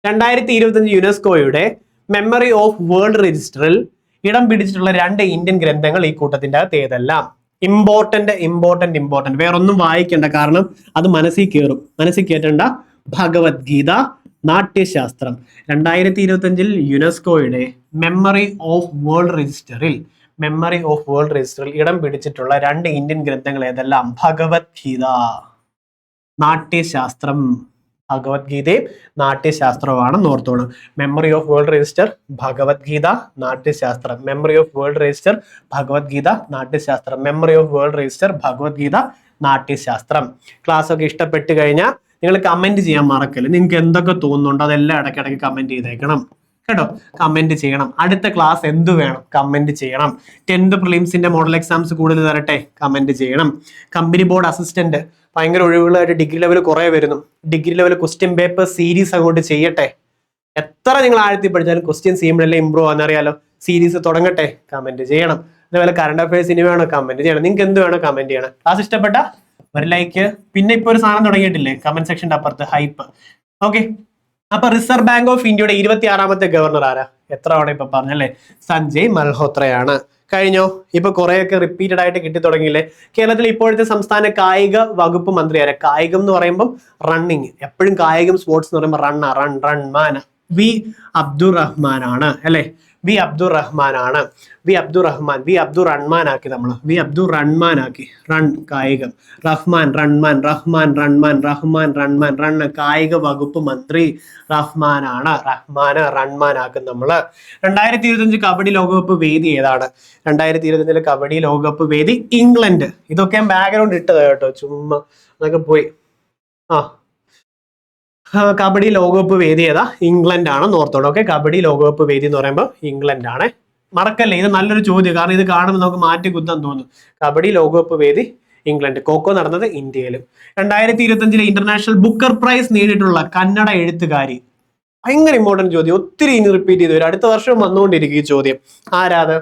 2025 യുനെസ്കോയുടെ മെമ്മറി ഓഫ് വേൾഡ് രജിസ്റ്ററിൽ ഇടം പിടിച്ചിട്ടുള്ള 2 ഇന്ത്യൻ ഗ്രന്ഥങ്ങൾ ഈ കൂട്ടത്തിന്റെ അകത്ത് ഏതെല്ലാം? ഇമ്പോർട്ടന്റ് വേറൊന്നും വായിക്കണ്ട, കാരണം അത് മനസ്സിൽ കയറും. മനസ്സിൽ കേട്ടണ്ട. ഭഗവത്ഗീത, നാട്യശാസ്ത്രം. 2025 യുനെസ്കോയുടെ മെമ്മറി ഓഫ് വേൾഡ് രജിസ്റ്ററിൽ ഇടം പിടിച്ചിട്ടുള്ള 2 ഇന്ത്യൻ ഗ്രന്ഥങ്ങൾ ഏതെല്ലാം? ഭഗവത്ഗീത, നാട്യശാസ്ത്രം. ഭഗവത്ഗീതയും നാട്യശാസ്ത്രവുമാണെന്ന് ഓർത്തോണം. Memory of world register, Bhagavad Gita, Natyashastra. Memory of world register, Bhagavad Gita, Natyashastra. Memory of world register, Bhagavad Gita, Natyashastra. Class ഒക്കെ ഇഷ്ടപ്പെട്ട് കഴിഞ്ഞാൽ നിങ്ങൾ കമന്റ് ചെയ്യാൻ മറക്കല്ലേ. നിങ്ങൾക്ക് എന്തൊക്കെ തോന്നുന്നുണ്ടോ അതെല്ലാം ഇടയ്ക്കിടയ്ക്ക് കമന്റ് ചെയ്തേക്കണം കേട്ടോ. കമന്റ് ചെയ്യണം. അടുത്ത ക്ലാസ് എന്ത് വേണം കമന്റ് ചെയ്യണം. 10th പ്രിലിംസിന്റെ മോഡൽ എക്സാംസ് കൂടുതൽ തരട്ടെ, കമന്റ് ചെയ്യണം. കമ്പനി ബോർഡ് അസിസ്റ്റന്റ് ഭയങ്കര ഒഴിവുകളായിട്ട് ഡിഗ്രി ലെവൽ കുറെ വരുന്നു. Degree level question paper series അങ്ങോട്ട് ചെയ്യട്ടെ. എത്ര നിങ്ങൾ ആഴ്ത്തി പഠിച്ചാലും ക്വസ്റ്റ്യൻ ചെയ്യുമ്പോഴല്ലേ ഇമ്പ്രൂവ് ആണെന്നറിയാലോ. സീരീസ് തുടങ്ങട്ടെ, കമന്റ് ചെയ്യണം. അതേപോലെ കറണ്ട് അഫയേഴ്സ് ഇനി വേണോ കമന്റ് ചെയ്യണം. നിങ്ങൾക്ക് എന്ത് വേണോ കമന്റ് ചെയ്യണം. ക്ലാസ് ഇഷ്ടപ്പെട്ട ഒരു ലൈക്ക്. പിന്നെ ഇപ്പൊ ഒരു സാധനം തുടങ്ങിയിട്ടില്ലേ കമന്റ് സെക്ഷന്റെ അപ്പുറത്ത്, ഹൈപ്പ്. ഓക്കെ, അപ്പൊ റിസർവ് ബാങ്ക് ഓഫ് ഇന്ത്യയുടെ 26ാമത്തെ ഗവർണർ ആരാ? എത്ര തവണ ഇപ്പൊ പറഞ്ഞല്ലേ? സഞ്ജയ് മൽഹോത്രയാണ്. കഴിഞ്ഞോ? ഇപ്പൊ കുറെയൊക്കെ റിപ്പീറ്റഡ് ആയിട്ട് കിട്ടി തുടങ്ങിയില്ലേ? കേരളത്തിൽ ഇപ്പോഴത്തെ സംസ്ഥാന കായിക വകുപ്പ് മന്ത്രി ആരാ? കായികം എന്ന് പറയുമ്പോൾ റണ്ണിങ്, എപ്പോഴും കായികം സ്പോർട്സ് എന്ന് പറയുമ്പോൾ റൺ മാൻ വി അബ്ദുറഹ്മാൻ ആണ് അല്ലെ? വി അബ്ദുർ റഹ്മാൻ ആണ്. വി അബ്ദുർ റഹ്മാൻ, വി അബ്ദുർ റഹ്മാൻ ആക്കി നമ്മൾ, വി അബ്ദുർ റഹ്മാൻ ആക്കി. റൺ കായികം, റഹ്മാൻ റൺമാൻ, റഹ്മാൻ റൺമാൻ, റഹ്മാൻ റൺമാൻ, റൺ കായിക വകുപ്പ് മന്ത്രി റഹ്മാനാണ്. റഹ്മാന് റൺമാൻ ആക്കും നമ്മള്. 2025 കബഡി ലോകകപ്പ് വേദി ഏതാണ്? 2025 കബഡി ലോകകപ്പ് വേദി ഇംഗ്ലണ്ട്. ഇതൊക്കെ ബാക്ക്ഗ്രൗണ്ട് ഇട്ടത് കേട്ടോ, ചുമ്മാ അതൊക്കെ പോയി. കബഡി ലോകകപ്പ് വേദി ഏതാ? ഇംഗ്ലണ്ട് ആണ്. നോർത്തോട്. ഓക്കെ, കബഡി ലോകകപ്പ് വേദി എന്ന് പറയുമ്പോൾ ഇംഗ്ലണ്ട് ആണ്. മറക്കല്ലേ, ഇത് നല്ലൊരു ചോദ്യം, കാരണം ഇത് കാണുമ്പോൾ നമുക്ക് മാറ്റി കുത്താൻ തോന്നും. കബഡി ലോകകപ്പ് വേദി ഇംഗ്ലണ്ട്. ഖോഖോ നടന്നത് ഇന്ത്യയിലും. 2025 ഇന്റർനാഷണൽ ബുക്കർ പ്രൈസ് നേടിയിട്ടുള്ള കന്നഡ എഴുത്തുകാരി. ഭയങ്കര ഇമ്പോർട്ടന്റ് ചോദ്യം, ഒത്തിരി ഇനി റിപ്പീറ്റ് ചെയ്ത് വരും, അടുത്ത വർഷം വന്നുകൊണ്ടിരിക്കും ഈ ചോദ്യം. ആരാത്?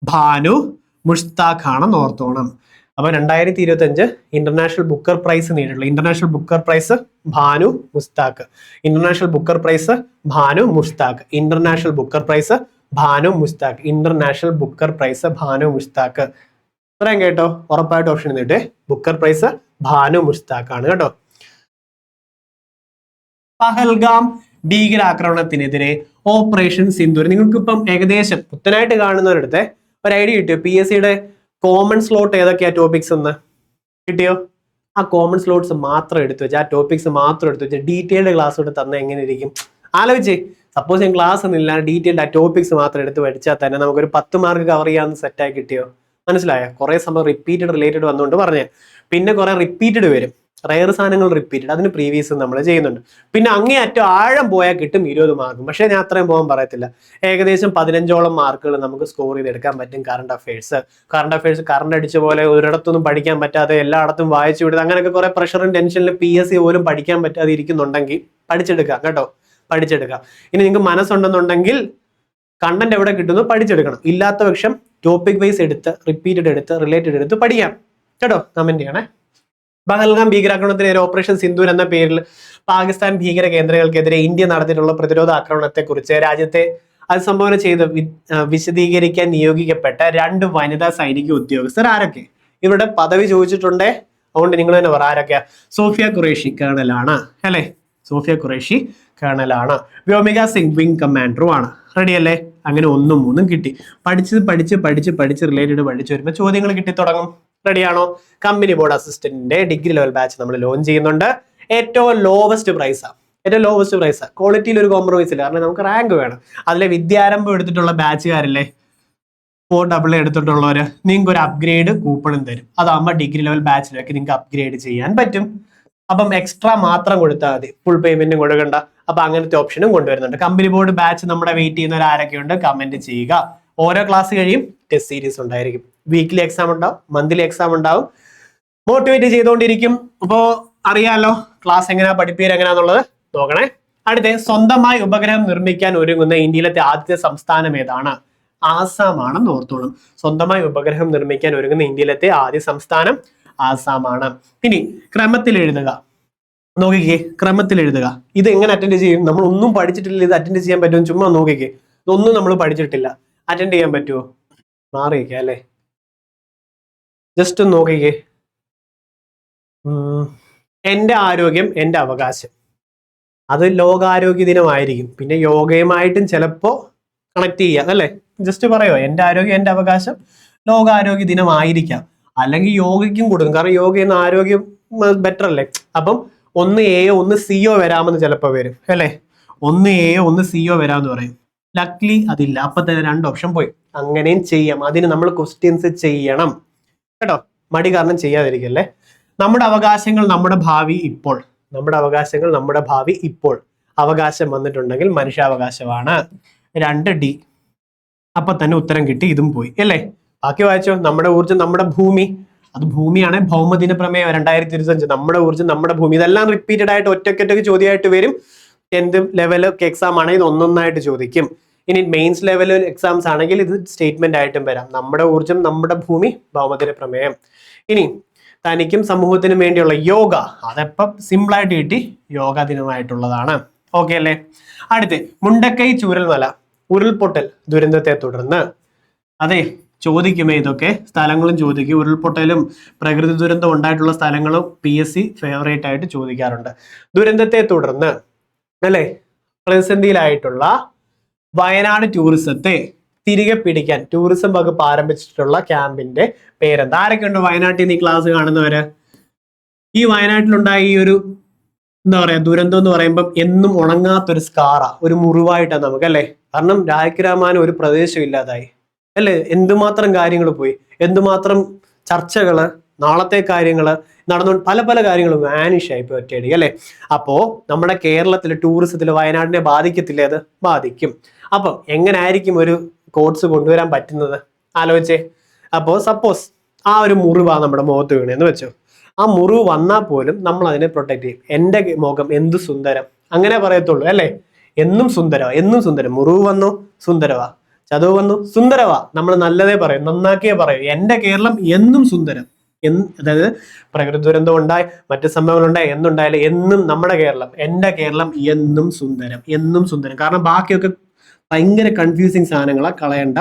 ഭാനു മുഷ്താഖ് ആണ്. നോർത്തോണം. അപ്പൊ 2025 ഇന്റർനാഷണൽ ബുക്കർ പ്രൈസ് നേടിയിട്ടുള്ള, international Booker prize Banu Mushtaq. International Booker prize Banu Mushtaq. International Booker prize Banu Mushtaq. International Booker prize Banu Mushtaq. ഇത്രയും കേട്ടോ, ഉറപ്പായിട്ട് ഓപ്ഷൻ എന്നിട്ട് ബുക്കർ പ്രൈസ് ഭാനു മുസ്താഖ് ആണ് കേട്ടോ. പഹൽഗാം ഭീകരാക്രമണത്തിനെതിരെ ഓപ്പറേഷൻ സിന്ദൂർ. നിങ്ങൾക്ക് ഇപ്പം ഏകദേശം പുത്തനായിട്ട് കാണുന്നവരടുത്ത് ഒരു ഐഡിയ കിട്ടിയോ? PSCയുടെ കോമൺ സ്ലോട്ട് ഏതൊക്കെയാ ടോപ്പിക്സ് എന്ന് കിട്ടിയോ? ആ കോമൺ സ്ലോട്ട്സ് മാത്രം എടുത്തു വെച്ച്, ആ ടോപ്പിക്സ് മാത്രം എടുത്തു വെച്ച് ഡീറ്റെയിൽഡ് ക്ലാസ് കൊണ്ട് തന്നെ എങ്ങനെ ഇരിക്കും ആലോചിച്ചേ. സപ്പോസ് ഞാൻ ക്ലാസ് ഒന്നും ഇല്ലാതെ ഡീറ്റെയിൽഡ് ആ ടോപ്പിക്സ് മാത്രം എടുത്ത് പഠിച്ചാൽ തന്നെ നമുക്കൊരു 10 മാർക്ക് കവർ ചെയ്യാമെന്ന് സെറ്റായി കിട്ടിയോ? മനസ്സിലായോ? കുറെ സമയം റിപ്പീറ്റഡ് റിലേറ്റഡ് വന്നുകൊണ്ട് പറഞ്ഞേ. പിന്നെ കുറെ റിപ്പീറ്റഡ് വരും, റയർ സാധനങ്ങൾ റിപ്പീറ്റഡ്, അതിന് പ്രീവിയസ് നമ്മൾ ചെയ്യുന്നുണ്ട്. പിന്നെ അങ്ങേയറ്റം ആഴം പോയാൽ കിട്ടും 20 മാർക്കും. പക്ഷേ ഞാൻ അത്രയും പോകാൻ പറയത്തില്ല. ഏകദേശം 15ഓളം മാർക്കുകൾ നമുക്ക് സ്കോർ ചെയ്തെടുക്കാൻ പറ്റും. കറണ്ട് അഫയേഴ്സ് കറണ്ട് അടിച്ച പോലെ ഒരിടത്തൊന്നും പഠിക്കാൻ പറ്റാതെ എല്ലായിടത്തും വായിച്ചു വിടുന്നത്, അങ്ങനെയൊക്കെ കുറെ പ്രഷറും ടെൻഷനിലും PSC പോലും പഠിക്കാൻ പറ്റാതെ ഇരിക്കുന്നുണ്ടെങ്കിൽ പഠിച്ചെടുക്കാം കേട്ടോ, പഠിച്ചെടുക്കാം. ഇനി നിങ്ങൾക്ക് മനസ്സുണ്ടെന്നുണ്ടെങ്കിൽ കണ്ടന്റ് എവിടെ കിട്ടുന്നു പഠിച്ചെടുക്കണം. ഇല്ലാത്ത പക്ഷം ടോപ്പിക് വൈസ് എടുത്ത് റിപ്പീറ്റഡ് എടുത്ത് റിലേറ്റഡ് എടുത്ത് പഠിക്കാം കേട്ടോ. കമന്റ് ചെയ്യണേ. പഹൽഗാം ഭീകരാക്രമണത്തിനെതിരെ ഓപ്പറേഷൻ സിന്ദൂർ എന്ന പേരിൽ പാകിസ്ഥാൻ ഭീകര കേന്ദ്രങ്ങൾക്കെതിരെ ഇന്ത്യ നടത്തിയിട്ടുള്ള പ്രതിരോധ ആക്രമണത്തെക്കുറിച്ച് രാജ്യത്തെ അഭിസംബോധന ചെയ്ത് വിശദീകരിക്കാൻ നിയോഗിക്കപ്പെട്ട 2 വനിതാ സൈനിക ഉദ്യോഗസ്ഥർ ആരൊക്കെ? ഇവരുടെ പദവി ചോദിച്ചിട്ടുണ്ടേ, അതുകൊണ്ട് നിങ്ങൾ തന്നെ പറ ആരൊക്കെയാ. സോഫിയ ഖുറേഷി കേണലാണ് അല്ലേ, സോഫിയ ഖുറേഷി കേണലാണ്. വ്യോമിക സിംഗ് വിംഗ് കമാൻഡറുമാണ്. റെഡി അല്ലേ? അങ്ങനെ 1, 3 കിട്ടി. പഠിച്ച് റിലേറ്റഡ് പഠിച്ചു വരുമ്പോൾ ചോദ്യങ്ങൾ കിട്ടി തുടങ്ങും. റെഡിയാണോ? കമ്പനി ബോർഡ് അസിസ്റ്റന്റിന്റെ ഡിഗ്രി ലെവൽ ബാച്ച് നമ്മൾ ലോഞ്ച് ചെയ്യുന്നുണ്ട്. ഏറ്റവും ലോവസ്റ്റ് പ്രൈസാ, ക്വാളിറ്റിയിൽ ഒരു കോംപ്രമൈസ് ഇല്ല, കാരണം നമുക്ക് റാങ്ക് വേണം. അതിലെ വിദ്യാരംഭം എടുത്തിട്ടുള്ള ബാച്ചുകാരല്ലേ, 4AA എടുത്തിട്ടുള്ളവര്, നിങ്ങൾക്ക് ഒരു അപ്ഗ്രേഡ് കൂപ്പണും തരും. അതാകുമ്പോൾ ഡിഗ്രി ലെവൽ ബാച്ചിലൊക്കെ നിങ്ങൾക്ക് അപ്ഗ്രേഡ് ചെയ്യാൻ പറ്റും. അപ്പം എക്സ്ട്രാ മാത്രം കൊടുത്താൽ മതി, ഫുൾ പേയ്മെന്റും കൊടുക്കണ്ട. അപ്പൊ അങ്ങനത്തെ ഓപ്ഷനും കൊണ്ടുവരുന്നുണ്ട്. കമ്പനി ബോർഡ് ബാച്ച് നമ്മുടെ വെയിറ്റ് ചെയ്യുന്നവർ ആരൊക്കെയുണ്ട് കമന്റ് ചെയ്യുക. ഓരോ ക്ലാസ് കഴിയും ടെസ്റ്റ് സീരീസ് ഉണ്ടായിരിക്കും. വീക്ക്ലി എക്സാം ഉണ്ടാവും, മന്ത്ലി എക്സാം ഉണ്ടാവും. മോട്ടിവേറ്റ് ചെയ്തുകൊണ്ടിരിക്കും. അപ്പോൾ അറിയാലോ ക്ലാസ് എങ്ങനെയാ, പഠിപ്പീര് എങ്ങനെയാന്നുള്ളത് നോക്കണേ. അടുത്ത, സ്വന്തമായി ഉപഗ്രഹം നിർമ്മിക്കാൻ ഒരുങ്ങുന്ന ഇന്ത്യയിലത്തെ ആദ്യത്തെ സംസ്ഥാനം ഏതാണ്? ആസാമാണെന്ന് ഓർത്തോളും. സ്വന്തമായി ഉപഗ്രഹം നിർമ്മിക്കാൻ ഒരുങ്ങുന്ന ഇന്ത്യയിലത്തെ ആദ്യ സംസ്ഥാനം ആസാമാണ്. ഇനി ക്രമത്തിൽ എഴുതുക. നോക്കിക്കേ, ക്രമത്തിൽ എഴുതുക. ഇത് എങ്ങനെ അറ്റൻഡ് ചെയ്യും? നമ്മൾ ഒന്നും പഠിച്ചിട്ടില്ല, ഇത് അറ്റൻഡ് ചെയ്യാൻ പറ്റുമോ? ചുമ്മാ നോക്കിക്കേ, ഇതൊന്നും നമ്മൾ പഠിച്ചിട്ടില്ല, അറ്റൻഡ് ചെയ്യാൻ പറ്റുമോ? മാറിയിരിക്കുക അല്ലേ, ജസ്റ്റ് നോക്കിക്കേ. എൻ്റെ ആരോഗ്യം എൻ്റെ അവകാശം, അത് ലോകാരോഗ്യ ദിനമായിരിക്കും. പിന്നെ യോഗയുമായിട്ടും ചിലപ്പോൾ കണക്ട് ചെയ്യാം അല്ലേ. ജസ്റ്റ് പറയോ, എൻ്റെ ആരോഗ്യം എൻ്റെ അവകാശം ലോകാരോഗ്യ ദിനമായിരിക്കാം. അല്ലെങ്കിൽ യോഗയ്ക്കും കൊടുക്കും, കാരണം യോഗ എന്ന ആരോഗ്യം ബെറ്റർ അല്ലേ. അപ്പം 1 Aയോ 1 Cയോ വരാമെന്ന് ചിലപ്പോൾ വരും അല്ലേ. 1 Aയോ 1 Cയോ വരാമെന്ന് പറയും. ലക്ലി അതില്ല, അപ്പൊ തന്നെ 2 ഓപ്ഷൻ പോയി. അങ്ങനെയും ചെയ്യാം. അതിന് നമ്മൾ ക്വസ്റ്റ്യൻസ് ചെയ്യണം കേട്ടോ, മടി കാരണം ചെയ്യാതിരിക്കല്ലേ. നമ്മുടെ അവകാശങ്ങൾ നമ്മുടെ ഭാവി ഇപ്പോൾ, അവകാശം വന്നിട്ടുണ്ടെങ്കിൽ മനുഷ്യാവകാശമാണ്. 2D. അപ്പൊ തന്നെ ഉത്തരം കിട്ടി, ഇതും പോയി അല്ലേ. ബാക്കി വായിച്ചോ. നമ്മുടെ ഊർജ്ജം നമ്മുടെ ഭൂമി, അത് ഭൂമിയാണ്. ഭൗമദിന പ്രമേയം 2025. നമ്മുടെ ഊർജ്ജം നമ്മുടെ ഭൂമി. ഇതെല്ലാം റിപ്പീറ്റഡ് ആയിട്ട് ഒറ്റയ്ക്ക് ചോദ്യമായിട്ട് വരും. 10th ലെവൽ എക്സാം ആണെങ്കിൽ ഒന്നൊന്നായിട്ട് ചോദിക്കും. ഇനി മെയിൻസ് ലെവൽ എക്സാംസ് ആണെങ്കിൽ ഇത് സ്റ്റേറ്റ്മെന്റ് ആയിട്ടും വരാം. നമ്മുടെ ഊർജ്ജം നമ്മുടെ ഭൂമി, ഭൗമദിന പ്രമേയം. ഇനി തനിക്കും സമൂഹത്തിനും വേണ്ടിയുള്ള യോഗ, അതെപ്പം സിമ്പിൾ ആയിട്ട് കിട്ടി, യോഗാ ദിനമായിട്ടുള്ളതാണ്. ഓക്കെ അല്ലേ. അടുത്ത്, മുണ്ടക്കൈ ചൂരൽമല ഉരുൾപൊട്ടൽ ദുരന്തത്തെ തുടർന്ന്. അതെ, ചോദിക്കുമേ ഇതൊക്കെ സ്ഥലങ്ങളും ചോദിക്കും. ഉരുൾപൊട്ടലും പ്രകൃതി ദുരന്തം ഉണ്ടായിട്ടുള്ള സ്ഥലങ്ങളും PSC ഫേവറേറ്റ് ആയിട്ട് ചോദിക്കാറുണ്ട്. ദുരന്തത്തെ തുടർന്ന് അല്ലെ പ്രതിസന്ധിയിലായിട്ടുള്ള വയനാട് ടൂറിസത്തെ തിരികെ പിടിക്കാൻ ടൂറിസം വകുപ്പ് ആരംഭിച്ചിട്ടുള്ള ക്യാമ്പിന്റെ പേരെന്താ? ആരൊക്കെ ഉണ്ട് വയനാട്ടിൽ നിന്ന് ഈ ക്ലാസ് കാണുന്നവര്? ഈ വയനാട്ടിലുണ്ടായ ഈ ഒരു എന്താ പറയാ ദുരന്തം എന്ന് പറയുമ്പോൾ എന്നും ഉണങ്ങാത്തൊരു സ്കാറ, ഒരു മുറിവായിട്ടാണ് നമുക്ക് അല്ലേ. കാരണം രാജ്യരാമാനം ഒരു പ്രദേശം ഇല്ലാതായി അല്ലേ. എന്തുമാത്രം കാര്യങ്ങൾ പോയി, എന്തുമാത്രം ചർച്ചകള്, നാളത്തെ കാര്യങ്ങള് നടന്നു, പല പല കാര്യങ്ങളും വാനിഷ് ആയി പോയി ഒറ്റയടി അല്ലെ. അപ്പോ നമ്മുടെ കേരളത്തിലെ ടൂറിസത്തിൽ വയനാടിനെ ബാധിക്കത്തില്ലേ? അത് ബാധിക്കും. അപ്പം എങ്ങനെ ആയിരിക്കും ഒരു കോഡ്സ് കൊണ്ടുവരാൻ പറ്റുന്നത്? ആലോചിച്ചേ. അപ്പോൾ സപ്പോസ് ആ ഒരു മുറിവാ നമ്മുടെ മുഖത്ത് വീണെന്ന് വെച്ചോ. ആ മുറിവ് വന്നാൽ പോലും നമ്മൾ അതിനെ പ്രൊട്ടക്ട് ചെയ്യും. എൻ്റെ മുഖം എന്ത് സുന്ദരം, അങ്ങനെ പറയത്തുള്ളൂ അല്ലേ. എന്നും സുന്ദരവാ, എന്നും സുന്ദരം. മുറിവ് വന്നോ സുന്ദരവാ, ചതവ് വന്നു സുന്ദരവാ. നമ്മൾ നല്ലതേ പറയും, നന്നാക്കിയേ പറയും. എൻ്റെ കേരളം എന്നും സുന്ദരം. അതായത് പ്രകൃതി ദുരന്തം ഉണ്ടായി, മറ്റു സംഭവങ്ങൾ ഉണ്ടായി, എന്നുണ്ടായാലും എന്നും നമ്മുടെ കേരളം, എൻ്റെ കേരളം എന്നും സുന്ദരം, എന്നും സുന്ദരം. കാരണം ബാക്കിയൊക്കെ ഭയങ്കര കൺഫ്യൂസിങ് സാധനങ്ങളാ, കളയണ്ട.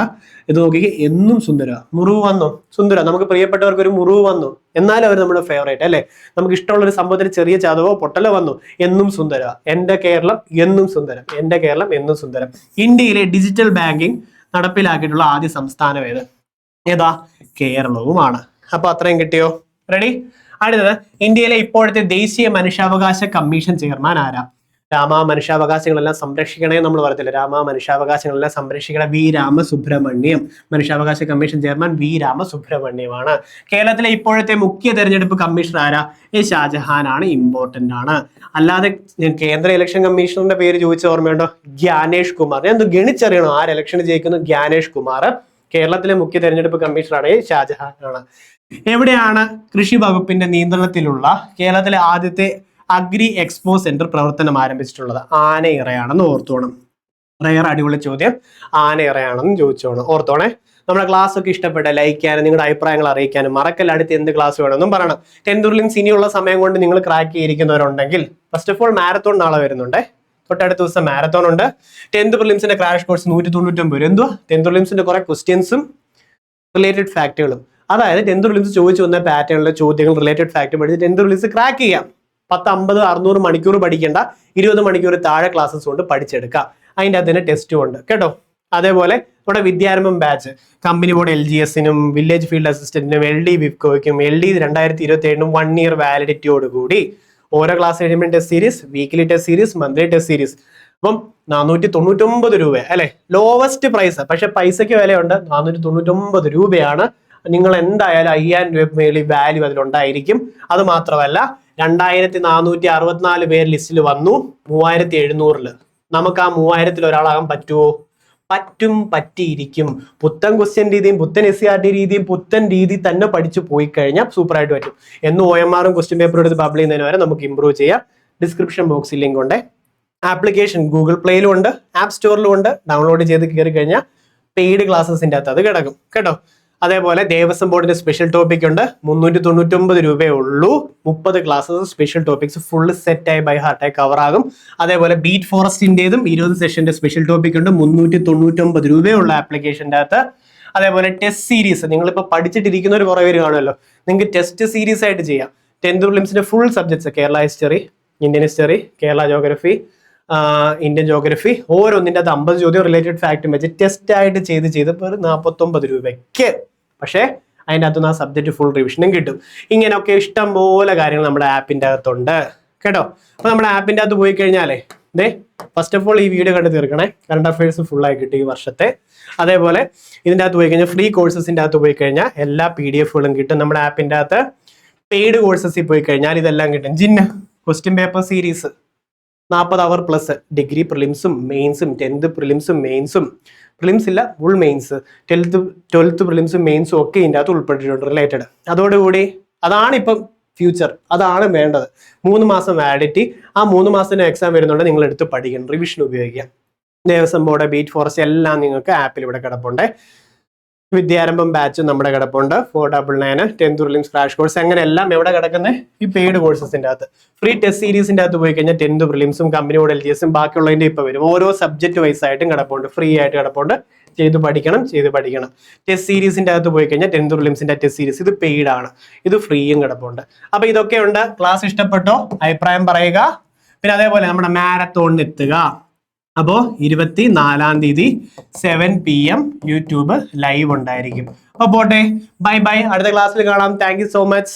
ഇത് നോക്കി, എന്നും സുന്ദര. മുറിവ് വന്നോ സുന്ദര. നമുക്ക് പ്രിയപ്പെട്ടവർക്ക് ഒരു മുറിവ് വന്നു, എന്നാലും അവർ നമ്മുടെ ഫേവറേറ്റ് അല്ലേ. നമുക്ക് ഇഷ്ടമുള്ള ഒരു സംഭവത്തിന് ചെറിയ ചതവോ പൊട്ടലോ വന്നു, എന്നും സുന്ദര. എൻ്റെ കേരളം എന്നും സുന്ദരം, എൻ്റെ കേരളം എന്നും സുന്ദരം. ഇന്ത്യയിലെ ഡിജിറ്റൽ ബാങ്കിങ് നടപ്പിലാക്കിയിട്ടുള്ള ആദ്യ സംസ്ഥാനം ഏതാ? കേരളവുമാണ്. അപ്പൊ അത്രയും കിട്ടിയോ? റെഡി? അടുത്തത്, ഇന്ത്യയിലെ ഇപ്പോഴത്തെ ദേശീയ മനുഷ്യാവകാശ കമ്മീഷൻ ചെയർമാൻ ആരാ? മനുഷ്യാവകാശങ്ങളെല്ലാം സംരക്ഷിക്കണേ നമ്മൾ പറയത്തില്ല. മനുഷ്യാവകാശങ്ങളെല്ലാം സംരക്ഷിക്കണ വി രാമസുബ്രഹ്മണ്യം. മനുഷ്യാവകാശ കമ്മീഷൻ ചെയർമാൻ വി രാമസുബ്രഹ്മണ്യമാണ്. കേരളത്തിലെ ഇപ്പോഴത്തെ മുഖ്യ തെരഞ്ഞെടുപ്പ് കമ്മീഷണർ ആരാ? ഷാജഹാൻ ആണ്. ഇമ്പോർട്ടന്റ് ആണ്. അല്ലാതെ കേന്ദ്ര ഇലക്ഷൻ കമ്മീഷണറിന്റെ പേര് ചോദിച്ച ഓർമ്മയുണ്ടോ? ഗ്യാനേഷ് കുമാർ. ഞാൻ ഗണിച്ചറിയണോ ആര് ഇലക്ഷൻ ജയിക്കുന്നു? ഗ്യാനേഷ് കുമാർ. കേരളത്തിലെ മുഖ്യ തെരഞ്ഞെടുപ്പ് കമ്മീഷണറാണ് ഷാജഹാൻ ആണ്. എവിടെയാണ് കൃഷി വകുപ്പിന്റെ നിയന്ത്രണത്തിലുള്ള കേരളത്തിലെ ആദ്യത്തെ അഗ്രി എക്സ്പോ സെന്റർ പ്രവർത്തനം ആരംഭിച്ചിട്ടുള്ളത്? ആനയിറയാണെന്ന് ഓർത്തോണം. റയർ അടിപൊളി ചോദ്യം. ആനയിറയാണെന്ന് ചോദിച്ചോണം, ഓർത്തോണേ. നമ്മുടെ ക്ലാസ് ഒക്കെ ഇഷ്ടപ്പെട്ട ലൈക്ക് ചെയ്യാനും നിങ്ങളുടെ അഭിപ്രായങ്ങൾ അറിയിക്കാനും മറക്കല്ല. അടുത്ത് എന്ത് ക്ലാസ് വേണമെന്നും പറയണം. 10th പ്രിലിംസ് ഇനിയുള്ള സമയം കൊണ്ട് നിങ്ങൾ ക്രാക്ക് ചെയ്തിരിക്കുന്നവരുണ്ടെങ്കിൽ ഫസ്റ്റ് ഓഫ് ഓൾ മാരത്തോൺ നാളെ വരുന്നുണ്ട്. തൊട്ടടുത്ത ദിവസം മാരത്തോൺ ഉണ്ട്. 10th പ്രിലിംസിന്റെ ക്രാഷ് കോഴ്സ് 199 രൂപ. എന്തുവാ? 10th പ്രിലിംസിന്റെ കുറെ ക്വസ്റ്റ്യൻസും റിലേറ്റഡ് ഫാക്ടുകളും, അതായത് 10th പ്രിലിംസ് ചോദിച്ചു വന്ന പാറ്റേണിലെ ചോദ്യങ്ങൾ റിലേറ്റഡ് ഫാക്ട് പഠിച്ച് 10th പ്രിലിംസ് ക്രാക്ക് ചെയ്യാം. 10, 50, 600 മണിക്കൂർ പഠിക്കേണ്ട, 20 മണിക്കൂർ താഴെ ക്ലാസ്സസ് കൊണ്ട് പഠിച്ചെടുക്കാം. അതിൻ്റെ അതിന് ടെസ്റ്റും ഉണ്ട് കേട്ടോ. അതേപോലെ നമ്മുടെ വിദ്യാരംഭം ബാച്ച് കമ്പനി ബോർഡ് LGSനും വില്ലേജ് ഫീൽഡ് അസിസ്റ്റന്റിനും LD വിപ്കോയ്ക്കും LD 2027 1 ഇയർ വാലിഡിറ്റിയോടുകൂടി ഓരോ ക്ലാസ് കഴിയുമ്പോൾ test series, weekly test series, monthly test series. അപ്പം 499 രൂപ അല്ലെ, ലോവസ്റ്റ് പ്രൈസ്. പക്ഷെ പൈസയ്ക്ക് വിലയുണ്ട്. 499 രൂപയാണ്. നിങ്ങൾ എന്തായാലും 5000 രൂപ മേളിൽ വാല്യൂ അതിലുണ്ടായിരിക്കും. അത് മാത്രമല്ല 2464 പേര് ലിസ്റ്റിൽ വന്നു. 3700 നമുക്ക് ആ 3000 ഒരാളാകാൻ പറ്റുമോ? പറ്റും, പറ്റിയിരിക്കും. പുത്തൻ ക്വസ്റ്റ്യൻ രീതിയും പുത്തൻ SCRT രീതിയും പുത്തൻ രീതി തന്നെ പഠിച്ചു പോയി കഴിഞ്ഞാൽ സൂപ്പറായിട്ട് പറ്റും. എന്ന് OMRഉം ക്വസ്റ്റ്യൻ പേപ്പർ എടുത്ത് പബ്ലിഷ് ചെയ്യുന്നതിന് വരെ നമുക്ക് ഇമ്പ്രൂവ് ചെയ്യാം. ഡിസ്ക്രിപ്ഷൻ ബോക്സിൽ ലിങ്ക് ഉണ്ട്. ആപ്ലിക്കേഷൻ ഗൂഗിൾ പ്ലേയിലും ഉണ്ട്, ആപ്പ് സ്റ്റോറിലും ഉണ്ട്. ഡൗൺലോഡ് ചെയ്ത് കയറി കഴിഞ്ഞാൽ പെയ്ഡ് ക്ലാസ്സസിൻ്റെ അകത്ത് അത് കിടക്കും കേട്ടോ. അതേപോലെ ദേവസ്വം ബോർഡിന്റെ സ്പെഷ്യൽ ടോപ്പിക് ഉണ്ട്. 399 രൂപയേ ഉള്ളൂ. 30 ക്ലാസ്സസ് സ്പെഷ്യൽ ടോപ്പിക്സ് ഫുള്ള് സെറ്റായി ബൈ ഹാർട്ടായി കവർ ആകും. അതേപോലെ ബീറ്റ് ഫോറസ്റ്റിന്റേതും 20 സെഷന്റെ സ്പെഷ്യൽ ടോപ്പിക് ഉണ്ട്. 399 രൂപയുള്ള ആപ്ലിക്കേഷൻ്റെ അകത്ത്. അതേപോലെ ടെസ്റ്റ് സീരീസ് നിങ്ങളിപ്പോൾ പഠിച്ചിട്ടിരിക്കുന്ന ഒരു കുറേ പേര് കാണുമല്ലോ, നിങ്ങൾക്ക് ടെസ്റ്റ് സീരീസ് ആയിട്ട് ചെയ്യാം. 10th പ്രിലിംസിന്റെ full subjects, Kerala history, Indian history, Kerala geography, Indian geography, ഓരോന്നിൻ്റെ അത് 50 ചോദ്യം റിലേറ്റഡ് ഫാക്റ്റും വെച്ച് ടെസ്റ്റ് ആയിട്ട് ചെയ്ത് 49 രൂപയ്ക്ക്. പക്ഷേ അതിൻ്റെ അകത്തുനിന്ന് ആ സബ്ജക്റ്റ് ഫുൾ റിവിഷനും കിട്ടും. ഇങ്ങനെയൊക്കെ ഇഷ്ടം പോലെ കാര്യങ്ങൾ നമ്മുടെ ആപ്പിൻ്റെ അകത്തുണ്ട് കേട്ടോ. അപ്പോൾ നമ്മുടെ ആപ്പിൻ്റെ അകത്ത് പോയി കഴിഞ്ഞാലേ ഫസ്റ്റ് ഓഫ് ഓൾ ഈ വീഡിയോ കണ്ട് തീർക്കണേ. കറണ്ട് അഫയേഴ്സ് ഫുള്ളായി കിട്ടും ഈ വർഷത്തെ. അതേപോലെ ഇതിൻ്റെ അകത്ത് പോയി കഴിഞ്ഞാൽ ഫ്രീ കോഴ്സസിൻ്റെ അകത്ത് പോയി കഴിഞ്ഞാൽ എല്ലാ PDF-കളും കിട്ടും. നമ്മുടെ ആപ്പിൻ്റെ അകത്ത് പെയ്ഡ് കോഴ്സസിൽ പോയി കഴിഞ്ഞാൽ ഇതെല്ലാം കിട്ടും. ജിന്ന ക്വസ്റ്റ്യൻ പേപ്പർ സീരീസ് 40 അവർ പ്ലസ് ഡിഗ്രി പ്രിലിംസും മെയിൻസും, 10th പ്രിലിംസും മെയിൻസും, പ്രിലിംസ് ഇല്ല ഫുൾ മെയിൻസ്, 12th പ്രിലിംസും മെയിൻസും ഒക്കെ ഇതിൻ്റെ അകത്ത് ഉൾപ്പെട്ടിട്ടുണ്ട് റിലേറ്റഡ്. അതോടുകൂടി അതാണ് ഇപ്പം ഫ്യൂച്ചർ, അതാണ് വേണ്ടത്. 3 മാസം വാലിഡിറ്റി. ആ 3 മാസത്തിന് എക്സാം വരുന്നുണ്ട്. നിങ്ങൾ എടുത്ത് പഠിക്കണം, റിവിഷൻ ഉപയോഗിക്കാം. ദേവസ്വം ബോർഡ്, ബീറ്റ് ഫോറസ്റ്റ് എല്ലാം നിങ്ങൾക്ക് ആപ്പിൽ ഇവിടെ കിടപ്പുണ്ട്. വിദ്യാരംഭം ബാച്ച് നമ്മുടെ കിടപ്പുണ്ട്. 499 10th പ്രിലിംസ് ക്രാഷ് കോഴ്സ്, അങ്ങനെ എല്ലാം എവിടെ കിടക്കുന്നത്? ഈ പെയ്ഡ് കോഴ്സസിൻ്റെ അകത്ത്. ഫ്രീ ടെസ്റ്റ് സീരീസിൻ്റെ അകത്ത് പോയി കഴിഞ്ഞാൽ 10th പ്രിലിംസും കമ്പനി ബോർഡ് LGSും ബാക്കിയുള്ളതിൻ്റെ ഇപ്പോൾ വരും. ഓരോ സബ്ജക്ട് വൈസ് ആയിട്ടും കിടപ്പുണ്ട്, ഫ്രീ ആയിട്ട് കിടപ്പുണ്ട്. ചെയ്ത് പഠിക്കണം. ടെസ്റ്റ് സീരീസിൻ്റെ അകത്ത് പോയി കഴിഞ്ഞാൽ 10th പ്രിലിംസിൻ്റെ ടെസ്റ്റ് സീരീസ് ഇത് പെയ്ഡ് ആണ്, ഇത് ഫ്രീയും കിടപ്പുണ്ട്. അപ്പൊ ഇതൊക്കെ ഉണ്ട്. ക്ലാസ് ഇഷ്ടപ്പെട്ടോ? അഭിപ്രായം പറയുക. പിന്നെ അതേപോലെ നമ്മുടെ മാരത്തോണിന് എത്തുക. അപ്പോൾ 24 7 PM യൂട്യൂബ് ലൈവ് ഉണ്ടായിരിക്കും. അപ്പോൾ പോട്ടെ, ബൈ ബൈ, അടുത്ത ക്ലാസ്സിൽ കാണാം. Thank you so much.